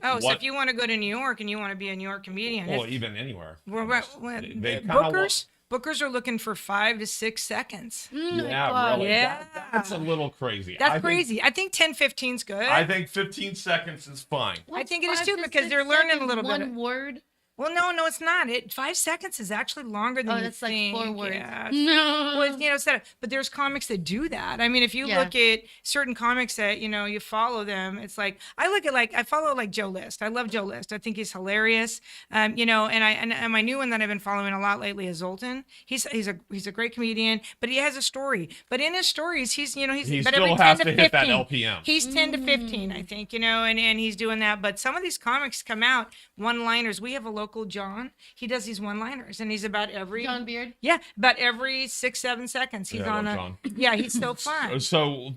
B: Oh, so
C: What-
B: if you want to go to New York and you want to be a New York comedian,
C: Well,
B: it's-
C: even anywhere.
B: They
C: kinda
B: bookers are looking for 5 to 6 seconds.
C: Yeah,
A: God.
C: really.
B: Yeah.
C: That's a little crazy.
B: That's
C: I think-
B: crazy. I think 10-15 is good.
C: I think 15 seconds is fine.
B: I think it is
A: What's
B: too,
A: 5 to
B: because
A: 6
B: they're learning a
A: seconds,
B: little bit.
A: One word.
B: Well, no, it's not. 5 seconds is actually longer than
A: Oh,
B: you
A: that's like
B: think.
A: 4 words.
B: Yeah.
A: No.
B: Well, you know, but there's comics that do that. I mean, if you
A: Yeah.
B: look at certain comics that, you know, you follow them, it's like, I follow like Joe List. I love Joe List. I think he's hilarious. You know, and my new one that I've been following a lot lately is Zoltan. He's a great comedian, but he has a story. But in his stories, he's
C: He
B: but
C: still
B: every 10
C: has
B: to
C: to
B: 15.
C: hit that LPM.
B: He's 10 to 15, I think, you know, and he's doing that. But some of these comics come out one-liners. We have a local John. He does these one-liners, and he's about every
A: John Beard.
B: yeah, about every 6-7 seconds. He's
C: Yeah, I
B: on
C: love
B: a
C: John.
B: yeah. He's so fun.
C: So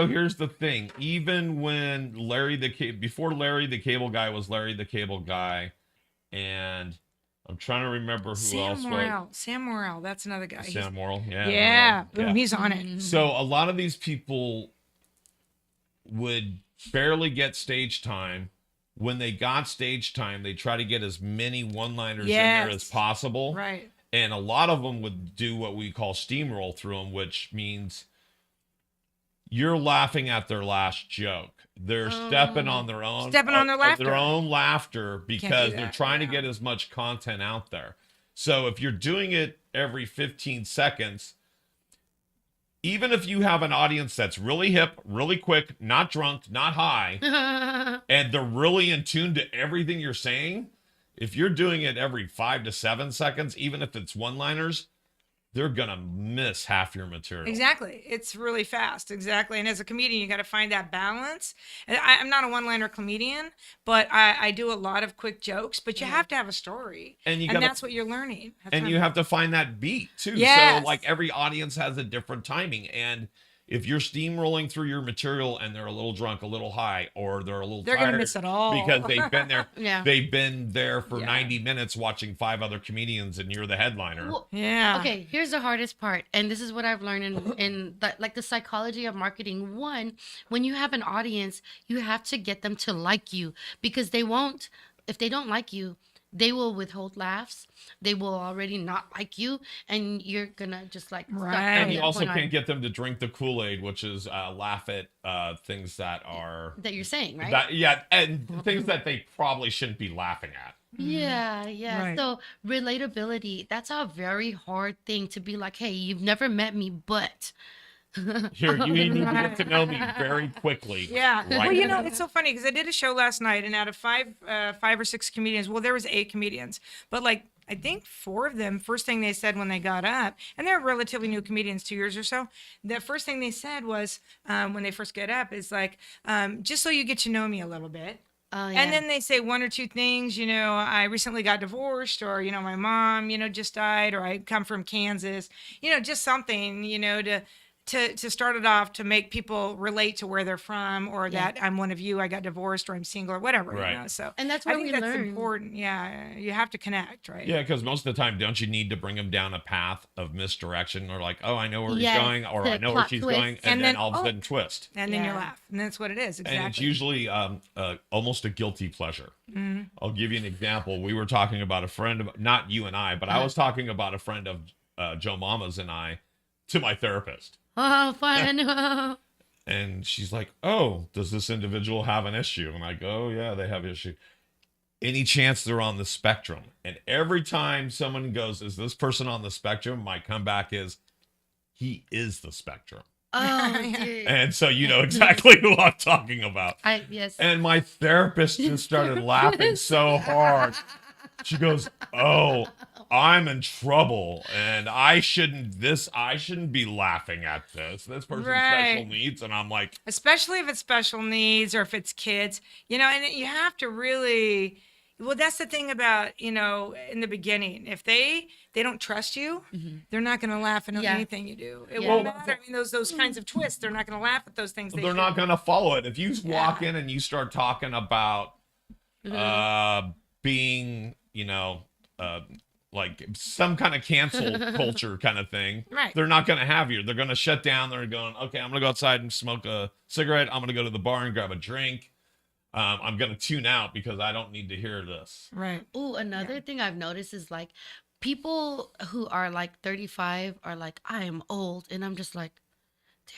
C: here's the thing. Even when before Larry the Cable Guy was Larry the Cable Guy, and I'm trying to remember who else was.
B: Sam Morrell, that's another guy.
C: Sam Morrill. Yeah.
B: Yeah,
C: Morrill,
B: boom, he's on it.
A: Mm-hmm.
C: So a lot of these people would barely get stage time. When they got stage time, they try to get as many one-liners in there as
B: Yes.
C: possible.
B: Right.
C: And a lot of them would do what we call steamroll through them, which means you're laughing at their last joke. They're stepping on their own
B: Stepping on their laughter.
C: their own laughter because they're
B: that,
C: trying
B: yeah.
C: to get as much content out there. So if you're doing it every 15 seconds, even if you have an audience that's really hip, really quick, not drunk, not high, and they're really in tune to everything you're saying, if you're doing it every 5 to 7 seconds, even if it's one-liners, they're gonna miss half your material.
B: Exactly. It's really fast. Exactly. And as a comedian, you got to find that balance. And I'm not a one-liner comedian, but I do a lot of quick jokes. But you have to have a story,
C: And you
B: and
C: gotta-
B: that's what you're learning. That's
C: And
B: what
C: you
B: I'm-
C: have to find that beat too.
B: Yes.
C: So like every audience has a different timing. And if you're steamrolling through your material and they're a little drunk, a little high, or they're a little
B: They're
C: tired
B: gonna miss it all.
C: because they've been there.
A: Yeah.
C: They've been there for
B: Yeah.
C: 90 minutes watching 5 other comedians and you're the headliner.
A: Well,
B: Yeah.
A: Okay, here's the hardest part, and this is what I've learned in the psychology of marketing. One, when you have an audience, you have to get them to like you, because they won't. If they don't like you, they will withhold laughs. They will already not like you, and you're gonna just like stop
B: Right.
A: from
C: And you
A: that
C: also
A: point on
C: can't get them to drink the Kool-Aid, which is laugh at things that are
A: that you're saying, right?
C: and things that they probably shouldn't be laughing at.
A: Yeah, yeah.
B: Right.
A: So relatability, that's a very hard thing to be like, hey, you've never met me, but
C: Here, you need to get to know me very quickly.
B: Yeah.
C: Right
B: Well, you
C: now.
B: know, it's so funny because I did a show last night, and out of five or six comedians, well, there was 8 comedians, but like I think 4 of them, first thing they said when they got up, and they're relatively new comedians, 2 years or so. The first thing they said was when they first get up is like, just so you get to know me a little bit.
A: oh yeah.
B: And then they say 1 or 2 things, you know, I recently got divorced, or, you know, my mom, you know, just died, or I come from Kansas, you know, just something, you know, to start it off to make people relate to where they're from, or
A: Yeah.
B: that I'm one of you, I got divorced, or I'm single, or whatever,
C: Right.
B: you know. So
A: And that's
B: I
A: where
B: think
A: we
B: that's
A: learn.
B: important. Yeah, you have to connect, right?
C: Yeah, because most of the time, don't you need to bring them down a path of misdirection, or like, oh, I know where he's
A: Yes,
C: going, or
A: the
C: I know where
A: plot
C: she's
A: twist.
C: going, and,
B: And
C: then
B: then,
C: all of a
B: oh,
C: sudden twist.
B: And then you
A: Yeah.
B: laugh, and that's what it is. Exactly.
C: And it's usually almost a guilty pleasure.
B: Mm-hmm.
C: I'll give you an example. We were talking about a friend, not you and I, but I was talking about a friend of JoMama's and I to my therapist.
A: Oh, fun.
C: And she's like, oh, does this individual have an issue? And I go, oh, yeah, they have an issue. Any chance they're on the spectrum? And every time someone goes, is this person on the spectrum? My comeback is, he is the spectrum.
A: Oh, dude.
C: And so you know exactly who I'm talking about.
A: Yes.
C: And my therapist just started laughing so hard. She goes, oh, I'm in trouble, and I shouldn't be laughing at this. This person's special needs. And I'm like,
B: especially if it's special needs or if it's kids, you know, and you have to really, well, that's the thing about, you know, in the beginning, if they don't trust you, they're not going to laugh at anything you do. It won't matter. I mean, those kinds of twists, they're not going to laugh at those things.
C: They're not going to follow it. If you walk in and you start talking about being, you know, like some kind of cancel culture kind of thing,
B: right?
C: They're not going to have you. They're going to shut down. They're going, okay, I'm going to go outside and smoke a cigarette. I'm going to go to the bar and grab a drink. I'm going to tune out because I don't need to hear this.
B: Right.
A: Oh, another thing I've noticed is like people who are like 35 are like, I am old. And I'm just like,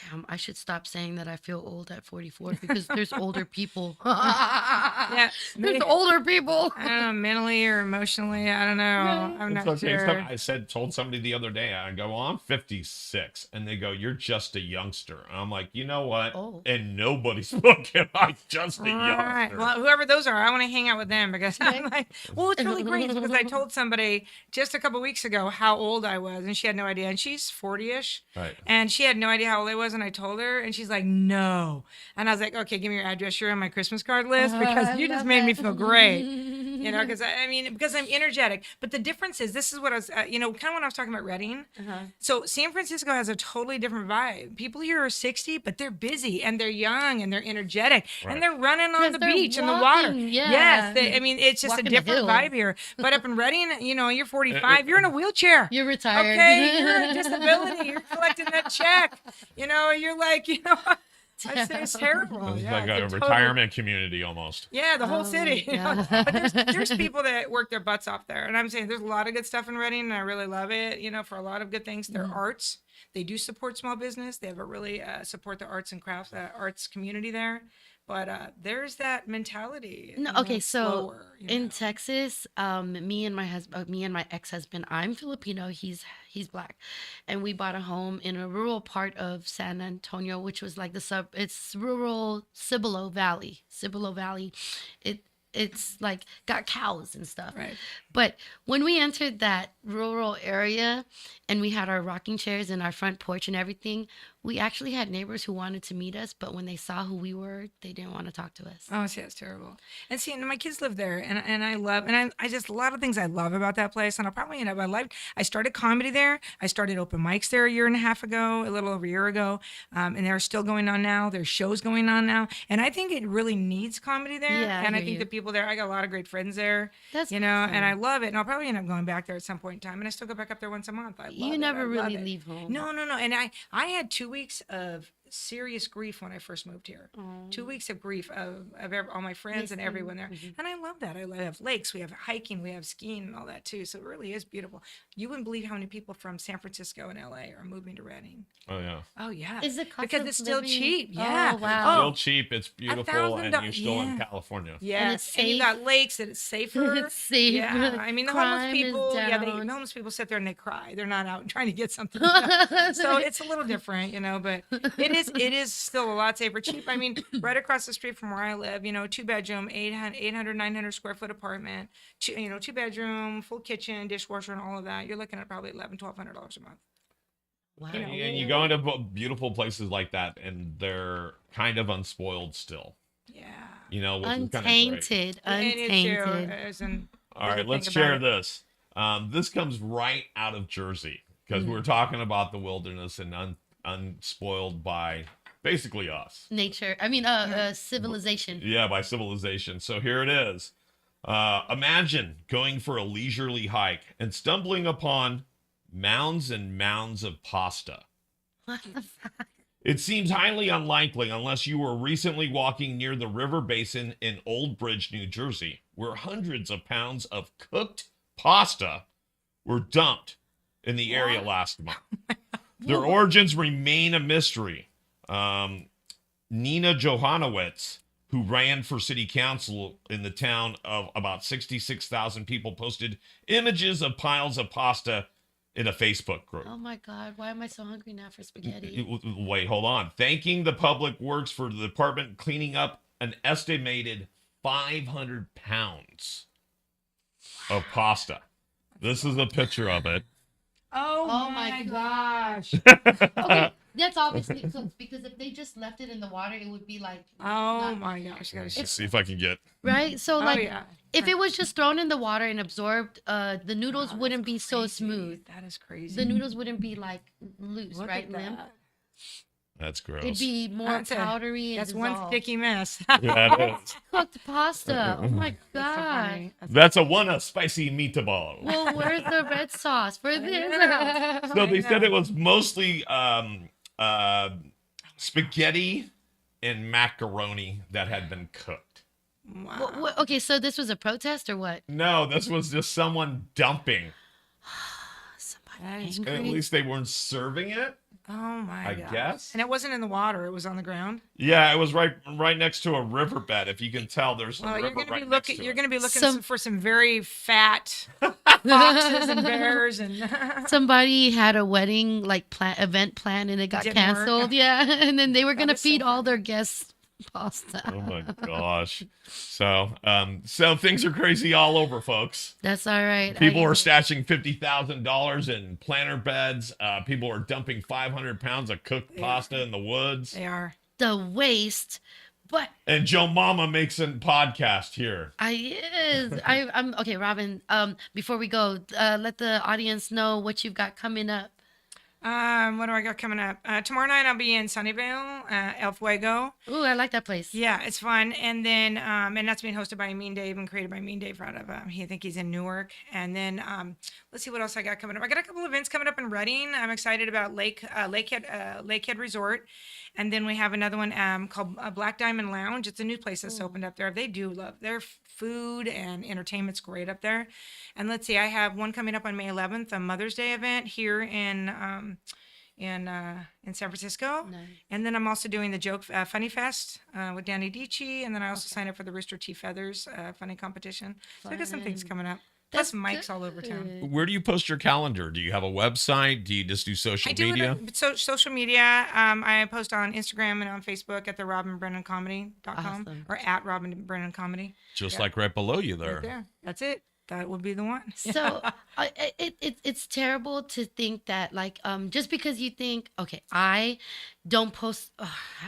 A: damn, I should stop saying that I feel old at 44 because there's older people.
B: Yeah.
A: There's older people.
B: I don't know, mentally or emotionally. I don't know. I'm
C: It's
B: not
C: okay.
B: sure.
C: I told somebody the other day, I go, well, I'm 56. And they go, you're just a youngster. And I'm like, you know what?
A: Oh.
C: And nobody's looking. I'm just a
B: Right.
C: youngster.
B: Well, whoever those are, I want to hang out with them because I'm like, well, it's really great because I told somebody just a couple weeks ago how old I was, and she had no idea. And she's 40-ish,
C: Right.
B: and she had no idea how old I was. And I told her, and she's like, no. And I was like, okay, give me your address. You're on my Christmas card list because you just made me feel great. You know, because I mean, because I'm energetic. But the difference is, this is what I was, you know, kind of when I was talking about Reading. So San Francisco has a totally different vibe. People here are 60, but they're busy and they're young and they're energetic and they're running on the
A: they're
B: beach and the water.
A: walking, yeah.
B: Yes, I mean, it's just
A: Walking
B: a
A: the
B: different
A: hill.
B: vibe here. But up in Reading, you know, you're 45, you're in a wheelchair.
A: You're retired.
B: Okay, you're a disability. You're collecting that check. You know, you're like, you know, it's terrible.
C: It's
B: Yeah,
C: like a
B: it's
C: retirement community almost.
B: Yeah, the whole city. You know?
A: God.
B: But there's people that work their butts off there, and I'm saying there's a lot of good stuff in Reading, and I really love it. You know, for a lot of good things. Their arts, they do support small business. They have a really support the arts and crafts, arts community there. But there's that mentality.
A: No,
B: you know,
A: okay, so
B: slower, you
A: in
B: know.
A: Texas, me and my ex-husband, I'm Filipino, he's black, and we bought a home in a rural part of San Antonio, which was like it's rural Cibolo Valley. It's like got cows and stuff.
B: Right.
A: But when we entered that rural area and we had our rocking chairs and our front porch and everything, we actually had neighbors who wanted to meet us, but when they saw who we were, they didn't want to talk to us.
B: Oh, see, that's terrible. And see, and my kids live there, and I love, and I just, a lot of things I love about that place, and I'll probably end up, I started comedy there. I started open mics there a year and a half ago, a little over a year ago, and they're still going on now. There's shows going on now, and I think it really needs comedy there,
A: Yeah, I
B: and I
A: hear
B: think
A: you.
B: the people there, I got a lot of great friends there,
A: That's
B: you know, and
A: awesome.
B: I love it, and I'll probably end up going back there at some point in time, and I still go back up there once a month. I love
A: You
B: it.
A: never
B: I love
A: really
B: it.
A: leave home.
B: No, and I had 2 weeks of serious grief when I first moved here. 2 weeks of grief of all my friends and everyone there. And I love that. I have lakes, we have hiking, we have skiing and all that too. So it really is beautiful. You wouldn't believe how many people from San Francisco and LA are moving to Reading.
C: Oh, yeah.
B: Oh yeah.
A: Is it cost
B: because
A: of
B: it's still
A: living-
B: cheap.
A: Oh,
B: Yeah.
A: wow.
C: Still cheap. It's beautiful. And
B: $1,000
C: you're still in
B: yeah.
C: California.
B: Yes, and you
A: safe.
B: got lakes and it's safer.
A: It's safe.
B: Yeah, I mean the homeless
A: Crime is
B: people. Yeah, the
A: down.
B: homeless people sit there and they cry. They're not out trying to get something. So it's a little different, you know. But it is still a lot safer, cheap. I mean, right across the street from where I live, you know, 2-bedroom, 800, 900 square foot apartment. 2-bedroom, full kitchen, dishwasher, and all of that. You're looking at probably $1,100-$1,200 a month.
A: Wow.
B: You know,
C: And you go into beautiful places like that, and they're kind of unspoiled still.
B: Yeah.
C: You know, which is kind of great.
A: Untainted.
B: And it's true,
A: Untainted.
B: as in-
C: All right,
B: there's a
C: let's
B: thing about
C: share
B: it.
C: this. This comes right out of Jersey because we were talking about the wilderness and unspoiled by basically us.
A: Nature. I mean, civilization.
C: Yeah, by civilization. So here it is. Imagine going for a leisurely hike and stumbling upon mounds and mounds of pasta.
A: What the fuck?
C: It seems highly unlikely unless you were recently walking near the river basin in Old Bridge, New Jersey, where hundreds of pounds of cooked pasta were dumped in the area last month. Their origins remain a mystery. Nina Johanowitz, who ran for city council in the town of about 66,000 people, posted images of piles of pasta in a Facebook group.
A: Oh my God, why am I so hungry now for spaghetti?
C: Wait, hold on. Thanking the public works for the department cleaning up an estimated 500 pounds of pasta. This is a picture of it.
B: Oh my gosh.
A: Okay, that's obviously cooked because if they just left it in the water, it would be like.
B: Oh my gosh.
C: Let's see if I can get.
A: Right? So, like,
B: yeah.
A: if it was just thrown in the water and absorbed, the noodles wouldn't be so smooth.
B: That is crazy.
A: The noodles wouldn't be like loose,
B: Look
A: right?
B: at
A: Limp.
B: that.
C: That's gross.
A: It'd be more powdery and
B: That's one
A: dissolved.
B: sticky mess.
C: Yeah, it is.
A: Cooked pasta. Oh my
B: That's so
A: God.
B: funny.
C: That's a spicy meatball.
A: Well, where's the red sauce for this?
C: So they said it was mostly spaghetti and macaroni that had been cooked.
B: Wow.
A: Okay, so this was a protest or what?
C: No, this was just someone dumping.
A: Somebody
B: That is
A: angry?
C: At least they weren't serving it.
B: Oh my
C: I
B: gosh.
C: guess.
B: And it wasn't in the water, it was on the ground.
C: Yeah, it was right next to a riverbed. If you can tell, there's a
B: Well,
C: river right next to
B: you're
C: it.
B: gonna be looking
A: Some-
B: for some very fat foxes and bears and
A: Somebody had a wedding event planned and it got
B: Didn't work.
A: canceled. Yeah, and then they were gonna
B: is so
A: feed all
B: funny.
A: their guests pasta.
C: Oh my gosh. So things are crazy all over, folks.
A: That's all right.
C: People are stashing $50,000 in planter beds. People are dumping 500 pounds of cooked pasta in the woods.
B: they are.
A: The waste, but
C: And JoMama makes a podcast here.
A: I'm okay, Robin. Before we go, let the audience know what you've got coming up.
B: What do I got coming up? Tomorrow night I'll be in Sunnyvale, El Fuego.
A: Ooh, I like that place.
B: Yeah, it's fun. And then, and that's being hosted by Mean Dave and created by Mean Dave out of, I think he's in Newark. And then, let's see what else I got coming up. I got a couple events coming up in Reading. I'm excited about Lakehead Resort. And then we have another one called Black Diamond Lounge. It's a new place that's opened up there. They do love their food and entertainment's great up there. And let's see, I have one coming up on May 11th, a Mother's Day event here in San Francisco.
A: Nice.
B: And then I'm also doing the Joke Funny Fest with Danny Dici. And then I also signed up for the Rooster T. Feathers funny competition. So I got some things
A: Fun.
B: coming up.
A: That's
B: Plus mics all over town.
A: good.
C: Where do you post your calendar? Do you have a website? Do you just do social
B: I do
C: media?
B: it on social media. I post on Instagram and on Facebook at the RobinBrennanComedy.com
A: Awesome.
B: or at Robin Brennan Comedy.
C: Just like right below you there.
B: Right there. That's it. That would be the one.
A: So it's terrible to think that just because you think, okay, I don't post,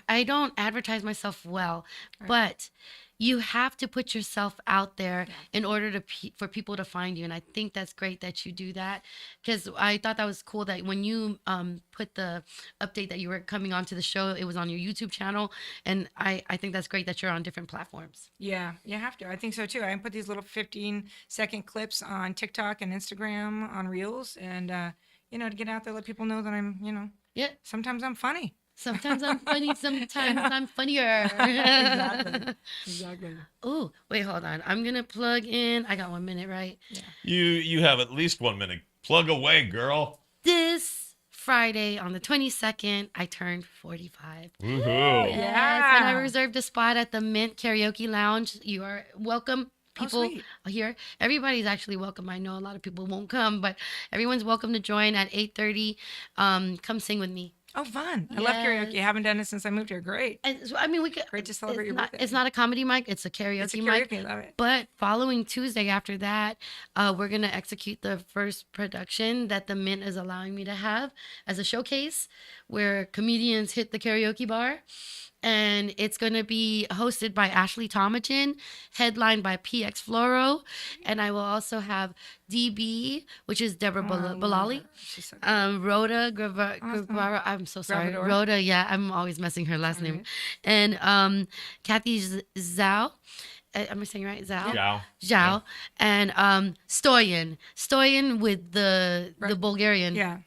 A: I don't advertise myself well, but you have to put yourself out there in order for people to find you. And I think that's great that you do that, because I thought that was cool that when you put the update that you were coming onto the show, it was on your YouTube channel. And I think that's great that you're on different platforms.
B: Yeah, you have to. I think so too. I put these little 15-second clips on TikTok and Instagram on Reels, and to get out there, let people know that I'm,
A: Yeah.
B: sometimes I'm funny.
A: Sometimes I'm funny, sometimes I'm funnier.
B: Exactly.
A: Oh, wait, hold on. I'm going to plug in. I got 1 minute, right?
C: You have at least 1 minute. Plug away, girl.
A: This Friday on the 22nd, I turned 45.
C: Woohoo.
A: Yes, and I
B: Yeah.
A: reserved a spot at the Mint Karaoke Lounge. You are welcome. People
B: sweet.
A: here, everybody's actually welcome. I know a lot of people won't come, but everyone's welcome to join at 8:30. Come sing with me.
B: Oh, fun. I love karaoke. I
A: Yes.
B: haven't done it since I moved here. Great.
A: And so, I mean, we could.
B: Great to celebrate your birthday.
A: It's not a comedy mic. It's a karaoke
B: It's a
A: mic.
B: karaoke. Love it.
A: But following Tuesday after that, we're going to execute the first production that the Mint is allowing me to have as a showcase where comedians hit the karaoke bar. And it's going to be hosted by Ashley Tomajan, headlined by PX Floro. And I will also have DB, which is Deborah Balali.
B: She's so good.
A: Rhoda Guevara, I'm so sorry.
B: Gravador.
A: Rhoda, yeah, I'm always messing her last name.
B: Right.
A: And Kathy Zhao. Am I saying right? Zhao?
C: Zhao.
A: Zhao. And Stoyan. Stoyan with the
B: Right.
A: Bulgarian.
B: Yeah.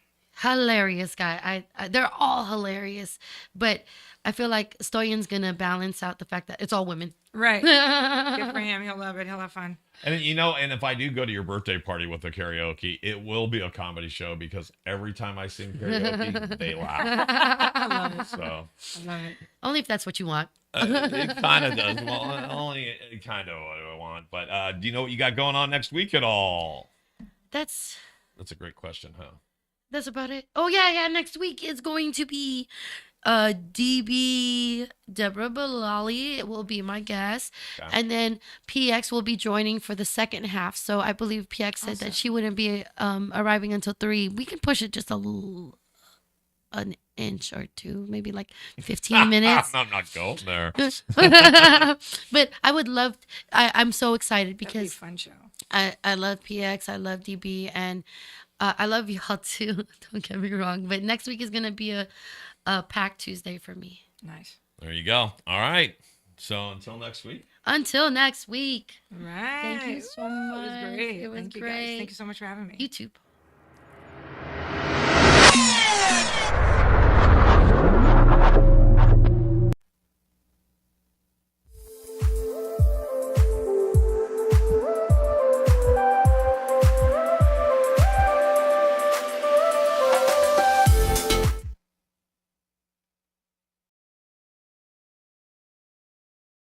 A: Hilarious guy. They're all hilarious, but I feel like Stoyan's gonna balance out the fact that it's all women.
B: Right. Good for him. He'll love it. He'll have fun.
C: And you know, and if I do go to your birthday party with the karaoke, it will be a comedy show because every time I sing karaoke, they laugh.
B: I love it.
C: So
B: I love it.
A: Only if that's what you want.
C: it kind of does. Well, only kind of what I want. But do you know what you got going on next week at all?
A: That's
C: a great question, huh?
A: That's about it. Oh yeah. Next week is going to be DB Deborah Bilali. It will be my guest,
C: Okay.
A: and then PX will be joining for the second half. So I believe PX said
B: Awesome.
A: that she wouldn't be arriving until 3. We can push it just an inch or two, maybe like 15 minutes.
C: I'm not going there.
A: But I would love. I'm so excited
B: That'd be a
A: because
B: fun show.
A: I love PX, I love DB, and I love y'all too. Don't get me wrong. But next week is gonna be a packed Tuesday for me.
B: Nice.
C: There you go. All right. So until next week.
A: Until next week.
B: All right.
A: Thank you so
B: It
A: much.
B: was great.
A: It was
B: Thank you guys.
A: great.
B: Thank you so much for having me.
A: YouTube.